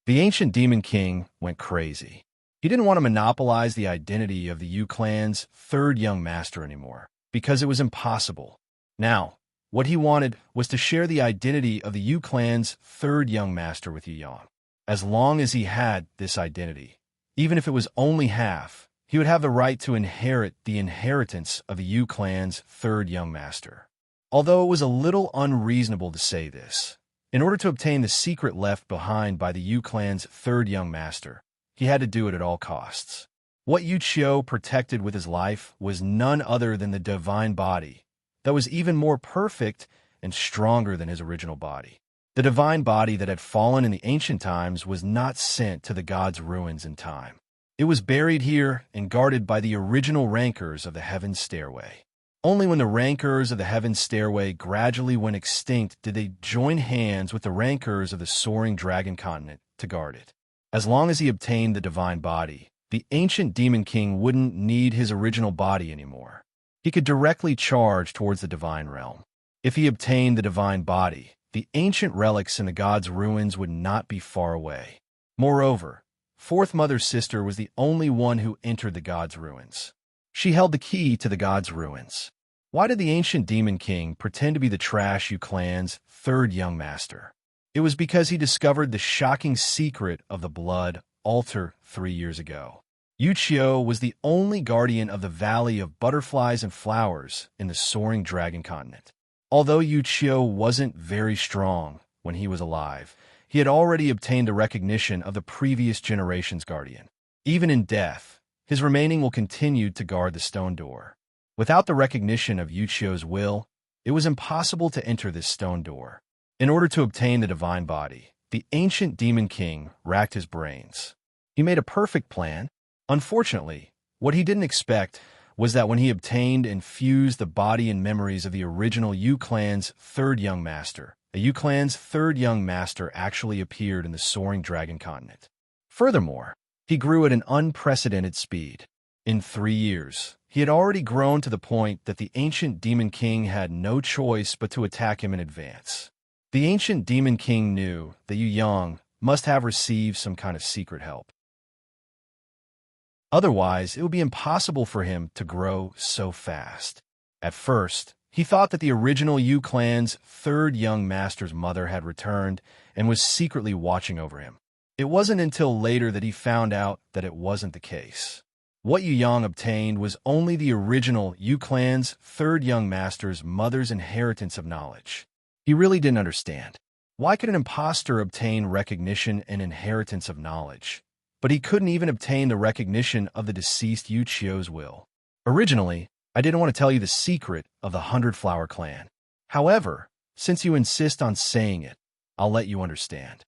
The ancient demon king went crazy. He didn't want to monopolize the identity of the Yu clan's third young master anymore, because it was impossible. Now, what he wanted was to share the identity of the Yu clan's third young master with Yu Yang. As long as he had this identity, even if it was only half, he would have the right to inherit the inheritance of the Yu clan's third young master. Although it was a little unreasonable to say this, in order to obtain the secret left behind by the Yu clan's third young master, he had to do it at all costs. What Yu Qiu protected with his life was none other than the divine body that was even more perfect and stronger than his original body. The divine body that had fallen in the ancient times was not sent to the gods' ruins in time. It was buried here and guarded by the original rankers of the Heaven's Stairway. Only when the rankers of the Heaven's Stairway gradually went extinct did they join hands with the rankers of the soaring dragon continent to guard it. As long as he obtained the divine body, the ancient demon king wouldn't need his original body anymore. He could directly charge towards the divine realm. If he obtained the divine body, the ancient relics in the gods' ruins would not be far away. Moreover, Fourth Mother's sister was the only one who entered the gods' ruins. She held the key to the gods' ruins. Why did the ancient demon king pretend to be the Trash Yu clan's third young master? It was because he discovered the shocking secret of the blood altar 3 years ago. Yu Qiu was the only guardian of the Valley of Butterflies and Flowers in the soaring dragon continent. Although Yu Qiu wasn't very strong when he was alive, he had already obtained the recognition of the previous generation's guardian. Even in death, his remaining will continue to guard the stone door. Without the recognition of Yu Qiu's will, it was impossible to enter this stone door. In order to obtain the divine body, the ancient demon king racked his brains. He made a perfect plan. Unfortunately, what he didn't expect was that when he obtained and fused the body and memories of the original Yu clan's third young master, a Yu clan's third young master actually appeared in the soaring dragon continent. Furthermore, he grew at an unprecedented speed. In 3 years, he had already grown to the point that the ancient demon king had no choice but to attack him in advance. The ancient demon king knew that Yu Yang must have received some kind of secret help. Otherwise, it would be impossible for him to grow so fast. At first, he thought that the original Yu clan's third young master's mother had returned and was secretly watching over him. It wasn't until later that he found out that it wasn't the case. What Yu Yang obtained was only the original Yu clan's third young master's mother's inheritance of knowledge. He really didn't understand. Why could an impostor obtain recognition and inheritance of knowledge? But he couldn't even obtain the recognition of the deceased Yu Qiu's will. Originally, I didn't want to tell you the secret of the 100-Flower clan. However, since you insist on saying it, I'll let you understand.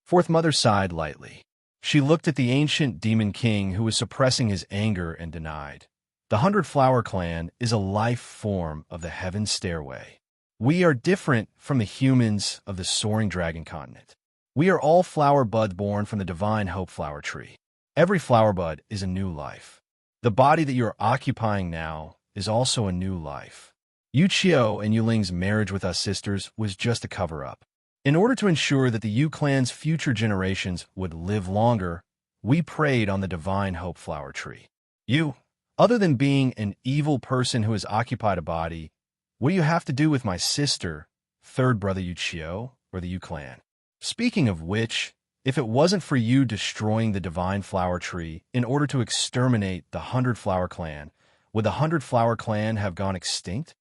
Fourth Mother sighed lightly. She looked at the ancient demon king who was suppressing his anger and denied. The 100-Flower clan is a life form of the Heaven's Stairway. We are different from the humans of the soaring dragon continent. We are all flower buds born from the divine hope flower tree. Every flower bud is a new life. The body that you are occupying now is also a new life. Yu Qiu and Yuling's marriage with us sisters was just a cover-up. In order to ensure that the Yu clan's future generations would live longer, we prayed on the divine hope flower tree. You, other than being an evil person who has occupied a body, what do you have to do with my sister, third brother Yuchio, or the Yu clan? Speaking of which, if it wasn't for you destroying the divine flower tree in order to exterminate the 100-flower clan, would the 100-flower clan have gone extinct?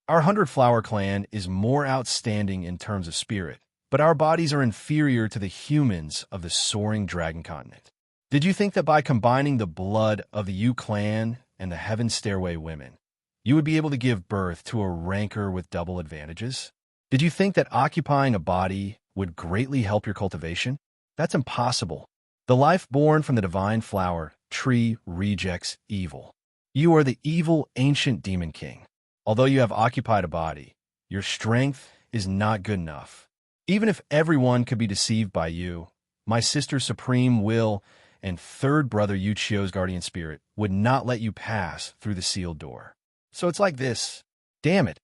Our 100-flower clan is more outstanding in terms of spirit, but our bodies are inferior to the humans of the soaring dragon continent. Did you think that by combining the blood of the Yu clan and the Heaven Stairway women, you would be able to give birth to a rancor with double advantages? Did you think that occupying a body would greatly help your cultivation? That's impossible. The life born from the divine flower tree rejects evil. You are the evil ancient demon king. Although you have occupied a body, your strength is not good enough. Even if everyone could be deceived by you, my sister Supreme Will and third brother Yuchio's guardian spirit would not let you pass through the sealed door. So it's like this. Damn it.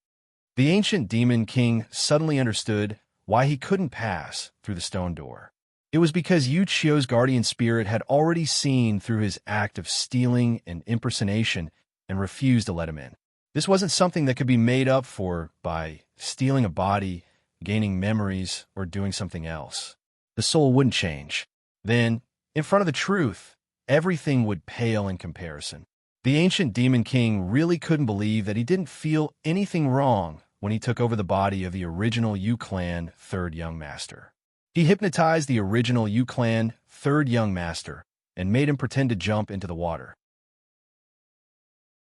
The ancient demon king suddenly understood why he couldn't pass through the stone door. It was because Yuchio's guardian spirit had already seen through his act of stealing and impersonation and refused to let him in. This wasn't something that could be made up for by stealing a body, gaining memories, or doing something else. The soul wouldn't change. Then, in front of the truth, everything would pale in comparison. The ancient demon king really couldn't believe that he didn't feel anything wrong when he took over the body of the original Yu clan third young master. He hypnotized the original Yu clan third young master and made him pretend to jump into the water.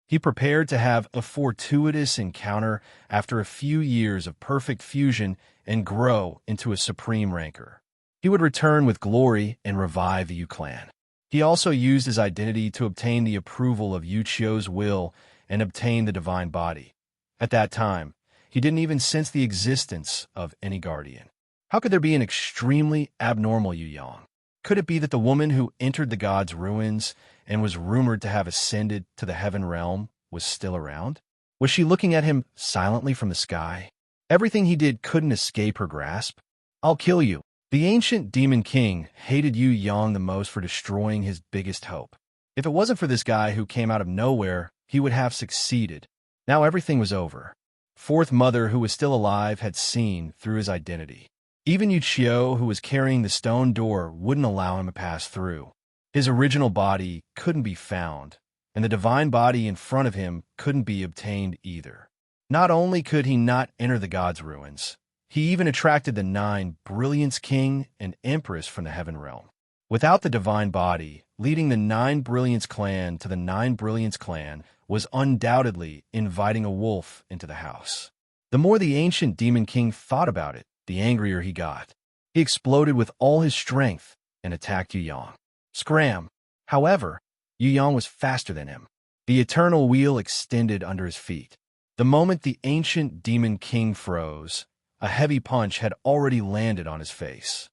He prepared to have a fortuitous encounter after a few years of perfect fusion and grow into a supreme rancor. He would return with glory and revive the Yu clan. He also used his identity to obtain the approval of Yuchio's will and obtain the divine body. At that time, he didn't even sense the existence of any guardian. How could there be an extremely abnormal Yu Yang? Could it be that the woman who entered the god's ruins and was rumored to have ascended to the heaven realm was still around? Was she looking at him silently from the sky? Everything he did couldn't escape her grasp. I'll kill you. The ancient demon king hated Yu Yang the most for destroying his biggest hope. If it wasn't for this guy who came out of nowhere, he would have succeeded. Now everything was over. Fourth mother, who was still alive, had seen through his identity. Even Yuchio, who was carrying the stone door, wouldn't allow him to pass through. His original body couldn't be found, and the divine body in front of him couldn't be obtained either. Not only could he not enter the god's ruins, he even attracted the 9 Brilliance King and Empress from the heaven realm. Without the divine body, leading the 9 Brilliance clan to the 9 Brilliance clan was undoubtedly inviting a wolf into the house. The more the ancient demon king thought about it, the angrier he got. He exploded with all his strength and attacked Yu Yang. Scram! However, Yu Yang was faster than him. The eternal wheel extended under his feet. The moment the ancient demon king froze, a heavy punch had already landed on his face.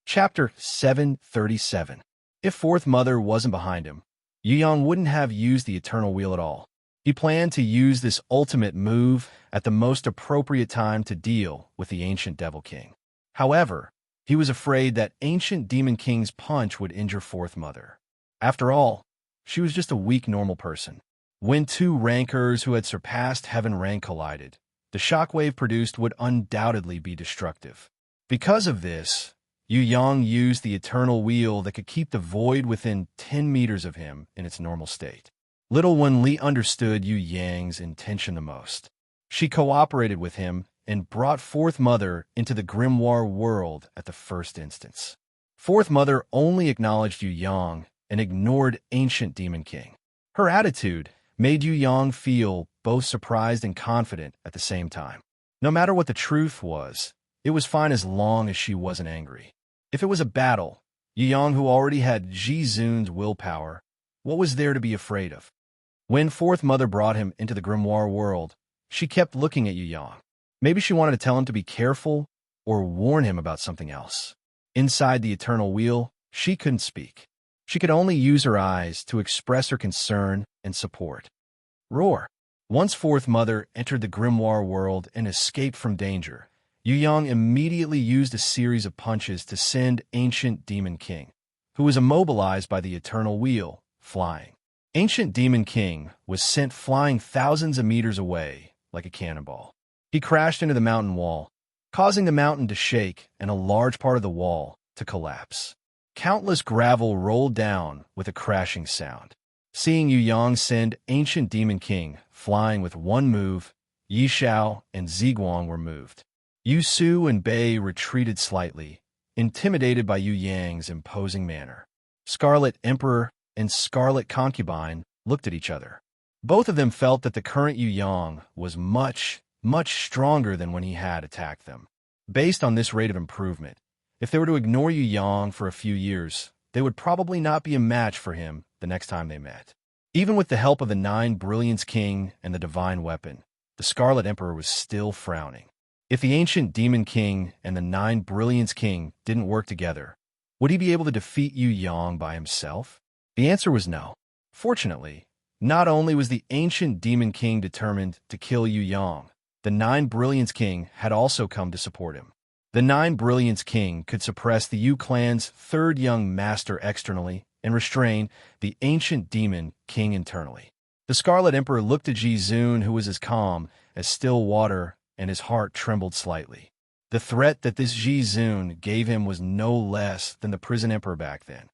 Chapter 737. If Fourth Mother wasn't behind him, Yu Yang wouldn't have used the eternal wheel at all. He planned to use this ultimate move at the most appropriate time to deal with the ancient Devil King. However, he was afraid that ancient Demon King's punch would injure Fourth Mother. After all, she was just a weak normal person. When 2 rancors who had surpassed heaven rank collided, the shockwave produced would undoubtedly be destructive. Because of this, Yu Yang used the eternal wheel that could keep the void within 10 meters of him in its normal state. Little One Li understood Yu Yang's intention the most. She cooperated with him and brought Fourth Mother into the grimoire world at the first instance. Fourth Mother only acknowledged Yu Yang and ignored ancient Demon King. Her attitude made Yu Yang feel both surprised and confident at the same time. No matter what the truth was, it was fine as long as she wasn't angry. If it was a battle, Yu Yang, who already had Ji Zun's willpower, what was there to be afraid of? When Fourth Mother brought him into the grimoire world, she kept looking at Yu Yang. Maybe she wanted to tell him to be careful or warn him about something else. Inside the eternal wheel, she couldn't speak. She could only use her eyes to express her concern and support. Roar! Once Fourth Mother entered the grimoire world and escaped from danger, Yu Yang immediately used a series of punches to send Ancient Demon King, who was immobilized by the Eternal Wheel, flying. Ancient Demon King was sent flying thousands of meters away like a cannonball. He crashed into the mountain wall, causing the mountain to shake and a large part of the wall to collapse. Countless gravel rolled down with a crashing sound. Seeing Yu Yang send Ancient Demon King flying with one move, Yi Xiao and Ziguang were moved. Yu Su and Bei retreated slightly, intimidated by Yu Yang's imposing manner. Scarlet Emperor and Scarlet Concubine looked at each other. Both of them felt that the current Yu Yang was much stronger than when he had attacked them. Based on this rate of improvement, if they were to ignore Yu Yang for a few years, they would probably not be a match for him the next time they met. Even with the help of the Nine Brilliance King and the Divine Weapon, the Scarlet Emperor was still frowning. If the Ancient Demon King and the Nine Brilliance King didn't work together, would he be able to defeat Yu Yang by himself? The answer was no. Fortunately, not only was the Ancient Demon King determined to kill Yu Yang, the Nine Brilliance King had also come to support him. The Nine Brilliance King could suppress the Yu clan's third young master externally and restrain the Ancient Demon King internally. The Scarlet Emperor looked at Ji Zun, who was as calm as still water, and his heart trembled slightly. The threat that this Ji Zun gave him was no less than the Prison Emperor back then.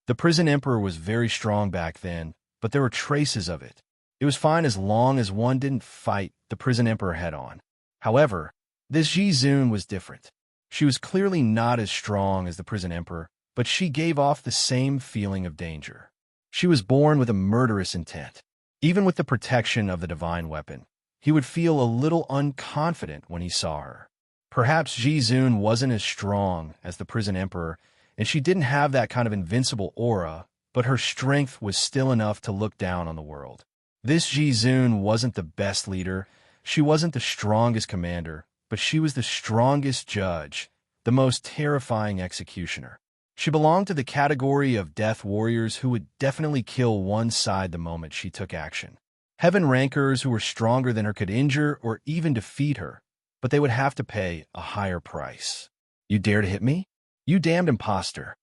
The Prison Emperor was very strong back then, but there were traces of it. It was fine as long as one didn't fight the Prison Emperor head-on. However, this Ji Zun was different. She was clearly not as strong as the Prison Emperor, but she gave off the same feeling of danger. She was born with a murderous intent. Even with the protection of the Divine Weapon, he would feel a little unconfident when he saw her. Perhaps Ji Zun wasn't as strong as the Prison Emperor, and she didn't have that kind of invincible aura, but her strength was still enough to look down on the world. This Ji Zun wasn't the best leader, she wasn't the strongest commander, but she was the strongest judge, the most terrifying executioner. She belonged to the category of death warriors who would definitely kill one side the moment she took action. Heaven rankers who were stronger than her could injure or even defeat her, but they would have to pay a higher price. You dare to hit me? You damned imposter.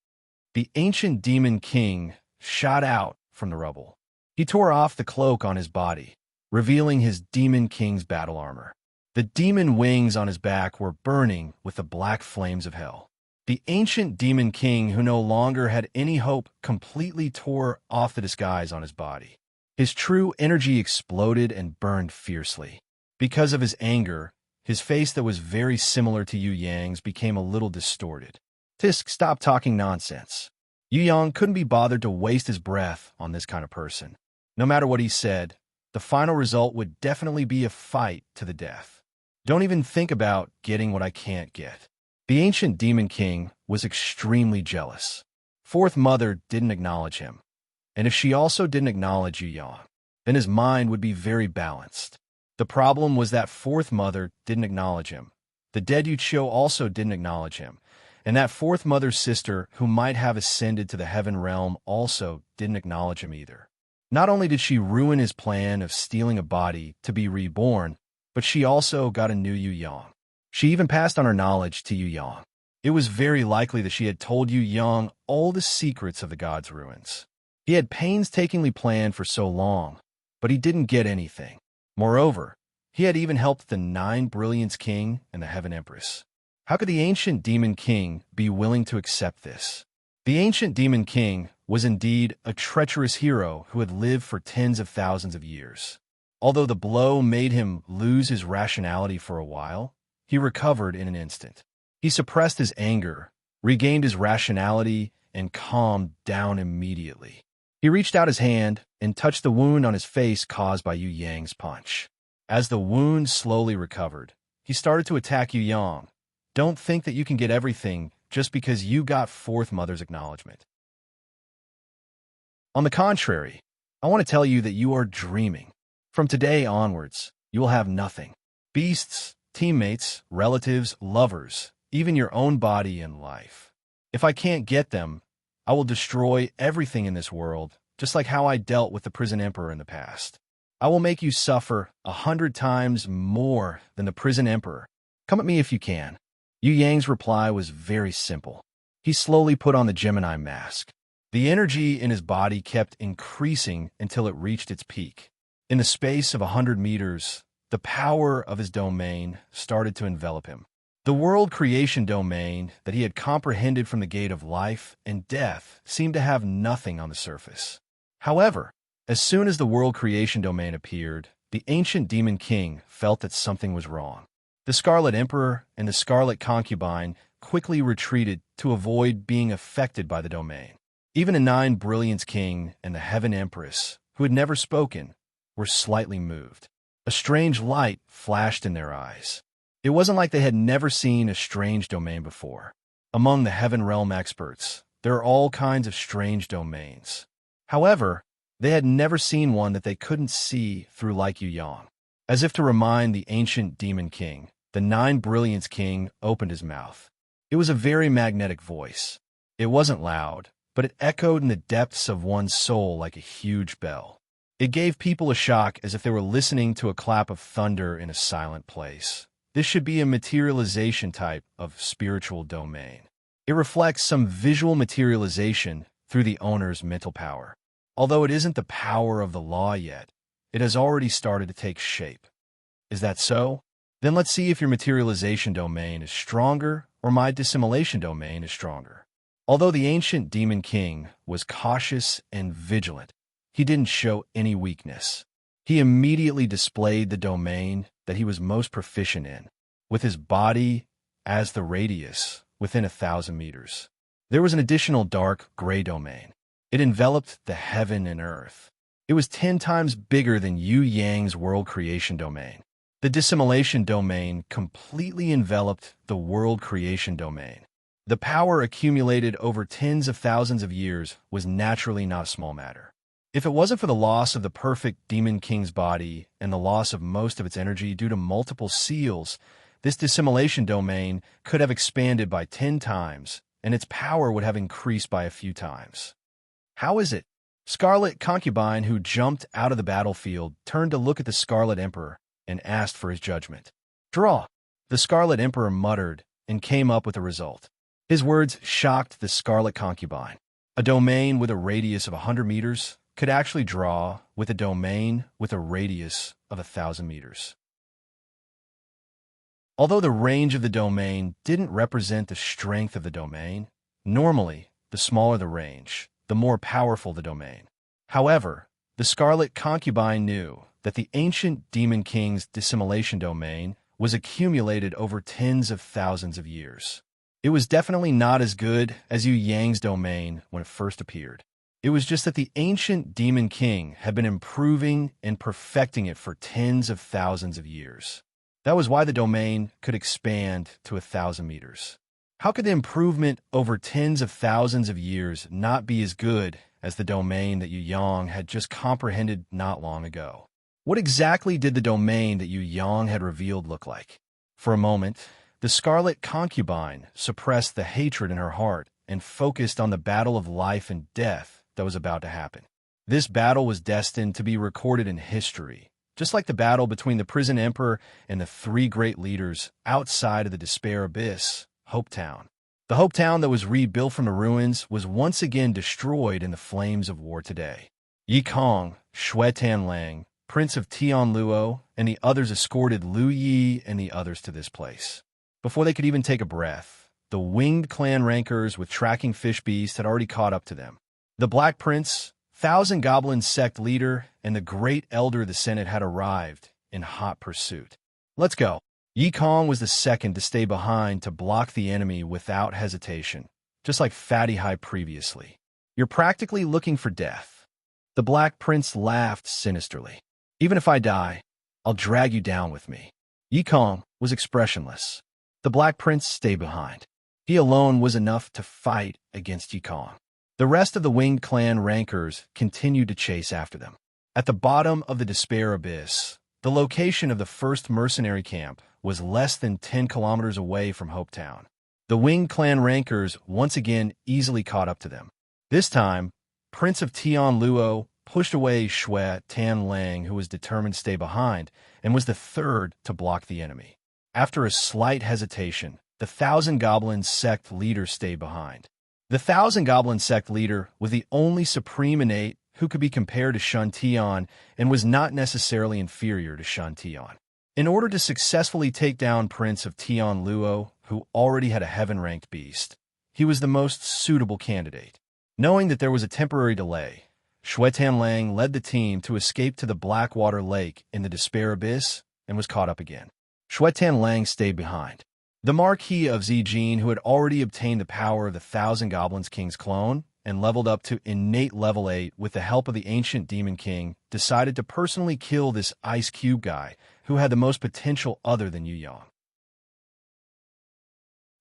The Ancient Demon King shot out from the rubble. He tore off the cloak on his body, revealing his Demon King's battle armor. The demon wings on his back were burning with the black flames of hell. The Ancient Demon King, who no longer had any hope, completely tore off the disguise on his body. His true energy exploded and burned fiercely. Because of his anger, his face that was very similar to Yu Yang's became a little distorted. Tisk, stop talking nonsense. Yu Yang couldn't be bothered to waste his breath on this kind of person. No matter what he said, the final result would definitely be a fight to the death. Don't even think about getting what I can't get. The Ancient Demon King was extremely jealous. Fourth Mother didn't acknowledge him, and if she also didn't acknowledge Yu Yang, then his mind would be very balanced. The problem was that Fourth Mother didn't acknowledge him. The dead Yu Qiu also didn't acknowledge him, and that Fourth Mother's sister, who might have ascended to the heaven realm, also didn't acknowledge him either. Not only did she ruin his plan of stealing a body to be reborn, but she also got a new Yu Yang. She even passed on her knowledge to Yu Yang. It was very likely that she had told Yu Yang all the secrets of the God's ruins. He had painstakingly planned for so long, but he didn't get anything. Moreover, he had even helped the Nine Brilliance King and the Heaven Empress. How could the Ancient Demon King be willing to accept this? The Ancient Demon King was indeed a treacherous hero who had lived for tens of thousands of years. Although the blow made him lose his rationality for a while, he recovered in an instant. He suppressed his anger, regained his rationality, and calmed down immediately. He reached out his hand and touched the wound on his face caused by Yu Yang's punch. As the wound slowly recovered, he started to attack Yu Yang. Don't think that you can get everything just because you got Fourth Mother's acknowledgement. On the contrary, I want to tell you that you are dreaming. From today onwards, you will have nothing. Beasts, teammates, relatives, lovers, even your own body and life. If I can't get them, I will destroy everything in this world just like how I dealt with the prison emperor in the past. I will make you suffer 100 times more than the prison emperor. Come at me if you can." Yu Yang's reply was very simple. He slowly put on the Gemini mask. The energy in his body kept increasing until it reached its peak. In the space of 100 meters, the power of his domain started to envelop him. The world creation domain that he had comprehended from the gate of life and death seemed to have nothing on the surface. However, as soon as the world creation domain appeared, the ancient demon king felt that something was wrong. The Scarlet Emperor and the Scarlet Concubine quickly retreated to avoid being affected by the domain. Even the Nine Brilliance King and the Heaven Empress, who had never spoken, were slightly moved. A strange light flashed in their eyes. It wasn't like they had never seen a strange domain before. Among the Heaven Realm experts, there are all kinds of strange domains. However, they had never seen one that they couldn't see through like Yu Yang. As if to remind the ancient demon king, the Nine Brilliance King opened his mouth. It was a very magnetic voice. It wasn't loud, but it echoed in the depths of one's soul like a huge bell. It gave people a shock as if they were listening to a clap of thunder in a silent place. This should be a materialization type of spiritual domain. It reflects some visual materialization through the owner's mental power. Although it isn't the power of the law yet, it has already started to take shape. Is that so? Then let's see if your materialization domain is stronger or my dissimulation domain is stronger. Although the ancient demon king was cautious and vigilant, he didn't show any weakness. He immediately displayed the domain that he was most proficient in, with his body as the radius within 1,000 meters. There was an additional dark gray domain. It enveloped the heaven and earth. It was 10 times bigger than Yu Yang's world creation domain. The dissimulation domain completely enveloped the world creation domain. The power accumulated over tens of thousands of years was naturally not a small matter. If it wasn't for the loss of the perfect demon king's body and the loss of most of its energy due to multiple seals, this dissimulation domain could have expanded by 10 times, and its power would have increased by a few times. How is it? Scarlet Concubine, who jumped out of the battlefield, turned to look at the Scarlet Emperor and asked for his judgment. "Draw." The Scarlet Emperor muttered and came up with a result. His words shocked the Scarlet Concubine. A domain with a radius of 100 meters could actually draw with a domain with a radius of 1,000 meters. Although the range of the domain didn't represent the strength of the domain, normally, the smaller the range, the more powerful the domain. However, the Scarlet Concubine knew that the ancient demon king's dissimulation domain was accumulated over tens of thousands of years. It was definitely not as good as Yu Yang's domain when it first appeared. It was just that the ancient demon king had been improving and perfecting it for tens of thousands of years. That was why the domain could expand to 1,000 meters. How could the improvement over tens of thousands of years not be as good as the domain that Yu Yang had just comprehended not long ago? What exactly did the domain that Yu Yang had revealed look like? For a moment, the Scarlet Concubine suppressed the hatred in her heart and focused on the battle of life and death that was about to happen. This battle was destined to be recorded in history, just like the battle between the prison emperor and the 3 great leaders outside of the Despair Abyss, Hope Town. The Hope Town that was rebuilt from the ruins was once again destroyed in the flames of war today. Yi Kong, Xue Tanlang, Prince of Tianluo, and the others escorted Lu Yi and the others to this place. Before they could even take a breath, the winged clan rankers with tracking fish beasts had already caught up to them. The Black Prince, Thousand Goblin sect leader, and the great elder of the Senate had arrived in hot pursuit. "Let's go." Yi Kong was the second to stay behind to block the enemy without hesitation, just like Fatty High previously. "You're practically looking for death." The Black Prince laughed sinisterly. "Even if I die, I'll drag you down with me." Yi Kong was expressionless. The Black Prince stayed behind. He alone was enough to fight against Yi Kong. The rest of the winged clan rankers continued to chase after them. At the bottom of the Despair Abyss, the location of the first mercenary camp was less than 10 kilometers away from Hope Town. The winged clan rankers once again easily caught up to them. This time, Prince of Tian Luo pushed away Shui Tan Lang, who was determined to stay behind, and was the third to block the enemy. After a slight hesitation, the Thousand Goblins sect leader stayed behind. The Thousand Goblin sect leader was the only supreme innate who could be compared to Shun Tian and was not necessarily inferior to Shun Tian. In order to successfully take down Prince of Tian Luo, who already had a heaven-ranked beast, he was the most suitable candidate. Knowing that there was a temporary delay, Shui Tan Lang led the team to escape to the Blackwater Lake in the Despair Abyss and was caught up again. Shui Tan Lang stayed behind. The Marquis of Zijin, who had already obtained the power of the Thousand Goblins King's clone and leveled up to innate level 8 with the help of the ancient Demon King, decided to personally kill this Ice Cube guy who had the most potential other than Yu Yang.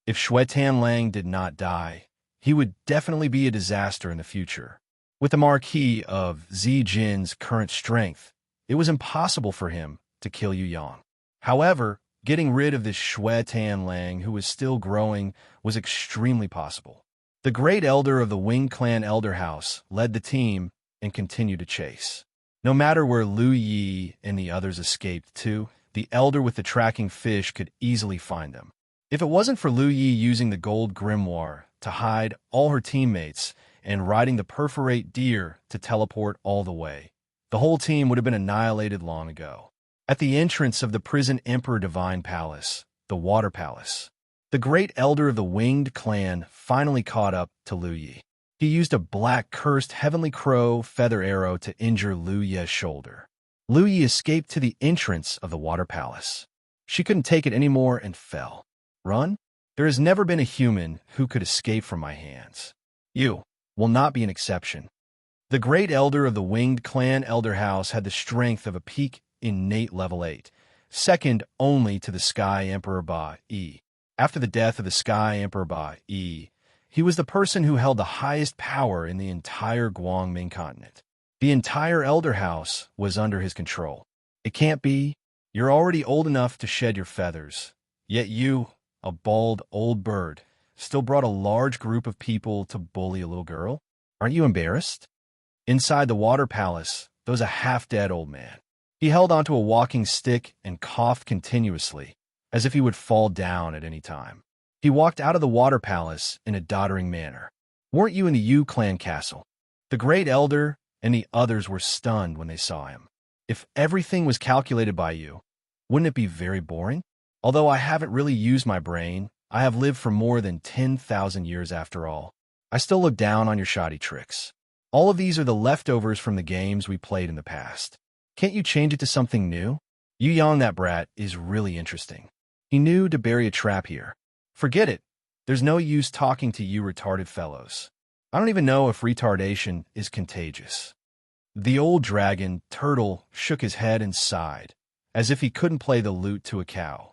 If Shui Tan Lang did not die, he would definitely be a disaster in the future. With the Marquis of Zijin's current strength, it was impossible for him to kill Yu Yang. However, getting rid of this Shui Tan Lang, who was still growing, was extremely possible. The Great Elder of the Winged Clan Elder House led the team and continued to chase. No matter where Lu Yi and the others escaped to, the Elder with the tracking fish could easily find them. If it wasn't for Lu Yi using the gold grimoire to hide all her teammates and riding the perforate deer to teleport all the way, the whole team would have been annihilated long ago. At the entrance of the prison Emperor Divine Palace, the Water Palace, the Great Elder of the Winged Clan finally caught up to Lu Yi. He used a black cursed heavenly crow feather arrow to injure Lu Yi's shoulder. Lu Yi escaped to the entrance of the Water Palace. She couldn't take it anymore and fell. Run? There has never been a human who could escape from my hands. You will not be an exception. The Great Elder of the Winged Clan Elder House had the strength of a peak innate level 8, second only to the Sky Emperor Ba Yi. After the death of the Sky Emperor Ba Yi, he was the person who held the highest power in the entire Guangming continent. The entire Elder House was under his control. It can't be. You're already old enough to shed your feathers. Yet you, a bald old bird, still brought a large group of people to bully a little girl? Aren't you embarrassed? Inside the Water Palace, there was a half-dead old man. He held onto a walking stick and coughed continuously, as if he would fall down at any time. He walked out of the Water Palace in a doddering manner. Weren't you in the Yu Clan castle? The Great Elder and the others were stunned when they saw him. If everything was calculated by you, wouldn't it be very boring? Although I haven't really used my brain, I have lived for more than 10,000 years after all. I still look down on your shoddy tricks. All of these are the leftovers from the games we played in the past. Can't you change it to something new? Yu Yang, that brat, is really interesting. He knew to bury a trap here. Forget it. There's no use talking to you retarded fellows. I don't even know if retardation is contagious. The old dragon, Turtle, shook his head and sighed, as if he couldn't play the lute to a cow.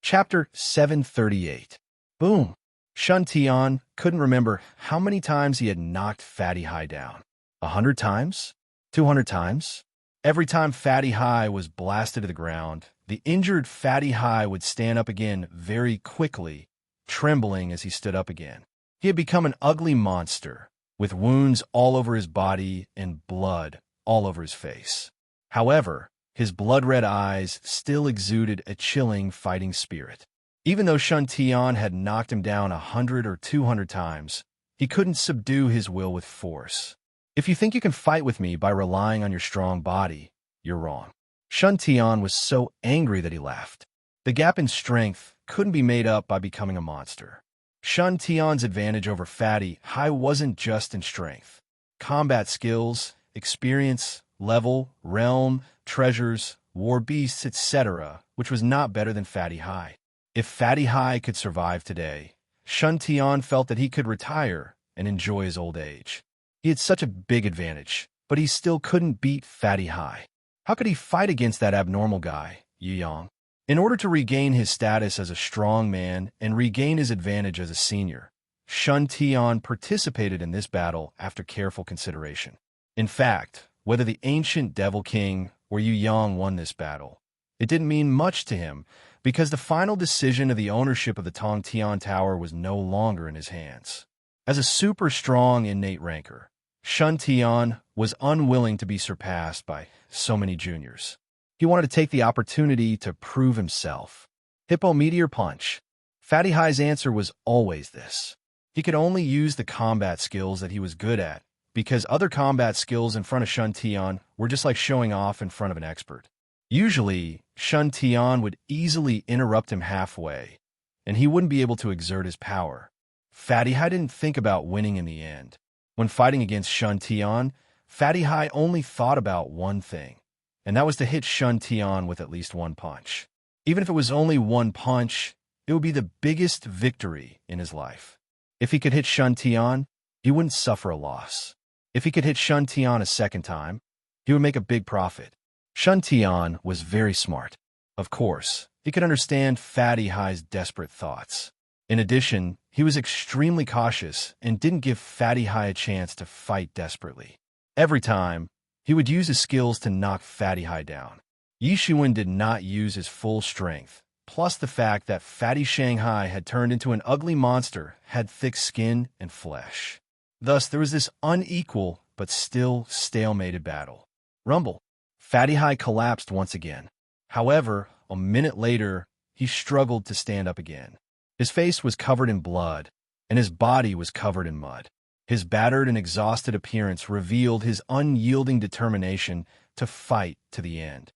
Chapter 738. Boom. Shun Tian couldn't remember how many times he had knocked Fatty High down. 100 times? 200 times? Every time Fatty High was blasted to the ground, the injured Fatty High would stand up again very quickly, trembling as he stood up again. He had become an ugly monster, with wounds all over his body and blood all over his face. However, his blood-red eyes still exuded a chilling fighting spirit. Even though Shun Tian had knocked him down 100 or 200 times, he couldn't subdue his will with force. If you think you can fight with me by relying on your strong body, you're wrong. Shun Tian was so angry that he laughed. The gap in strength couldn't be made up by becoming a monster. Shun Tian's advantage over Fatty High wasn't just in strength. Combat skills, experience, level, realm, treasures, war beasts, etc., which was not better than Fatty High. If Fatty High could survive today, Shun Tian felt that he could retire and enjoy his old age. He had such a big advantage, but he still couldn't beat Fatty High. How could he fight against that abnormal guy, Yu Yang? In order to regain his status as a strong man and regain his advantage as a senior, Shun Tian participated in this battle after careful consideration. In fact, whether the ancient Devil King or Yu Yang won this battle, it didn't mean much to him because the final decision of the ownership of the Tong Tian Tower was no longer in his hands. As a super strong innate ranker, Shun Tian was unwilling to be surpassed by so many juniors. He wanted to take the opportunity to prove himself. Hippo Meteor Punch. Fatty High's answer was always this. He could only use the combat skills that he was good at, because other combat skills in front of Shun Tian were just like showing off in front of an expert. Usually, Shun Tian would easily interrupt him halfway, and he wouldn't be able to exert his power. Fatty High didn't think about winning in the end. When fighting against Shun Tian, Fatty High only thought about one thing, and that was to hit Shun Tian with at least one punch. Even if it was only one punch, it would be the biggest victory in his life. If he could hit Shun Tian, he wouldn't suffer a loss. If he could hit Shun Tian a second time, he would make a big profit. Shun Tian was very smart. Of course, he could understand Fatty High's desperate thoughts. In addition, he was extremely cautious and didn't give Fatty High a chance to fight desperately. Every time, he would use his skills to knock Fatty High down. Yi Shiwen did not use his full strength, plus the fact that Fatty Shanghai had turned into an ugly monster, had thick skin and flesh. Thus, there was this unequal but still stalemated battle. Rumble. Fatty High collapsed once again. However, a minute later, he struggled to stand up again. His face was covered in blood, and his body was covered in mud. His battered and exhausted appearance revealed his unyielding determination to fight to the end.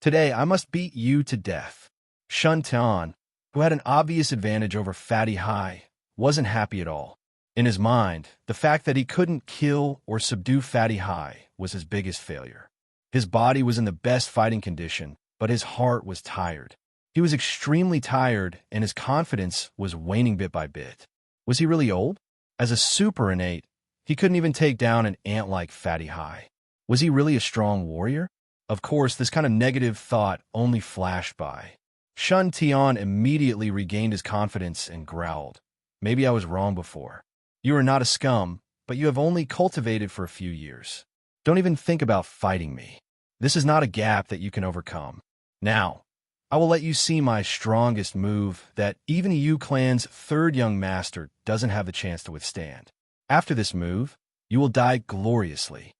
Today, I must beat you to death. Shun Tian, who had an obvious advantage over Fatty High, wasn't happy at all. In his mind, the fact that he couldn't kill or subdue Fatty High was his biggest failure. His body was in the best fighting condition, but his heart was tired. He was extremely tired, and his confidence was waning bit by bit. Was he really old? As a super innate, he couldn't even take down an ant like Fatty High. Was he really a strong warrior? Of course, this kind of negative thought only flashed by. Shun Tian immediately regained his confidence and growled. Maybe I was wrong before. You are not a scum, but you have only cultivated for a few years. Don't even think about fighting me. This is not a gap that you can overcome. Now, I will let you see my strongest move that even Yu Clan's third young master doesn't have the chance to withstand. After this move, you will die gloriously.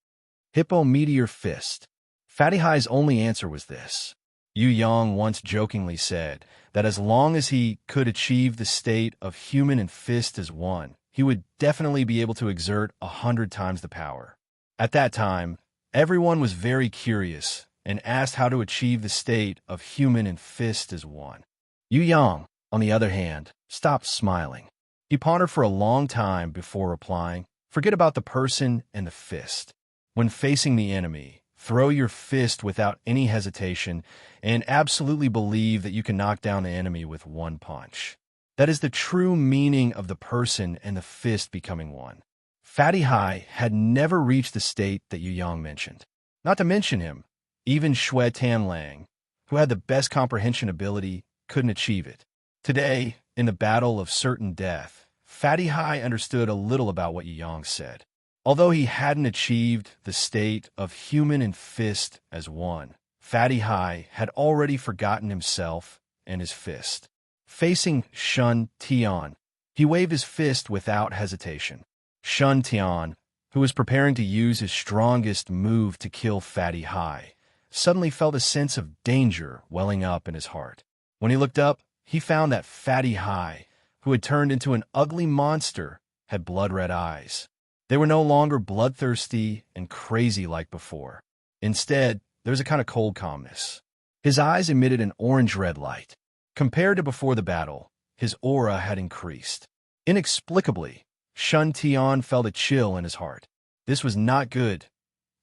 Hippo Meteor Fist. Fatty High's only answer was this. Yu Yang once jokingly said that as long as he could achieve the state of human and fist as one, he would definitely be able to exert 100 times the power. At that time, everyone was very curious and asked how to achieve the state of human and fist as one. Yu Yang, on the other hand, stopped smiling. He pondered for a long time before replying, forget about the person and the fist. When facing the enemy, throw your fist without any hesitation and absolutely believe that you can knock down the enemy with one punch. That is the true meaning of the person and the fist becoming one. Fatty High had never reached the state that Yu Yang mentioned. Not to mention him, even Shui Tanlang, who had the best comprehension ability, couldn't achieve it. Today, in the battle of certain death, Fatty High understood a little about what Yu Yang said. Although he hadn't achieved the state of human and fist as one, Fatty High had already forgotten himself and his fist. Facing Shun Tian, he waved his fist without hesitation. Shun Tian, who was preparing to use his strongest move to kill Fatty High, suddenly felt a sense of danger welling up in his heart. When he looked up, he found that Fatty High, who had turned into an ugly monster, had blood-red eyes. They were no longer bloodthirsty and crazy like before. Instead, there was a kind of cold calmness. His eyes emitted an orange-red light. Compared to before the battle, his aura had increased. Inexplicably, Shun Tian felt a chill in his heart. This was not good.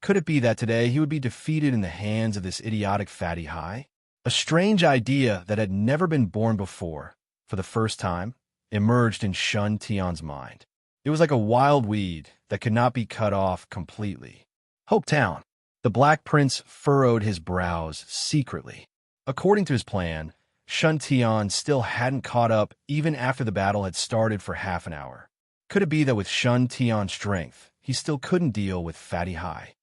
Could it be that today he would be defeated in the hands of this idiotic Fatty High? A strange idea that had never been born before, for the first time, emerged in Shun Tian's mind. It was like a wild weed that could not be cut off completely. Hope Town. The Black Prince furrowed his brows secretly. According to his plan, Shun Tian still hadn't caught up even after the battle had started for half an hour. Could it be that with Shun Tian's strength, he still couldn't deal with Fatty High?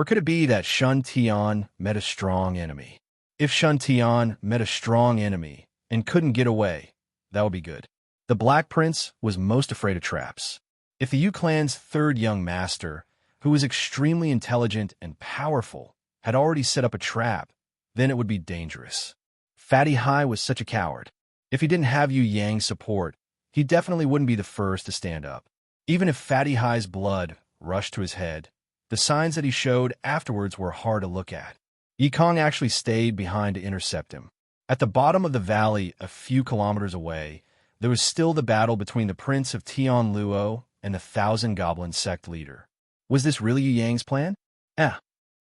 Or could it be that Shun Tian met a strong enemy? If Shun Tian met a strong enemy and couldn't get away, that would be good. The Black Prince was most afraid of traps. If the Yu clan's third young master, who was extremely intelligent and powerful, had already set up a trap, then it would be dangerous. Fatty Hai was such a coward. If he didn't have Yu Yang's support, he definitely wouldn't be the first to stand up. Even if Fatty Hai's blood rushed to his head, the signs that he showed afterwards were hard to look at. Yi Kong actually stayed behind to intercept him. At the bottom of the valley, a few kilometers away, there was still the battle between the Prince of Tian Luo and the Thousand Goblin sect leader. Was this really Yu Yang's plan?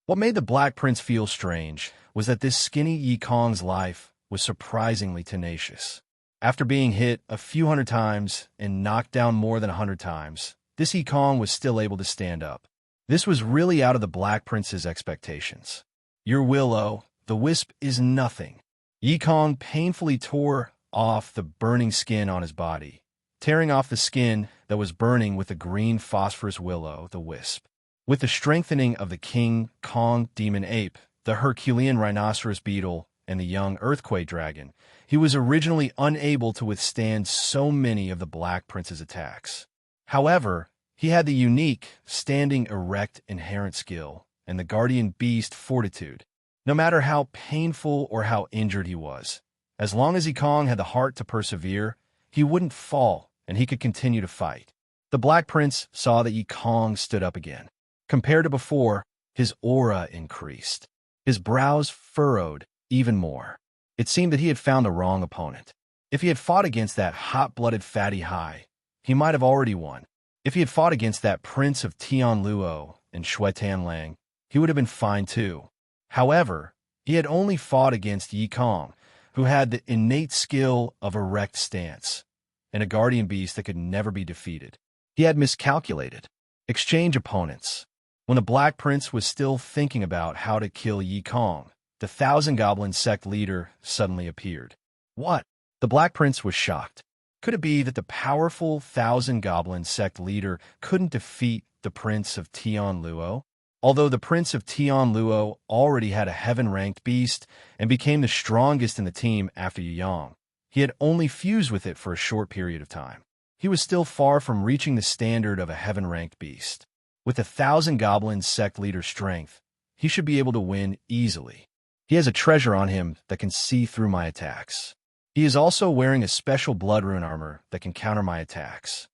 What made the Black Prince feel strange was that this skinny Yi Kong's life was surprisingly tenacious. After being hit a few hundred times and knocked down more than 100 times, this Yi Kong was still able to stand up. This was really out of the Black Prince's expectations. Your willow, the wisp is nothing. Yi Kong painfully tore off the burning skin on his body, tearing off the skin that was burning with the green phosphorus willow, the wisp. With the strengthening of the King Kong demon ape, the Herculean rhinoceros beetle, and the young earthquake dragon, he was originally unable to withstand so many of the Black Prince's attacks. However, he had the unique, standing erect inherent skill and the guardian beast fortitude. No matter how painful or how injured he was, as long as Yi Kong had the heart to persevere, he wouldn't fall and he could continue to fight. The Black Prince saw that Yi Kong stood up again. Compared to before, his aura increased. His brows furrowed even more. It seemed that he had found the wrong opponent. If he had fought against that hot-blooded Fatty Hai, he might have already won. If he had fought against that Prince of Tian Luo and Shui Tianlang, he would have been fine too. However, he had only fought against Yi Kong, who had the innate skill of erect stance, and a guardian beast that could never be defeated. He had miscalculated. Exchange opponents. When the Black Prince was still thinking about how to kill Yi Kong, the Thousand Goblin sect leader suddenly appeared. What? The Black Prince was shocked. Could it be that the powerful Thousand Goblin sect leader couldn't defeat the Prince of Tian Luo? Although the Prince of Tian Luo already had a heaven-ranked beast and became the strongest in the team after Yu Yang, he had only fused with it for a short period of time. He was still far from reaching the standard of a heaven-ranked beast. With the Thousand Goblin sect leader's strength, he should be able to win easily. He has a treasure on him that can see through my attacks. He is also wearing a special blood rune armor that can counter my attacks.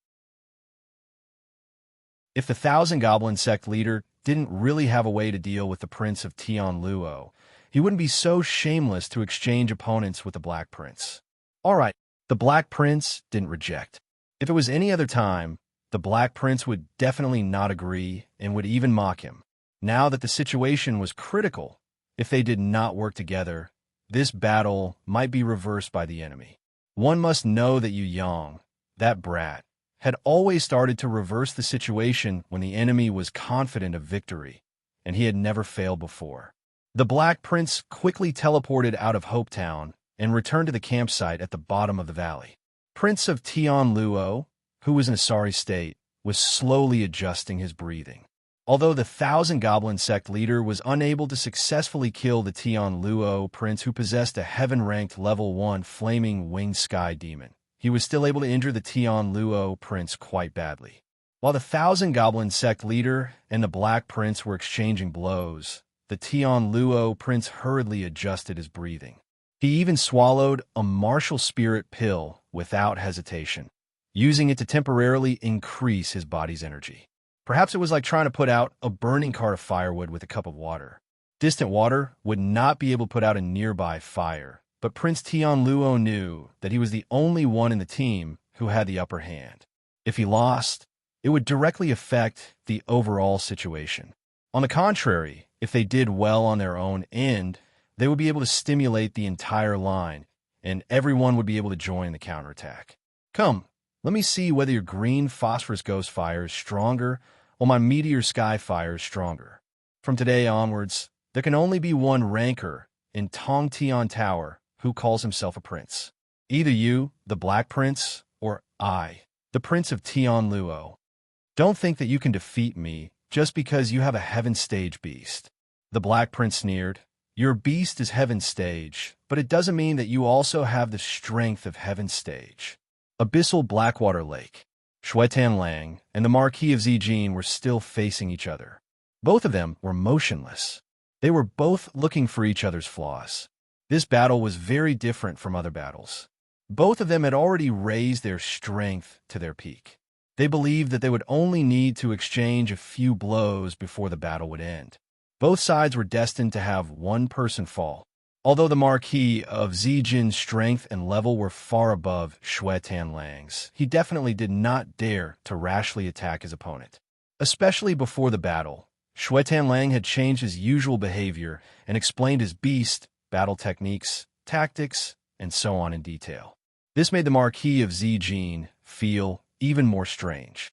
If the Thousand Goblin sect leader didn't really have a way to deal with the Prince of Tian Luo, he wouldn't be so shameless to exchange opponents with the Black Prince. Alright, the Black Prince didn't reject. If it was any other time, the Black Prince would definitely not agree and would even mock him. Now that the situation was critical, if they did not work together, this battle might be reversed by the enemy. One must know that Yu Yang, that brat, had always started to reverse the situation when the enemy was confident of victory, and he had never failed before. The Black Prince quickly teleported out of Hope Town and returned to the campsite at the bottom of the valley. Prince of Tian Luo, who was in a sorry state, was slowly adjusting his breathing. Although the Thousand Goblin sect leader was unable to successfully kill the Tian Luo prince who possessed a heaven-ranked level 1 flaming winged sky demon, he was still able to injure the Tian Luo prince quite badly. While the Thousand Goblin sect leader and the Black Prince were exchanging blows, the Tian Luo prince hurriedly adjusted his breathing. He even swallowed a martial spirit pill without hesitation, using it to temporarily increase his body's energy. Perhaps it was like trying to put out a burning cart of firewood with a cup of water. Distant water would not be able to put out a nearby fire, but Prince Tian Luo knew that he was the only one in the team who had the upper hand. If he lost, it would directly affect the overall situation. On the contrary, if they did well on their own end, they would be able to stimulate the entire line, and everyone would be able to join the counterattack. Come, let me see whether your green phosphorus ghost fire is stronger while my meteor sky fire is stronger. From today onwards, there can only be one ranker in Tongtian Tower who calls himself a prince. Either you, the Black Prince, or I, the Prince of Tian Luo. Don't think that you can defeat me just because you have a heaven stage beast. The Black Prince sneered. Your beast is heaven stage, but it doesn't mean that you also have the strength of heaven stage. Abyssal Blackwater Lake. Shuetan Lang and the Marquis of Zijin were still facing each other. Both of them were motionless. They were both looking for each other's flaws. This battle was very different from other battles. Both of them had already raised their strength to their peak. They believed that they would only need to exchange a few blows before the battle would end. Both sides were destined to have one person fall. Although the Marquis of Zijin's strength and level were far above Shuetan Lang's, he definitely did not dare to rashly attack his opponent. Especially before the battle, Shuetan Lang had changed his usual behavior and explained his beast, battle techniques, tactics, and so on in detail. This made the Marquis of Zijin feel even more strange.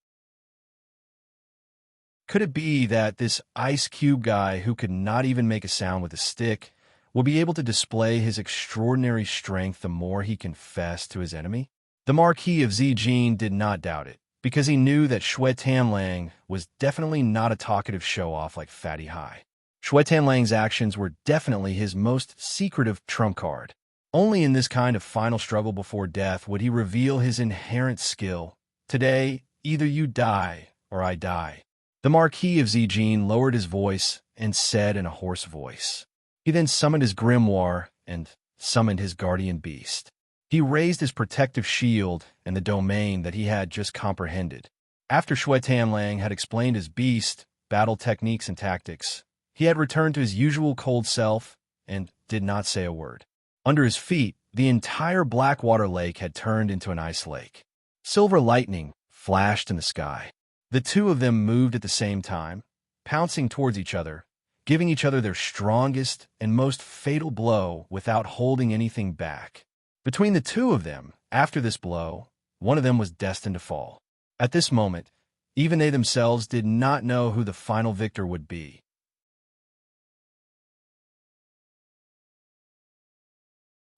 Could it be that this ice cube guy who could not even make a sound with a stick will be able to display his extraordinary strength the more he confessed to his enemy? The Marquis of Zijin did not doubt it, because he knew that Shuetan Lang was definitely not a talkative show-off like Fatty Hai. Shuetan Lang's actions were definitely his most secretive trump card. Only in this kind of final struggle before death would he reveal his inherent skill. Today, either you die or I die. The Marquis of Zijin lowered his voice and said in a hoarse voice. He then summoned his grimoire and summoned his guardian beast. He raised his protective shield and the domain that he had just comprehended. After Shuetan Lang had explained his beast, battle techniques, and tactics, he had returned to his usual cold self and did not say a word. Under his feet, the entire Blackwater Lake had turned into an ice lake. Silver lightning flashed in the sky. The two of them moved at the same time, pouncing towards each other, giving each other their strongest and most fatal blow without holding anything back. Between the two of them, after this blow, one of them was destined to fall. At this moment, even they themselves did not know who the final victor would be.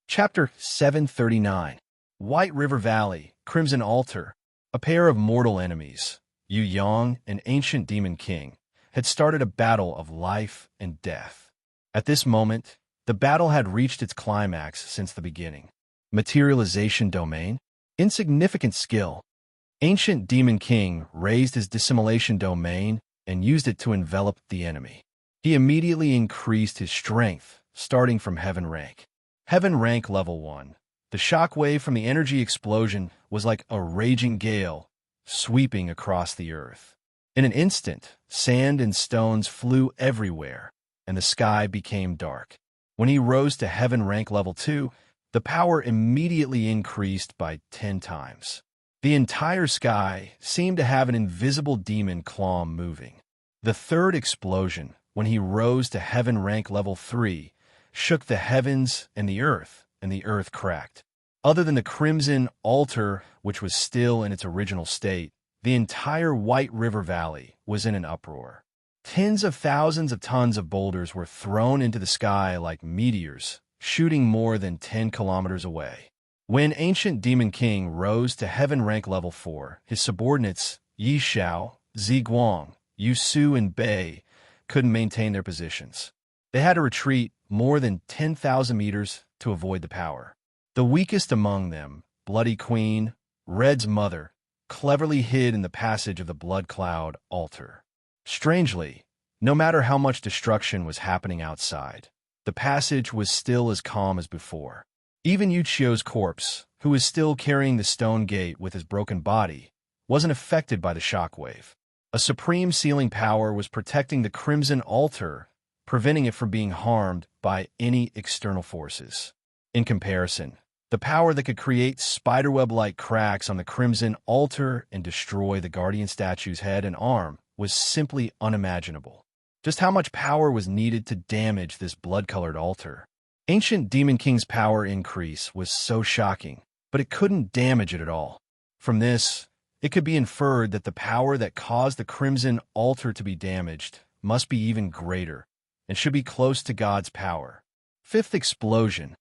Chapter 739. White River Valley, Crimson Altar. A pair of mortal enemies, Yu Yang and Ancient Demon King, had started a battle of life and death. At this moment, the battle had reached its climax since the beginning. Materialization domain? Insignificant skill. Ancient Demon King raised his dissimulation domain and used it to envelop the enemy. He immediately increased his strength, starting from Heaven Rank. Heaven Rank Level 1. The shockwave from the energy explosion was like a raging gale, sweeping across the earth. In an instant, sand and stones flew everywhere, and the sky became dark. When he rose to Heaven Rank Level 2, the power immediately increased by 10 times. The entire sky seemed to have an invisible demon claw moving. The third explosion, when he rose to Heaven Rank Level 3, shook the heavens and the earth cracked. Other than the Crimson Altar, which was still in its original state, the entire White River Valley was in an uproar. Tens of thousands of tons of boulders were thrown into the sky like meteors, shooting more than 10 kilometers away. When Ancient Demon King rose to Heaven Rank Level 4, his subordinates, Yi Xiao, Zi Guang, Yu Su, and Bei, couldn't maintain their positions. They had to retreat more than 10,000 meters to avoid the power. The weakest among them, Bloody Queen, Red's mother, cleverly hid in the passage of the Blood Cloud altar. Strangely, no matter how much destruction was happening outside, the passage was still as calm as before. Even Yu Qiu's corpse, who was still carrying the stone gate with his broken body, wasn't affected by the shockwave. A supreme sealing power was protecting the Crimson Altar, preventing it from being harmed by any external forces. In comparison, the power that could create spiderweb-like cracks on the Crimson Altar and destroy the Guardian statue's head and arm was simply unimaginable. Just how much power was needed to damage this blood-colored altar? Ancient Demon King's power increase was so shocking, but it couldn't damage it at all. From this, it could be inferred that the power that caused the Crimson Altar to be damaged must be even greater and should be close to God's power. Fifth explosion.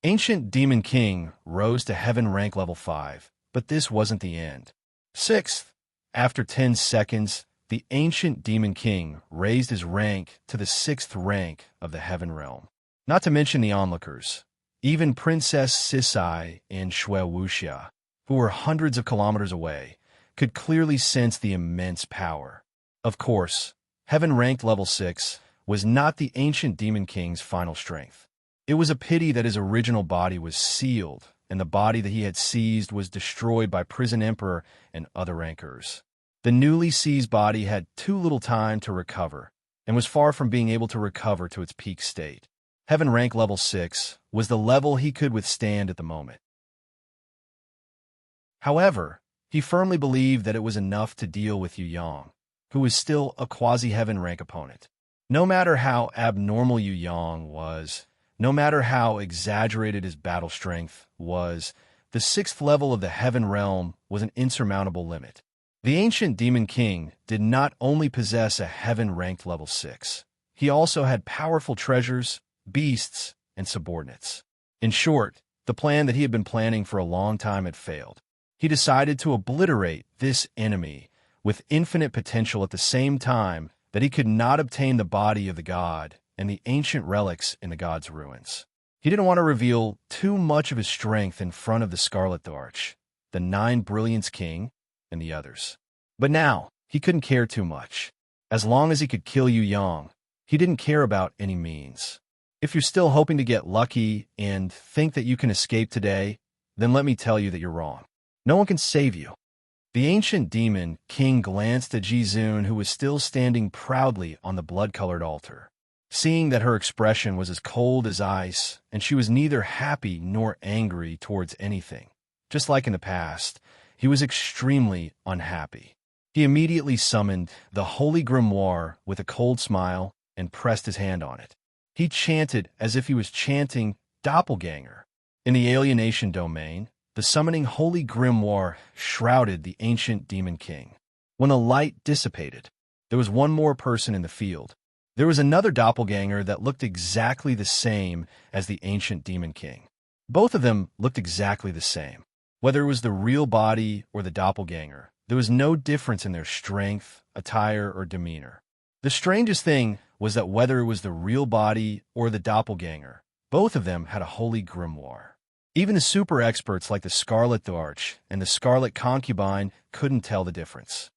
Ancient Demon King rose to Heaven Rank Level 5, but this wasn't the end. Sixth, after 10 seconds, the ancient demon king raised his rank to the 6th rank of the heaven realm. Not to mention the onlookers. Even Princess Sisai and Shui Wuxia, who were hundreds of kilometers away, could clearly sense the immense power. Of course, heaven ranked level 6 was not the ancient demon king's final strength. It was a pity that his original body was sealed, and the body that he had seized was destroyed by Prison Emperor and other rankers. The newly seized body had too little time to recover, and was far from being able to recover to its peak state. Heaven rank level 6 was the level he could withstand at the moment. However, he firmly believed that it was enough to deal with Yu Yang, who was still a quasi-heaven rank opponent. No matter how abnormal Yu Yang was, no matter how exaggerated his battle strength was, the 6th level of the heaven realm was an insurmountable limit. The ancient demon king did not only possess a heaven-ranked level 6, he also had powerful treasures, beasts, and subordinates. In short, the plan that he had been planning for a long time had failed. He decided to obliterate this enemy with infinite potential at the same time that he could not obtain the body of the god and the ancient relics in the god's ruins. He didn't want to reveal too much of his strength in front of the Scarlet Arch, the 9 Brilliance King, and the others. But now, he couldn't care too much. As long as he could kill Yu Yang, he didn't care about any means. If you're still hoping to get lucky and think that you can escape today, then let me tell you that you're wrong. No one can save you. The ancient demon king glanced at Jizun, who was still standing proudly on the blood-colored altar. Seeing that her expression was as cold as ice, and she was neither happy nor angry towards anything, just like in the past, he was extremely unhappy. He immediately summoned the Holy Grimoire with a cold smile and pressed his hand on it. He chanted as if he was chanting Doppelganger. In the alienation domain, the summoning Holy Grimoire shrouded the ancient demon king. When the light dissipated, there was one more person in the field. There was another doppelganger that looked exactly the same as the ancient demon king. Both of them looked exactly the same. Whether it was the real body or the doppelganger, there was no difference in their strength, attire, or demeanor. The strangest thing was that whether it was the real body or the doppelganger, both of them had a holy grimoire. Even the super experts like the Scarlet Arch and the Scarlet Concubine couldn't tell the difference.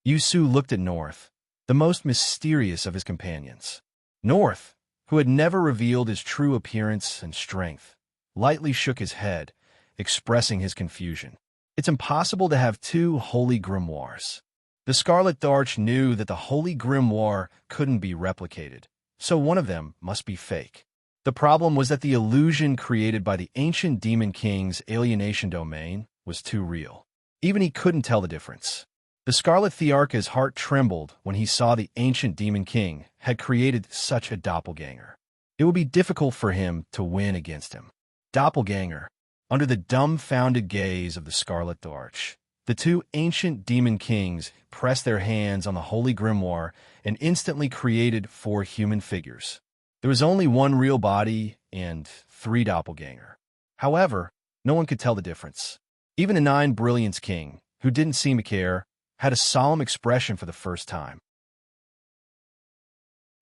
Yusu looked at North, the most mysterious of his companions. North, who had never revealed his true appearance and strength, lightly shook his head, expressing his confusion. It's impossible to have 2 holy grimoires. The Scarlet Arch knew that the Holy Grimoire couldn't be replicated, so one of them must be fake. The problem was that the illusion created by the ancient demon king's alienation domain was too real. Even he couldn't tell the difference. The Scarlet Thearch's heart trembled when he saw the ancient demon king had created such a doppelganger. It would be difficult for him to win against him. Doppelganger. Under the dumbfounded gaze of the Scarlet Arch, the 2 ancient demon kings pressed their hands on the Holy Grimoire and instantly created 4 human figures. There was only one real body and 3 doppelganger. However, no one could tell the difference. Even the 9 Brilliance King, who didn't seem to care, had a solemn expression for the first time.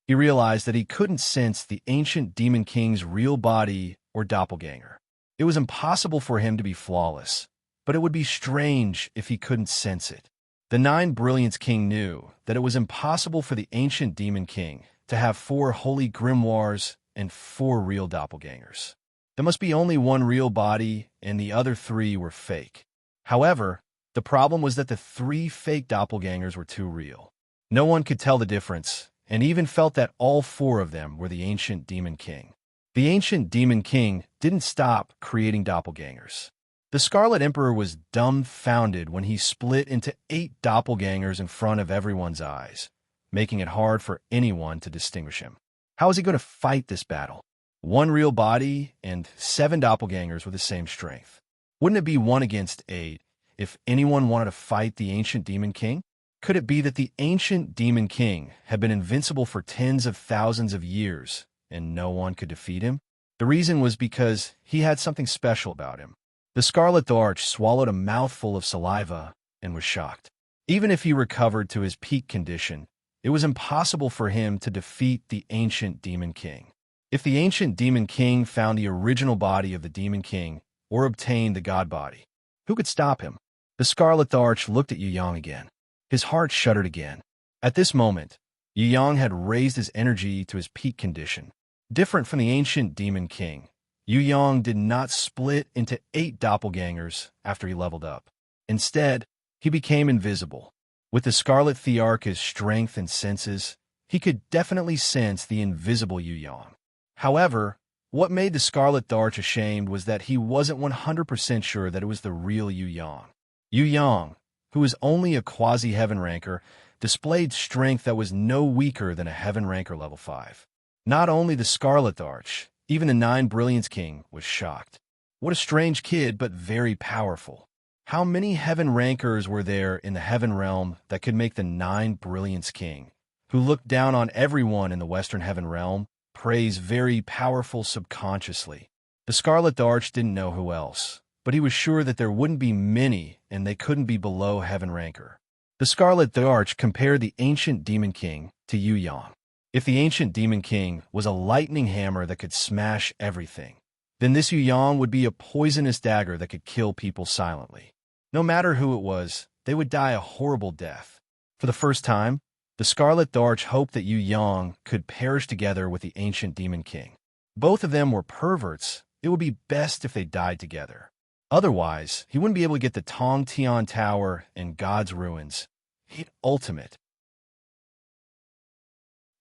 He realized that he couldn't sense the ancient demon king's real body or doppelganger. It was impossible for him to be flawless, but it would be strange if he couldn't sense it. The 9 Brilliance King knew that it was impossible for the ancient demon king to have 4 holy grimoires and 4 real doppelgangers. There must be only one real body, and the other 3 were fake. However, the problem was that the 3 fake doppelgangers were too real. No one could tell the difference, and even felt that all 4 of them were the ancient demon king. The ancient demon king didn't stop creating doppelgangers. The Scarlet Emperor was dumbfounded when he split into 8 doppelgangers in front of everyone's eyes, making it hard for anyone to distinguish him. How was he going to fight this battle? 1 real body and 7 doppelgangers with the same strength. Wouldn't it be 1 against 8 if anyone wanted to fight the ancient demon king? Could it be that the ancient demon king had been invincible for tens of thousands of years and no one could defeat him? The reason was because he had something special about him. The Scarlet Arch swallowed a mouthful of saliva and was shocked. Even if he recovered to his peak condition, it was impossible for him to defeat the ancient Demon King. If the ancient Demon King found the original body of the Demon King or obtained the God body, who could stop him? The Scarlet Arch looked at Yu Yang again. His heart shuddered again. At this moment, Yu Yang had raised his energy to his peak condition. Different from the ancient Demon King, Yu Yang did not split into 8 doppelgangers after he leveled up. Instead, he became invisible. With the Scarlet Thearch's strength and senses, he could definitely sense the invisible Yu Yang. However, what made the Scarlet Arch ashamed was that he wasn't 100% sure that it was the real Yu Yang. Yu Yang, who was only a quasi-heaven ranker, displayed strength that was no weaker than a heaven ranker level 5. Not only the Scarlet Arch, even the 9 Brilliance King was shocked. What a strange kid, but very powerful. How many heaven rankers were there in the heaven realm that could make the 9 Brilliance King, who looked down on everyone in the Western Heaven realm, praise very powerful subconsciously? The Scarlet Arch didn't know who else, but he was sure that there wouldn't be many and they couldn't be below heaven ranker. The Scarlet Arch compared the ancient Demon King to Yu Yang. If the ancient Demon King was a lightning hammer that could smash everything, then this Yu Yang would be a poisonous dagger that could kill people silently. No matter who it was, they would die a horrible death. For the first time, the Scarlet Arch hoped that Yu Yang could perish together with the ancient Demon King. Both of them were perverts. It would be best if they died together. Otherwise, he wouldn't be able to get the Tong Tian Tower and God's ruins. He'd ultimate.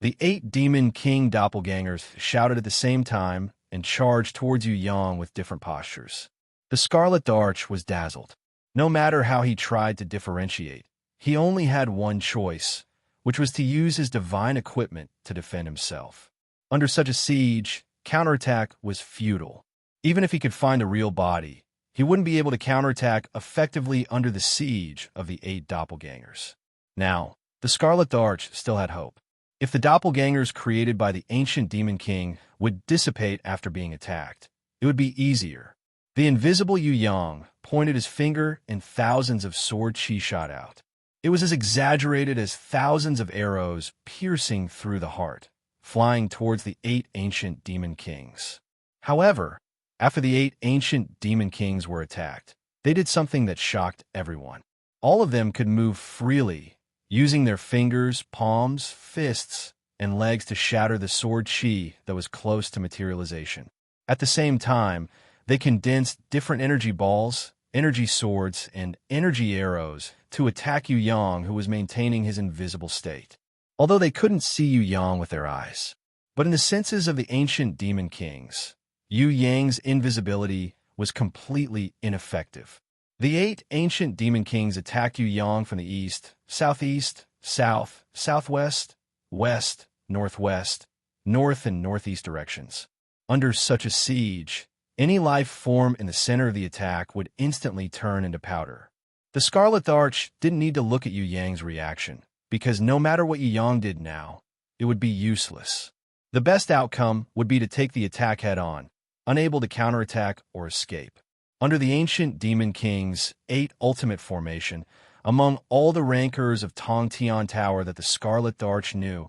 The 8 Demon King doppelgangers shouted at the same time and charged towards Yu Yang with different postures. The Scarlet Arch was dazzled. No matter how he tried to differentiate, he only had one choice, which was to use his divine equipment to defend himself. Under such a siege, counterattack was futile. Even if he could find a real body, he wouldn't be able to counterattack effectively under the siege of the 8 doppelgangers. Now, the Scarlet Arch still had hope. If the doppelgangers created by the ancient Demon King would dissipate after being attacked, it would be easier. The invisible Yu Yang pointed his finger and thousands of sword chi shot out. It was as exaggerated as thousands of arrows piercing through the heart, flying towards the 8 ancient Demon Kings. However, after the 8 ancient Demon Kings were attacked, they did something that shocked everyone. All of them could move freely, using their fingers, palms, fists, and legs to shatter the sword chi that was close to materialization. At the same time, they condensed different energy balls, energy swords, and energy arrows to attack Yu Yang, who was maintaining his invisible state. Although they couldn't see Yu Yang with their eyes, but in the senses of the ancient Demon Kings, Yu Yang's invisibility was completely ineffective. The 8 ancient Demon Kings attacked Yu Yang from the east, southeast, south, southwest, west, northwest, north, and northeast directions. Under such a siege, any life form in the center of the attack would instantly turn into powder. The Scarlet Arch didn't need to look at Yu Yang's reaction, because no matter what Yu Yang did now, it would be useless. The best outcome would be to take the attack head-on, unable to counterattack or escape. Under the ancient Demon King's 8 ultimate formation, among all the rankers of Tong Tian Tower that the Scarlet Arch knew,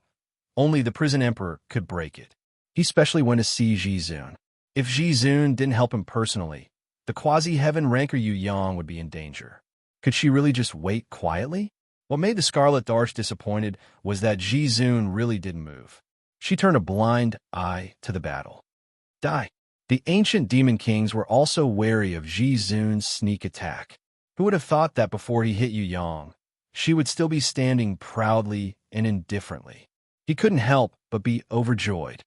only the Prison Emperor could break it. He especially went to see Ji Zun. If Ji Zun didn't help him personally, the quasi-heaven ranker Yu Yang would be in danger. Could she really just wait quietly? What made the Scarlet Arch disappointed was that Ji Zun really didn't move. She turned a blind eye to the battle. Die. The ancient Demon Kings were also wary of Ji Zun's sneak attack. Who would have thought that before he hit Yu Yang, she would still be standing proudly and indifferently? He couldn't help but be overjoyed.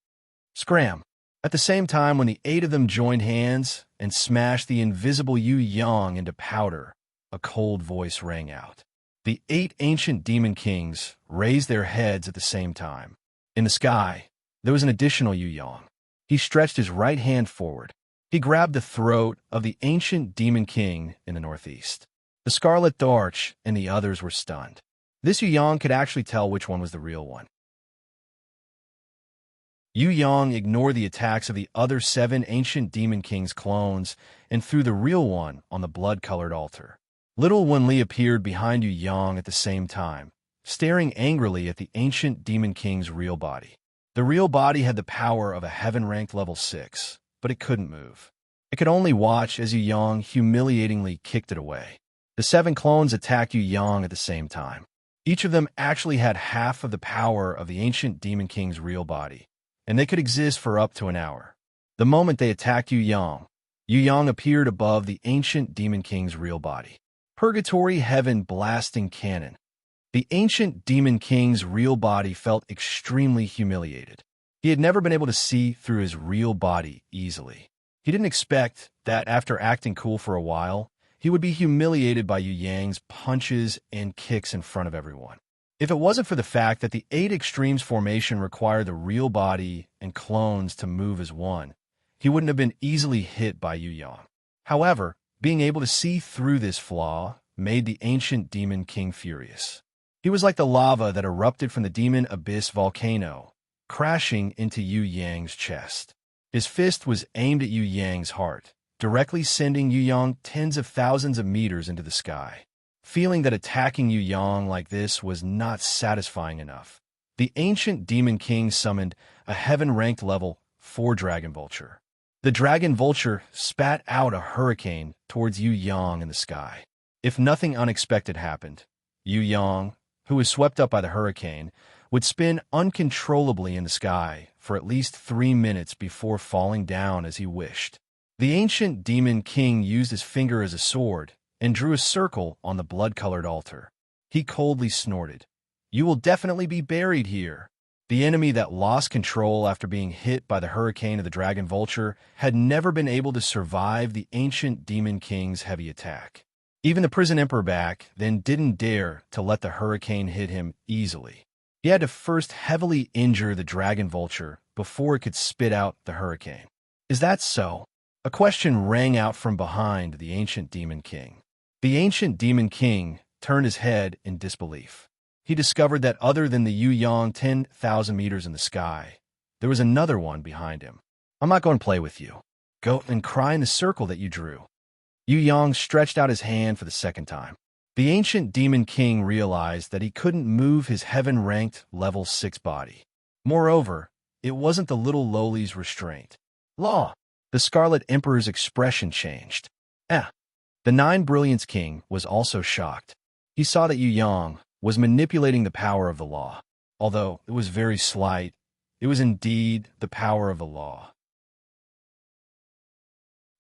Scram! At the same time, when the 8 of them joined hands and smashed the invisible Yu Yang into powder, a cold voice rang out. The 8 ancient Demon Kings raised their heads at the same time. In the sky, there was an additional Yu Yang. He stretched his right hand forward. He grabbed the throat of the ancient Demon King in the northeast. The Scarlet Arch and the others were stunned. This Yu Yang could actually tell which one was the real one. Yu Yang ignored the attacks of the other 7 ancient Demon King's clones and threw the real one on the blood-colored altar. Little Wen Li appeared behind Yu Yang at the same time, staring angrily at the ancient Demon King's real body. The real body had the power of a heaven-ranked level 6, but it couldn't move. It could only watch as Yu Yang humiliatingly kicked it away. The 7 clones attacked Yu Yang at the same time. Each of them actually had half of the power of the ancient Demon King's real body, and they could exist for up to an hour. The moment they attacked Yu Yang appeared above the ancient Demon King's real body. Purgatory Heaven Blasting Cannon. The ancient Demon King's real body felt extremely humiliated. He had never been able to see through his real body easily. He didn't expect that after acting cool for a while, he would be humiliated by Yu Yang's punches and kicks in front of everyone. If it wasn't for the fact that the 8 extremes formation required the real body and clones to move as one, he wouldn't have been easily hit by Yu Yang. However, being able to see through this flaw made the ancient Demon King furious. He was like the lava that erupted from the Demon Abyss volcano, crashing into Yu Yang's chest. His fist was aimed at Yu Yang's heart, directly sending Yu Yang tens of thousands of meters into the sky. Feeling that attacking Yu Yang like this was not satisfying enough, the ancient Demon King summoned a heaven-ranked level 4 Dragon Vulture. The Dragon Vulture spat out a hurricane towards Yu Yang in the sky. If nothing unexpected happened, Yu Yang, who was swept up by the hurricane, would spin uncontrollably in the sky for at least 3 minutes before falling down as he wished. The ancient Demon King used his finger as a sword and drew a circle on the blood-colored altar. He coldly snorted, "You will definitely be buried here." The enemy that lost control after being hit by the hurricane of the Dragon Vulture had never been able to survive the ancient Demon King's heavy attack. Even the prison emperor back then didn't dare to let the hurricane hit him easily. He had to first heavily injure the Dragon Vulture before it could spit out the hurricane. "Is that so?" A question rang out from behind the ancient Demon King. The ancient Demon King turned his head in disbelief. He discovered that other than the Yu Yang 10,000 meters in the sky, there was another one behind him. "I'm not going to play with you. Go and cry in the circle that you drew." Yu Yang stretched out his hand for the second time. The ancient Demon King realized that he couldn't move his heaven-ranked level 6 body. Moreover, it wasn't the little lowly's restraint. "Law!" The Scarlet Emperor's expression changed. The 9 Brilliance King was also shocked. He saw that Yu Yang was manipulating the power of the law. Although it was very slight, it was indeed the power of the law.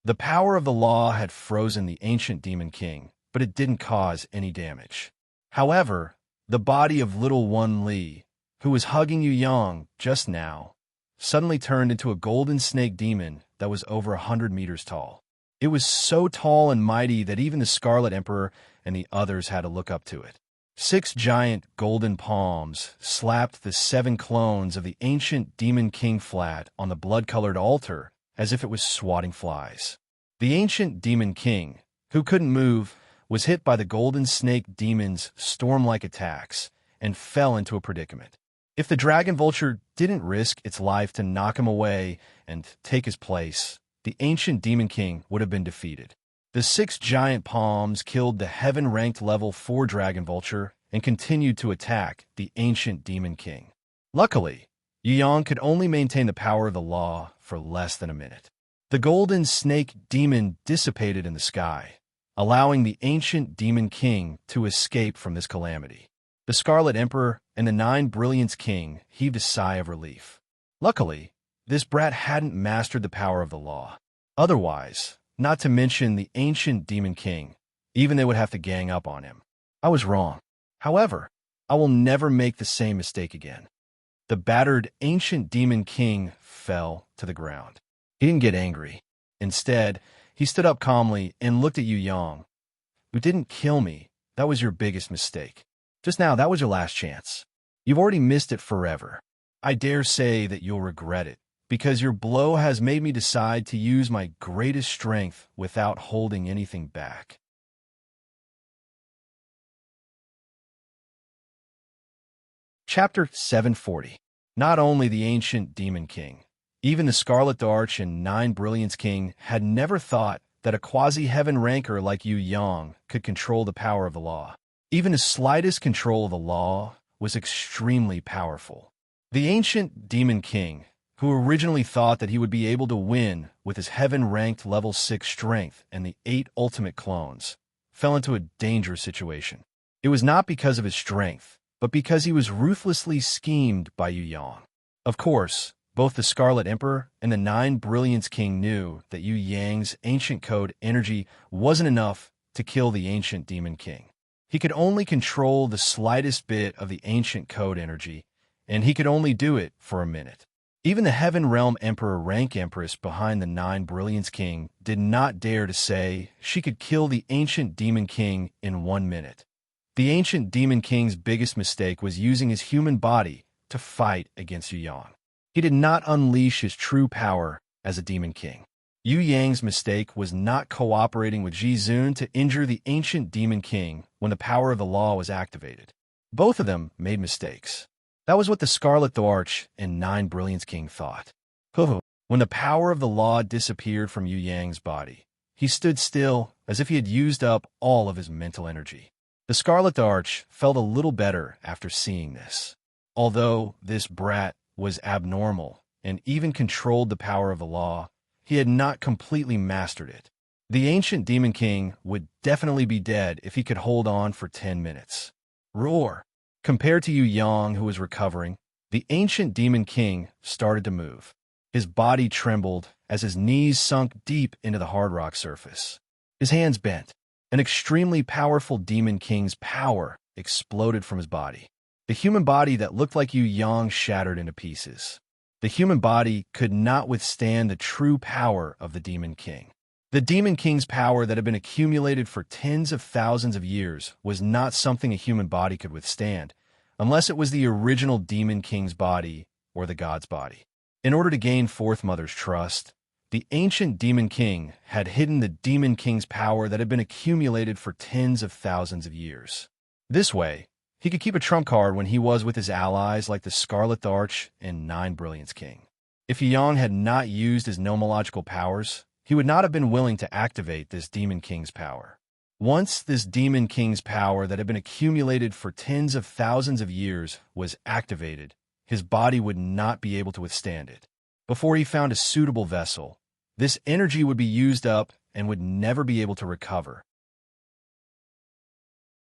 The power of the law had frozen the ancient Demon King, but it didn't cause any damage. However, the body of little Wen Li, who was hugging Yu Yang just now, suddenly turned into a golden snake demon that was over 100 meters tall. It was so tall and mighty that even the Scarlet Emperor and the others had to look up to it. 6 giant golden palms slapped the 7 clones of the ancient Demon King flat on the blood-colored altar as if it was swatting flies. The ancient Demon King, who couldn't move, was hit by the golden snake demon's storm-like attacks and fell into a predicament. If the Dragon Vulture didn't risk its life to knock him away and take his place, the ancient Demon King would have been defeated. The 6 giant palms killed the heaven-ranked level 4 Dragon Vulture and continued to attack the ancient Demon King. Luckily, Yu Yang could only maintain the power of the law for less than a minute. The golden snake demon dissipated in the sky, allowing the ancient Demon King to escape from this calamity. The Scarlet Emperor and the 9 Brilliance King heaved a sigh of relief. Luckily, this brat hadn't mastered the power of the law. Otherwise, not to mention the ancient Demon King, even they would have to gang up on him. I was wrong. However, I will never make the same mistake again. The battered ancient Demon King fell to the ground. He didn't get angry. Instead, he stood up calmly and looked at Yu Yang. "You didn't kill me. That was your biggest mistake. Just now, that was your last chance. You've already missed it forever. I dare say that you'll regret it, because your blow has made me decide to use my greatest strength without holding anything back." Chapter 740. Not only the ancient Demon King, even the Scarlet Arch and 9 Brilliance King had never thought that a quasi-heaven ranker like Yu Yang could control the power of the law. Even his slightest control of the law was extremely powerful. The ancient demon king, who originally thought that he would be able to win with his heaven-ranked level 6 strength and the 8 ultimate clones, fell into a dangerous situation. It was not because of his strength, but because he was ruthlessly schemed by Yu Yang. Of course, both the Scarlet Emperor and the 9 Brilliance King knew that Yu Yang's ancient code energy wasn't enough to kill the ancient demon king. He could only control the slightest bit of the ancient code energy, and he could only do it for a minute. Even the Heaven Realm Emperor rank Empress behind the 9 Brilliance King did not dare to say she could kill the ancient demon king in 1 minute. The ancient demon king's biggest mistake was using his human body to fight against Yu Yang. He did not unleash his true power as a demon king. Yu Yang's mistake was not cooperating with Ji Zun to injure the ancient demon king when the power of the law was activated. Both of them made mistakes. That was what the Scarlet Dwarch and 9 Brilliance King thought. When the power of the law disappeared from Yu Yang's body, he stood still as if he had used up all of his mental energy. The Scarlet Dwarch felt a little better after seeing this. Although this brat was abnormal and even controlled the power of the law, he had not completely mastered it. The ancient demon king would definitely be dead if he could hold on for 10 minutes. Roar! Compared to Yu Yang, who was recovering, the ancient demon king started to move. His body trembled as his knees sunk deep into the hard rock surface. His hands bent. An extremely powerful demon king's power exploded from his body. The human body that looked like Yu Yang shattered into pieces. The human body could not withstand the true power of the demon king. The demon king's power that had been accumulated for tens of thousands of years was not something a human body could withstand, unless it was the original demon king's body or the god's body. In order to gain Fourth Mother's trust, the ancient demon king had hidden the demon king's power that had been accumulated for tens of thousands of years. This way, he could keep a trump card when he was with his allies like the Scarlet Dwarch and 9 Brilliance King. If Yang had not used his nomological powers, he would not have been willing to activate this demon king's power. Once this demon king's power that had been accumulated for tens of thousands of years was activated, his body would not be able to withstand it. Before he found a suitable vessel, this energy would be used up and would never be able to recover.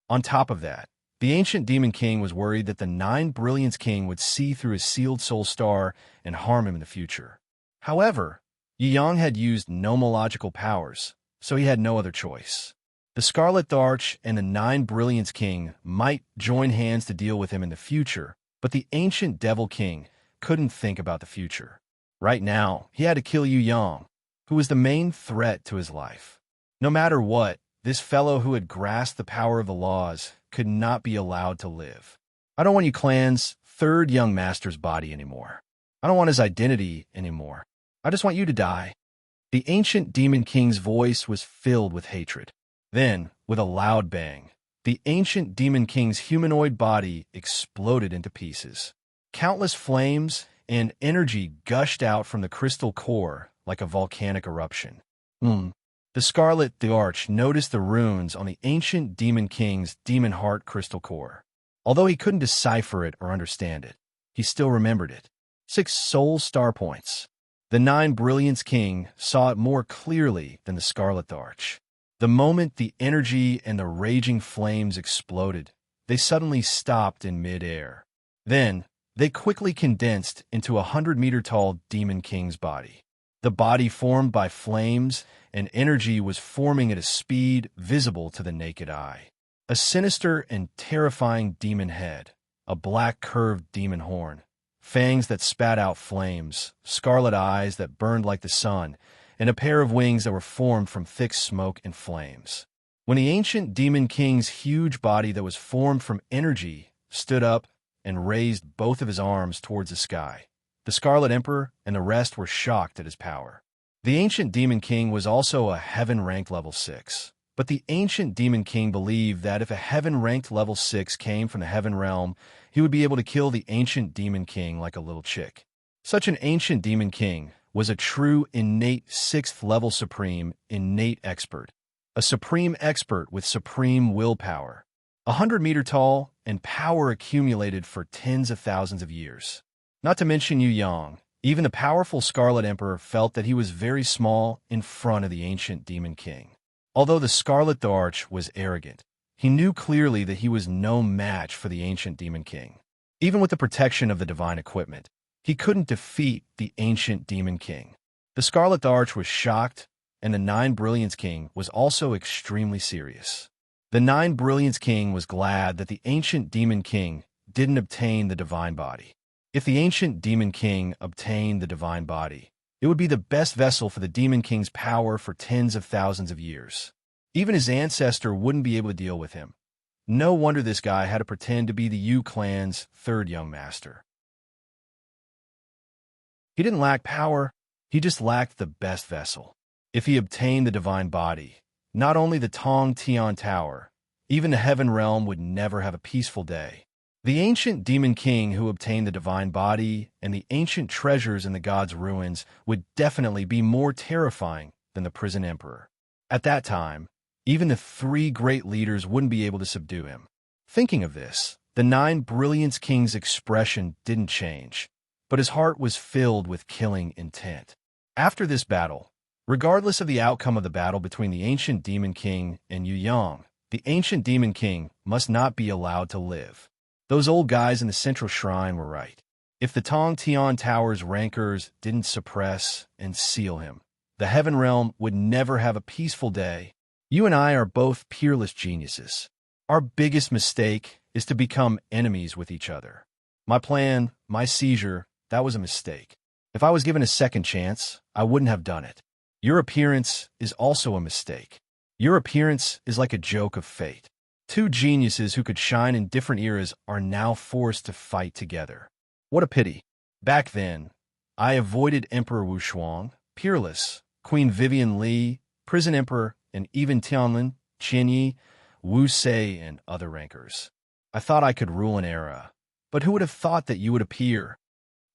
On top of that, the ancient demon king was worried that the 9 Brilliance King would see through his sealed soul star and harm him in the future. However, Yu Yang had used nomological powers, so he had no other choice. The Scarlet Dwarch and the 9 Brilliance King might join hands to deal with him in the future, but the ancient Devil King couldn't think about the future. Right now, he had to kill Yu Yang, who was the main threat to his life. No matter what, this fellow who had grasped the power of the laws could not be allowed to live. I don't want Yu Clan's third young master's body anymore. I don't want his identity anymore. I just want you to die. The ancient demon king's voice was filled with hatred. Then, with a loud bang, the ancient demon king's humanoid body exploded into pieces. Countless flames and energy gushed out from the crystal core like a volcanic eruption. The Scarlet Dwarch noticed the runes on the ancient demon king's demon heart crystal core. Although he couldn't decipher it or understand it, he still remembered it. 6 soul star points. The 9 Brilliance King saw it more clearly than the Scarlet Dwarch. The moment the energy and the raging flames exploded, they suddenly stopped in mid-air. Then, they quickly condensed into a 100-meter-tall demon king's body. The body formed by flames and energy was forming at a speed visible to the naked eye. A sinister and terrifying demon head, a black curved demon horn, fangs that spat out flames, scarlet eyes that burned like the sun, and a pair of wings that were formed from thick smoke and flames. When the ancient demon king's huge body that was formed from energy stood up and raised both of his arms towards the sky, the Scarlet Emperor and the rest were shocked at his power. The ancient demon king was also a heaven-ranked level 6. But the ancient demon king believed that if a heaven-ranked level 6 came from the heaven realm, he would be able to kill the ancient demon king like a little chick. Such an ancient demon king was a true innate 6th-level supreme innate expert. A supreme expert with supreme willpower. 100-meter tall and power accumulated for tens of thousands of years. Not to mention Yu Yang, even the powerful Scarlet Emperor felt that he was very small in front of the ancient Demon King. Although the Scarlet Arch was arrogant, he knew clearly that he was no match for the ancient Demon King. Even with the protection of the divine equipment, he couldn't defeat the ancient Demon King. The Scarlet Arch was shocked, and the Nine Brilliance King was also extremely serious. The Nine Brilliance King was glad that the ancient Demon King didn't obtain the divine body. If the ancient Demon King obtained the divine body, it would be the best vessel for the Demon King's power for tens of thousands of years. Even his ancestor wouldn't be able to deal with him. No wonder this guy had to pretend to be the Yu clan's third young master. He didn't lack power, he just lacked the best vessel. If he obtained the divine body, not only the Tong Tian Tower, even the Heaven Realm would never have a peaceful day. The ancient Demon King who obtained the divine body and the ancient treasures in the God's ruins would definitely be more terrifying than the Prison Emperor. At that time, even the 3 great leaders wouldn't be able to subdue him. Thinking of this, the Nine Brilliance King's expression didn't change, but his heart was filled with killing intent. After this battle, regardless of the outcome of the battle between the ancient Demon King and Yu Yang, the ancient Demon King must not be allowed to live. Those old guys in the central shrine were right. If the Tong Tian Tower's rancors didn't suppress and seal him, the Heaven Realm would never have a peaceful day. You and I are both peerless geniuses. Our biggest mistake is to become enemies with each other. My plan, my seizure, that was a mistake. If I was given a second chance, I wouldn't have done it. Your appearance is also a mistake. Your appearance is like a joke of fate. 2 geniuses who could shine in different eras are now forced to fight together. What a pity. Back then, I avoided Emperor Wu Shuang, peerless, Queen Vivian Li, Prison Emperor, and even Tianlin, Qianyi, Wu Sei, and other rankers. I thought I could rule an era, but who would have thought that you would appear?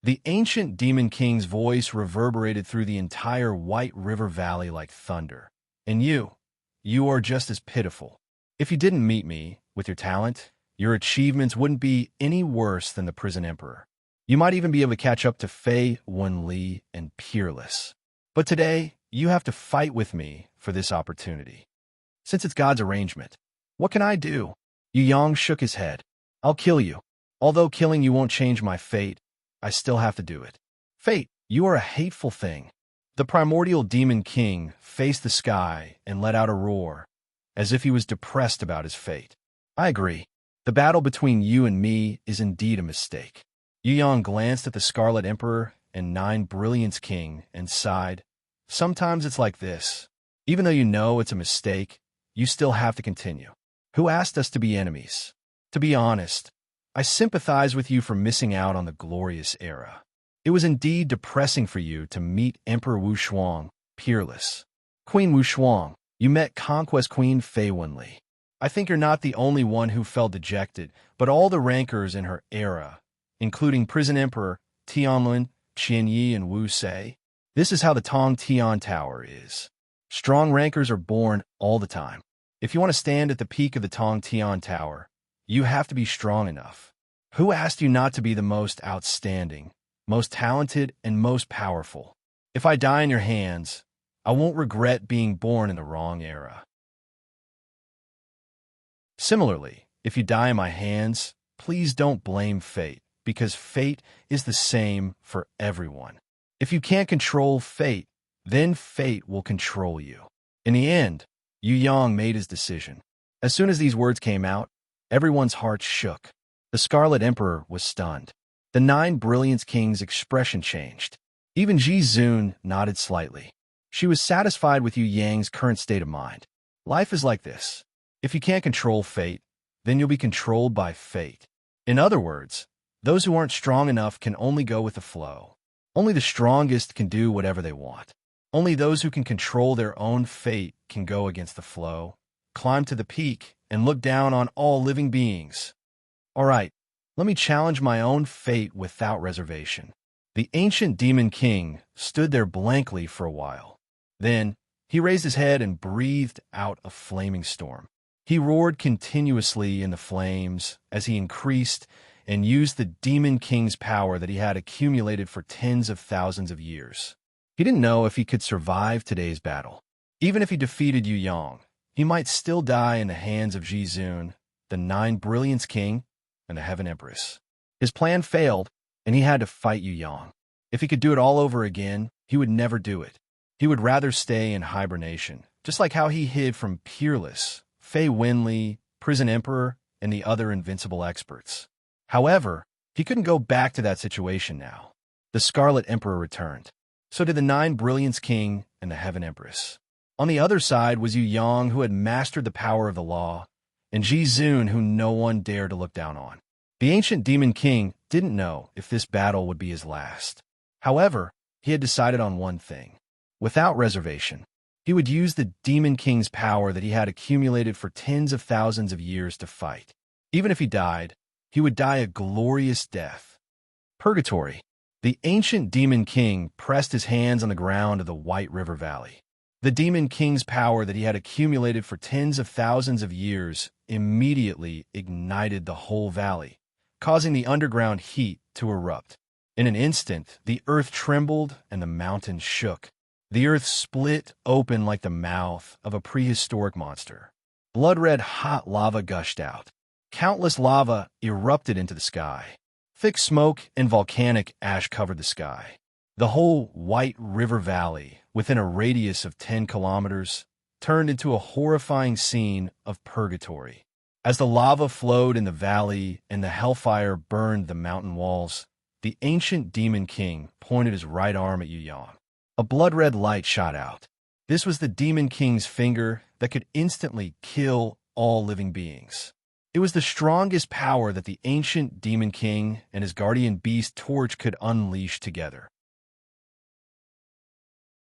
The ancient Demon King's voice reverberated through the entire White River Valley like thunder. And you are just as pitiful. If you didn't meet me with your talent, your achievements wouldn't be any worse than the Prison Emperor. You might even be able to catch up to Fei Wenli and Peerless. But today, you have to fight with me for this opportunity. Since it's God's arrangement, what can I do? Yu Yang shook his head. I'll kill you. Although killing you won't change my fate, I still have to do it. Fate, you are a hateful thing. The primordial Demon King faced the sky and let out a roar, as if he was depressed about his fate. I agree. The battle between you and me is indeed a mistake. Yu Yang glanced at the Scarlet Emperor and Nine Brilliance King and sighed. Sometimes it's like this. Even though you know it's a mistake, you still have to continue. Who asked us to be enemies? To be honest, I sympathize with you for missing out on the glorious era. It was indeed depressing for you to meet Emperor Wu Shuang, peerless. Queen Wu Shuang, you met Conquest Queen Fei Wenli. I think you're not the only one who felt dejected, but all the rankers in her era, including Prison Emperor, Tianlin, Qianyi, and Wu Sei. This is how the Tong Tian Tower is. Strong rankers are born all the time. If you want to stand at the peak of the Tong Tian Tower, you have to be strong enough. Who asked you not to be the most outstanding, most talented, and most powerful? If I die in your hands, I won't regret being born in the wrong era. Similarly, if you die in my hands, please don't blame fate, because fate is the same for everyone. If you can't control fate, then fate will control you. In the end, Yu Yang made his decision. As soon as these words came out, everyone's hearts shook. The Scarlet Emperor was stunned. The Nine Brilliance King's expression changed. Even Ji Zun nodded slightly. She was satisfied with Yu Yang's current state of mind. Life is like this. If you can't control fate, then you'll be controlled by fate. In other words, those who aren't strong enough can only go with the flow. Only the strongest can do whatever they want. Only those who can control their own fate can go against the flow, climb to the peak, and look down on all living beings. All right, let me challenge my own fate without reservation. The ancient demon king stood there blankly for a while. Then, he raised his head and breathed out a flaming storm. He roared continuously in the flames as he increased and used the demon king's power that he had accumulated for tens of thousands of years. He didn't know if he could survive today's battle. Even if he defeated Yu Yang, he might still die in the hands of Ji Zun, the Nine Brilliance King, and the Heaven Empress. His plan failed, and he had to fight Yu Yang. If he could do it all over again, he would never do it. He would rather stay in hibernation, just like how he hid from Peerless, Fei Winley, Prison Emperor, and the other invincible experts. However, he couldn't go back to that situation now. The Scarlet Emperor returned. So did the Nine Brilliance King and the Heaven Empress. On the other side was Yu Yang, who had mastered the power of the law, and Ji Zun, who no one dared to look down on. The ancient demon king didn't know if this battle would be his last. However, he had decided on one thing. Without reservation, he would use the demon king's power that he had accumulated for tens of thousands of years to fight. Even if he died, he would die a glorious death. Purgatory. The ancient demon king pressed his hands on the ground of the White River Valley. The demon king's power that he had accumulated for tens of thousands of years immediately ignited the whole valley, causing the underground heat to erupt. In an instant, the earth trembled and the mountains shook. The earth split open like the mouth of a prehistoric monster. Blood-red hot lava gushed out. Countless lava erupted into the sky. Thick smoke and volcanic ash covered the sky. The whole White River Valley, within a radius of 10 kilometers, turned into a horrifying scene of purgatory. As the lava flowed in the valley and the hellfire burned the mountain walls, the ancient demon king pointed his right arm at Yu Yang. A blood-red light shot out. This was the demon king's finger that could instantly kill all living beings. It was the strongest power that the ancient demon king and his guardian beast Torch could unleash together.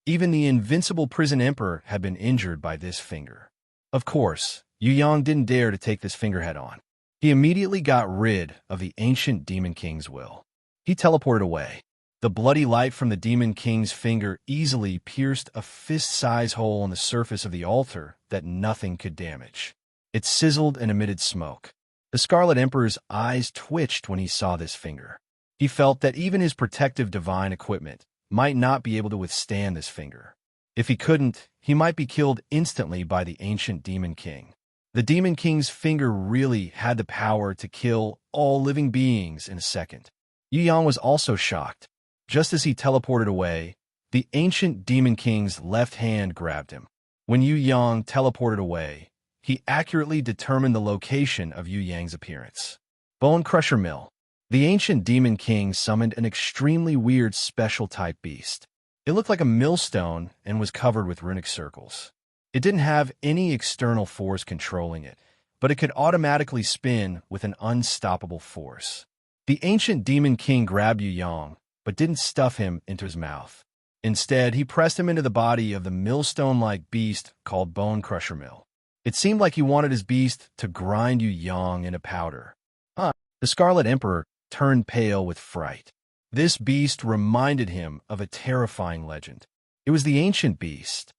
Even the invincible Prison Emperor had been injured by this finger. Of course, Yu Yang didn't dare to take this finger head-on. He immediately got rid of the ancient demon king's will. He teleported away. The bloody light from the demon king's finger easily pierced a fist-sized hole on the surface of the altar that nothing could damage. It sizzled and emitted smoke. The Scarlet Emperor's eyes twitched when he saw this finger. He felt that even his protective divine equipment might not be able to withstand this finger. If he couldn't, he might be killed instantly by the ancient demon king. The demon king's finger really had the power to kill all living beings in a second. Yu Yang was also shocked. Just as he teleported away, the ancient demon king's left hand grabbed him. When Yu Yang teleported away, he accurately determined the location of Yu Yang's appearance. Bone Crusher Mill. The ancient demon king summoned an extremely weird special-type beast. It looked like a millstone and was covered with runic circles. It didn't have any external force controlling it, but it could automatically spin with an unstoppable force. The ancient demon king grabbed Yu Yang, but didn't stuff him into his mouth. Instead, he pressed him into the body of the millstone-like beast called Bone Crusher Mill. It seemed like he wanted his beast to grind Yu Yang into powder. The Scarlet Emperor turned pale with fright. This beast reminded him of a terrifying legend. It was the ancient beast.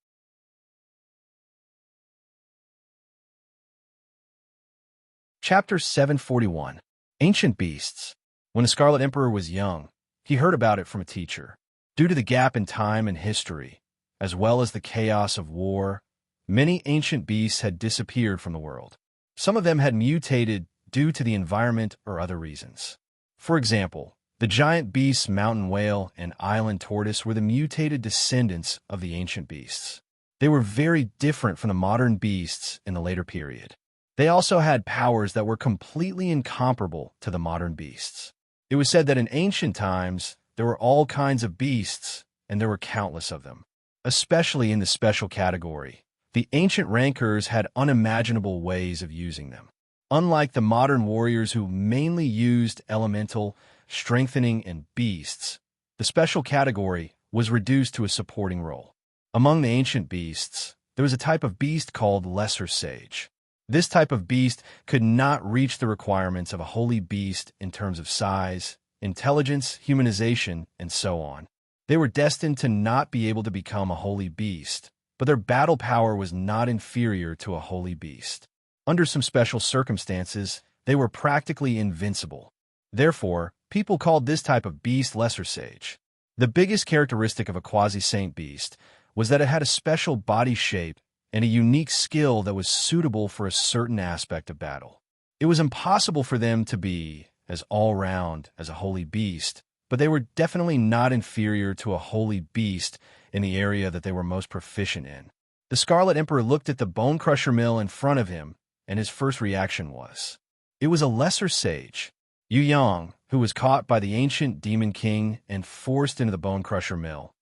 Chapter 741. Ancient Beasts. When the Scarlet Emperor was young, he heard about it from a teacher. Due to the gap in time and history, as well as the chaos of war, many ancient beasts had disappeared from the world. Some of them had mutated due to the environment or other reasons. For example, the giant beasts mountain whale and island tortoise were the mutated descendants of the ancient beasts. They were very different from the modern beasts in the later period. They also had powers that were completely incomparable to the modern beasts. It was said that in ancient times, there were all kinds of beasts, and there were countless of them. Especially in the special category, the ancient rankers had unimaginable ways of using them. Unlike the modern warriors who mainly used elemental, strengthening, and beasts, the special category was reduced to a supporting role. Among the ancient beasts, there was a type of beast called Lesser Sage. This type of beast could not reach the requirements of a holy beast in terms of size, intelligence, humanization, and so on. They were destined to not be able to become a holy beast, but their battle power was not inferior to a holy beast. Under some special circumstances, they were practically invincible. Therefore, people called this type of beast lesser sage. The biggest characteristic of a quasi-saint beast was that it had a special body shape and a unique skill that was suitable for a certain aspect of battle. It was impossible for them to be as all-round as a holy beast, but they were definitely not inferior to a holy beast in the area that they were most proficient in. The Scarlet Emperor looked at the bone crusher mill in front of him, and his first reaction was, it was a lesser sage. Yu Yang, who was caught by the ancient demon king and forced into the bone crusher mill,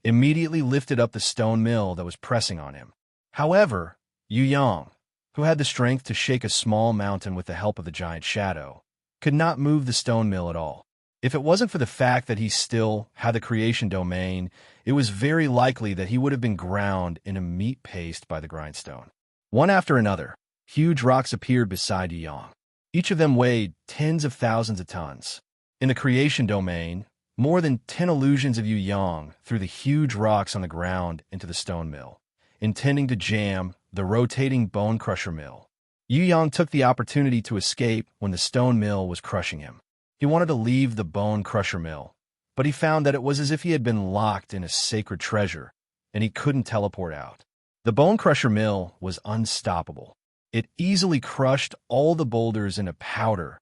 immediately lifted up the stone mill that was pressing on him. However, Yu Yang, who had the strength to shake a small mountain with the help of the giant shadow, could not move the stone mill at all. If it wasn't for the fact that he still had the creation domain, it was very likely that he would have been ground in a meat paste by the grindstone. One after another, huge rocks appeared beside Yu Yang. Each of them weighed tens of thousands of tons. In the creation domain, more than 10 illusions of Yu Yang threw the huge rocks on the ground into the stone mill, intending to jam the rotating bone crusher mill. Yu Yang took the opportunity to escape when the stone mill was crushing him. He wanted to leave the bone crusher mill, but he found that it was as if he had been locked in a sacred treasure, and he couldn't teleport out. The bone crusher mill was unstoppable. It easily crushed all the boulders into powder.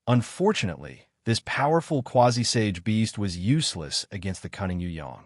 Unfortunately, this powerful quasi-sage beast was useless against the cunning Yu Yang.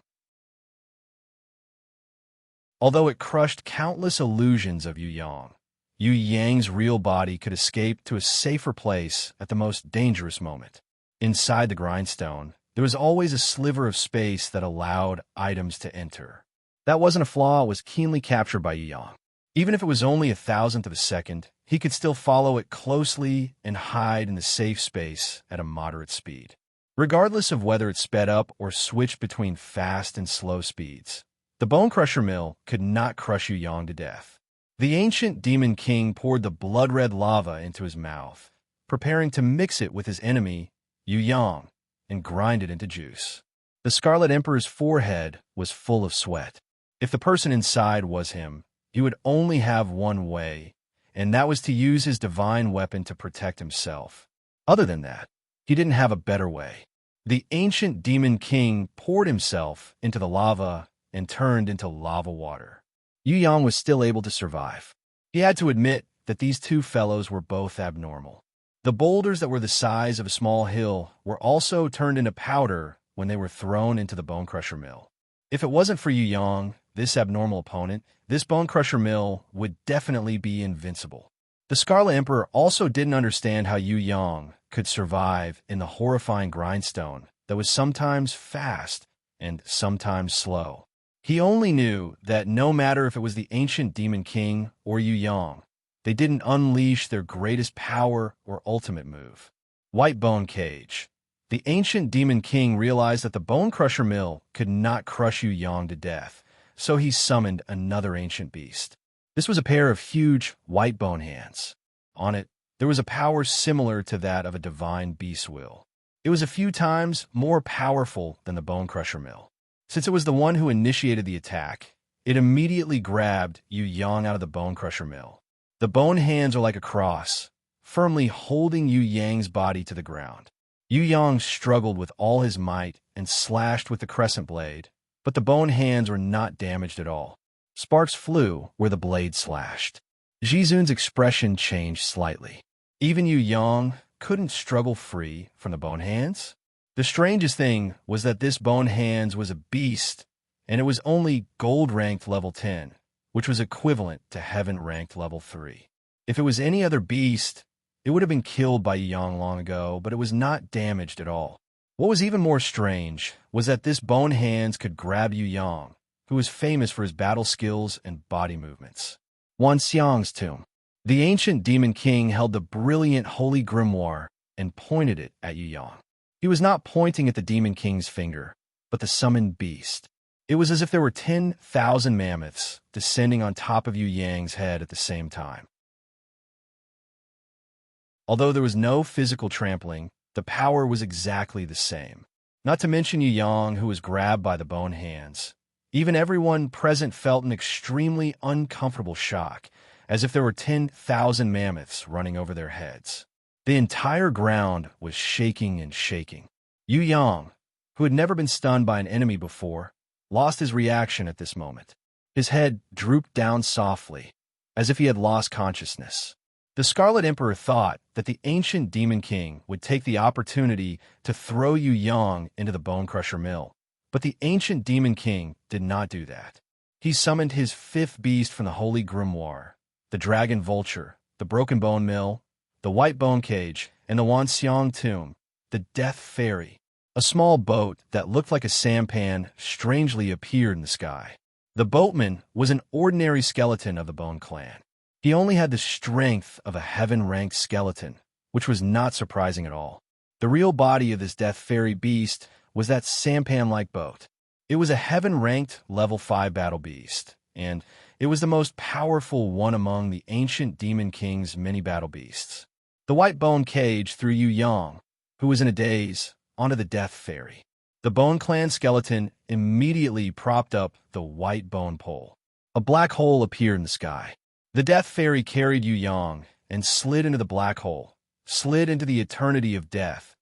Although it crushed countless illusions of Yu Yang, Yu Yang's real body could escape to a safer place at the most dangerous moment. Inside the grindstone, there was always a sliver of space that allowed items to enter. That wasn't a flaw, it was keenly captured by Yu Yang. Even if it was only 1,000th of a second, he could still follow it closely and hide in the safe space at a moderate speed. Regardless of whether it sped up or switched between fast and slow speeds, the bone crusher mill could not crush Yu Yang to death. The ancient demon king poured the blood-red lava into his mouth, preparing to mix it with his enemy, Yu Yang, and grind it into juice. The Scarlet Emperor's forehead was full of sweat. If the person inside was him, he would only have one way, and that was to use his divine weapon to protect himself. Other than that, he didn't have a better way. The ancient demon king poured himself into the lava and turned into lava water. Yu Yang was still able to survive. He had to admit that these two fellows were both abnormal. The boulders that were the size of a small hill were also turned into powder when they were thrown into the bone crusher mill. If it wasn't for Yu Yang, this abnormal opponent, this bone crusher mill would definitely be invincible. The Scarlet Emperor also didn't understand how Yu Yang could survive in the horrifying grindstone that was sometimes fast and sometimes slow. He only knew that no matter if it was the ancient demon king or Yu Yang, they didn't unleash their greatest power or ultimate move. White Bone Cage. The ancient demon king realized that the bone crusher mill could not crush Yu Yang to death, so he summoned another ancient beast. This was a pair of huge white bone hands. On it, there was a power similar to that of a divine beast will. It was a few times more powerful than the bone crusher mill. Since it was the one who initiated the attack, it immediately grabbed Yu Yang out of the bone crusher mill. The bone hands are like a cross, firmly holding Yu Yang's body to the ground. Yu Yang struggled with all his might and slashed with the crescent blade, but the bone hands were not damaged at all. Sparks flew where the blade slashed. Jizun's expression changed slightly. Even Yu Yang couldn't struggle free from the bone hands. The strangest thing was that this bone hands was a beast, and it was only gold-ranked level 10, which was equivalent to heaven-ranked level 3. If it was any other beast, it would have been killed by Yu Yang long ago, but it was not damaged at all. What was even more strange was that this bone hands could grab Yu Yang, who was famous for his battle skills and body movements. Wan Xiang's tomb. The ancient demon king held the brilliant holy grimoire and pointed it at Yu Yang. He was not pointing at the demon king's finger, but the summoned beast. It was as if there were 10,000 mammoths descending on top of Yu Yang's head at the same time. Although there was no physical trampling, the power was exactly the same. Not to mention Yu Yang, who was grabbed by the bone hands. Even everyone present felt an extremely uncomfortable shock, as if there were 10,000 mammoths running over their heads. The entire ground was shaking and shaking. Yu Yang, who had never been stunned by an enemy before, lost his reaction at this moment. His head drooped down softly, as if he had lost consciousness. The Scarlet Emperor thought that the ancient Demon King would take the opportunity to throw Yu Yang into the Bone Crusher Mill. But the ancient Demon King did not do that. He summoned his fifth beast from the Holy Grimoire, the Dragon Vulture, the Broken Bone Mill, the White Bone Cage, and the Wanxiang Tomb, the Death Fairy. A small boat that looked like a sampan strangely appeared in the sky. The boatman was an ordinary skeleton of the Bone Clan. He only had the strength of a heaven-ranked skeleton, which was not surprising at all. The real body of this Death Fairy beast was that sampan-like boat. It was a heaven-ranked level 5 battle beast, and it was the most powerful one among the ancient Demon King's many battle beasts. The White Bone Cage threw Yu Yang, who was in a daze, onto the Death Fairy. The Bone Clan skeleton immediately propped up the White Bone Pole. A black hole appeared in the sky. The Death Fairy carried Yu Yang and slid into the black hole, slid into the eternity of death.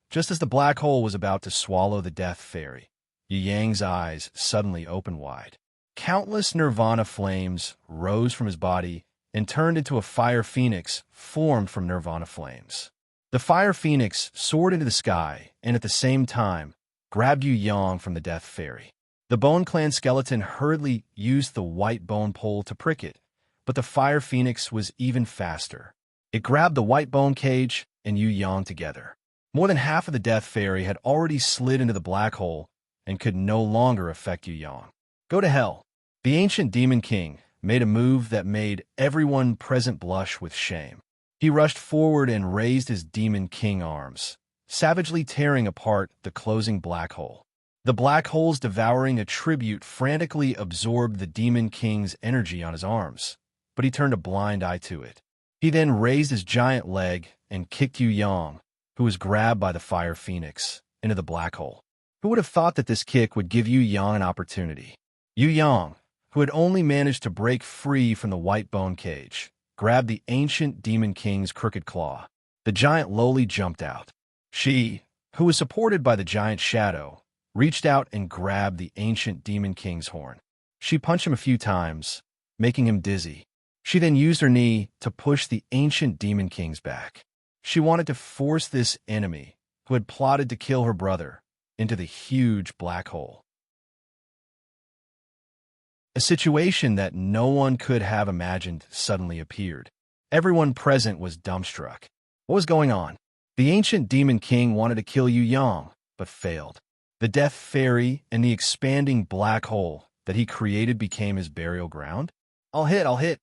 Just as the black hole was about to swallow the Death Fairy, Yu Yang's eyes suddenly opened wide. Countless nirvana flames rose from his body and turned into a fire phoenix formed from nirvana flames. The fire phoenix soared into the sky and at the same time grabbed Yu Yang from the Death Fairy. The Bone Clan skeleton hurriedly used the White Bone Pole to prick it, but the fire phoenix was even faster. It grabbed the White Bone Cage and Yu Yang together. More than half of the Death Fairy had already slid into the black hole and could no longer affect Yu Yang. Go to hell. The ancient Demon King made a move that made everyone present blush with shame. He rushed forward and raised his Demon King arms, savagely tearing apart the closing black hole. The black hole's devouring attribute frantically absorbed the Demon King's energy on his arms, but he turned a blind eye to it. He then raised his giant leg and kicked Yu Yang, who was grabbed by the fire phoenix, into the black hole. Who would have thought that this kick would give Yu Yang an opportunity? Yu Yang, who had only managed to break free from the White Bone Cage, grabbed the ancient Demon King's crooked claw. The giant lowly jumped out. She, who was supported by the giant shadow, reached out and grabbed the ancient Demon King's horn. She punched him a few times, making him dizzy. She then used her knee to push the ancient Demon King's back. She wanted to force this enemy, who had plotted to kill her brother, into the huge black hole. A situation that no one could have imagined suddenly appeared. Everyone present was dumbstruck. What was going on? The ancient Demon King wanted to kill Yu Yang, but failed. The Death Fairy and the expanding black hole that he created became his burial ground? I'll hit.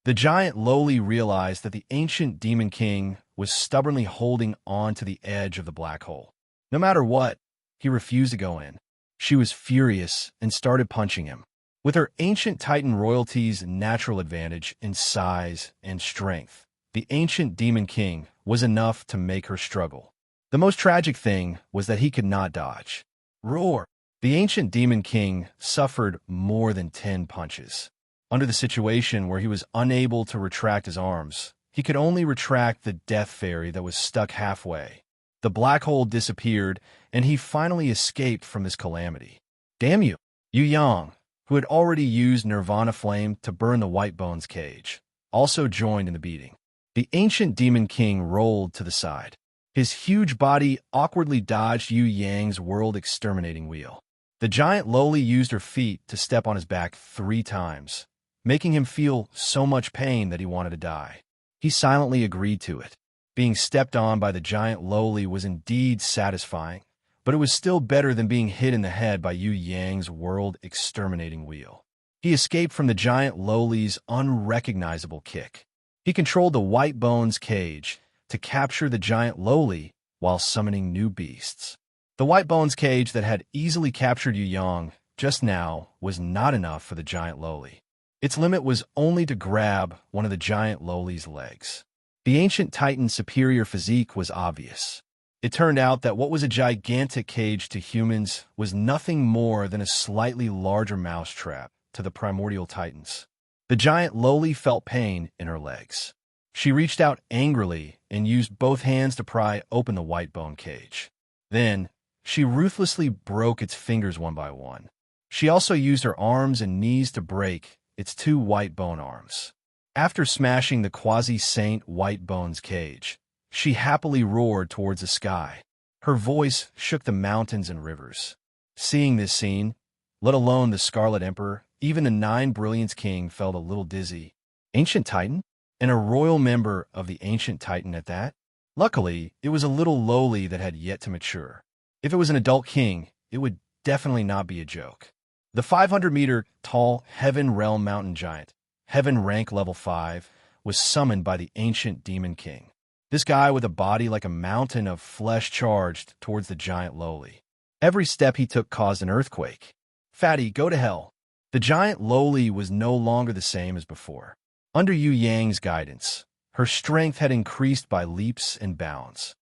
The giant lowly realized that the ancient Demon King was stubbornly holding on to the edge of the black hole. No matter what, he refused to go in. She was furious and started punching him. With her ancient Titan royalty's natural advantage in size and strength, the ancient Demon King was enough to make her struggle. The most tragic thing was that he could not dodge. Roar! The ancient Demon King suffered more than 10 punches. Under the situation where he was unable to retract his arms, he could only retract the Death Fairy that was stuck halfway. The black hole disappeared, and he finally escaped from this calamity. Damn you! Yu Yang, who had already used Nirvana Flame to burn the White Bone's cage, also joined in the beating. The ancient Demon King rolled to the side. His huge body awkwardly dodged Yu Yang's world-exterminating wheel. The giant lowly used her feet to step on his back 3 times, making him feel so much pain that he wanted to die. He silently agreed to it. Being stepped on by the giant lowly was indeed satisfying, but it was still better than being hit in the head by Yu Yang's world-exterminating wheel. He escaped from the giant lowly's unrecognizable kick. He controlled the White Bone's cage to capture the giant lowly while summoning new beasts. The White Bone's cage that had easily captured Yu Yang just now was not enough for the giant lowly. Its limit was only to grab one of the giant lowly's legs. The ancient Titan's superior physique was obvious. It turned out that what was a gigantic cage to humans was nothing more than a slightly larger mousetrap to the primordial Titans. The giant lowly felt pain in her legs. She reached out angrily and used both hands to pry open the white bone cage. Then, she ruthlessly broke its fingers one by one. She also used her arms and knees to break its two white bone arms. After smashing the quasi-saint white bone's cage, she happily roared towards the sky. Her voice shook the mountains and rivers. Seeing this scene, let alone the Scarlet Emperor, even the Nine Brilliance King felt a little dizzy. Ancient Titan? And a royal member of the Ancient Titan at that? Luckily, it was a little lowly that had yet to mature. If it was an adult king, it would definitely not be a joke. The 500-meter-tall Heaven Realm Mountain Giant, Heaven Rank Level 5, was summoned by the Ancient Demon King. This guy with a body like a mountain of flesh charged towards the giant lowly. Every step he took caused an earthquake. Fatty, go to hell. The giant lowly was no longer the same as before. Under Yu Yang's guidance, her strength had increased by leaps and bounds.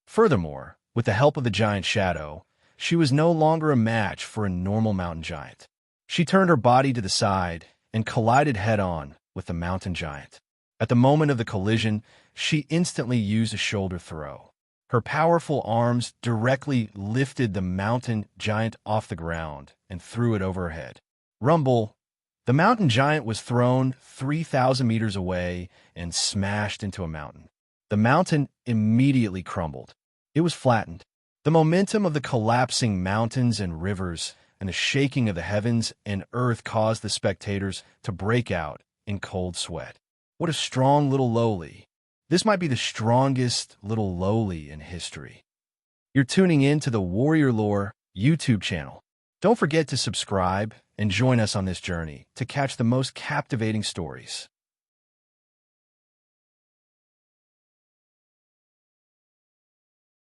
Furthermore, with the help of the giant shadow, she was no longer a match for a normal mountain giant. She turned her body to the side and collided head-on with the mountain giant. At the moment of the collision, she instantly used a shoulder throw. Her powerful arms directly lifted the mountain giant off the ground and threw it over her head. Rumble! The mountain giant was thrown 3,000 meters away and smashed into a mountain. The mountain immediately crumbled. It was flattened. The momentum of the collapsing mountains and rivers and the shaking of the heavens and earth caused the spectators to break out in cold sweat. What a strong little lowly. This might be the strongest little lowly in history. You're tuning in to the Warrior Lore YouTube channel. Don't forget to subscribe and join us on this journey to catch the most captivating stories.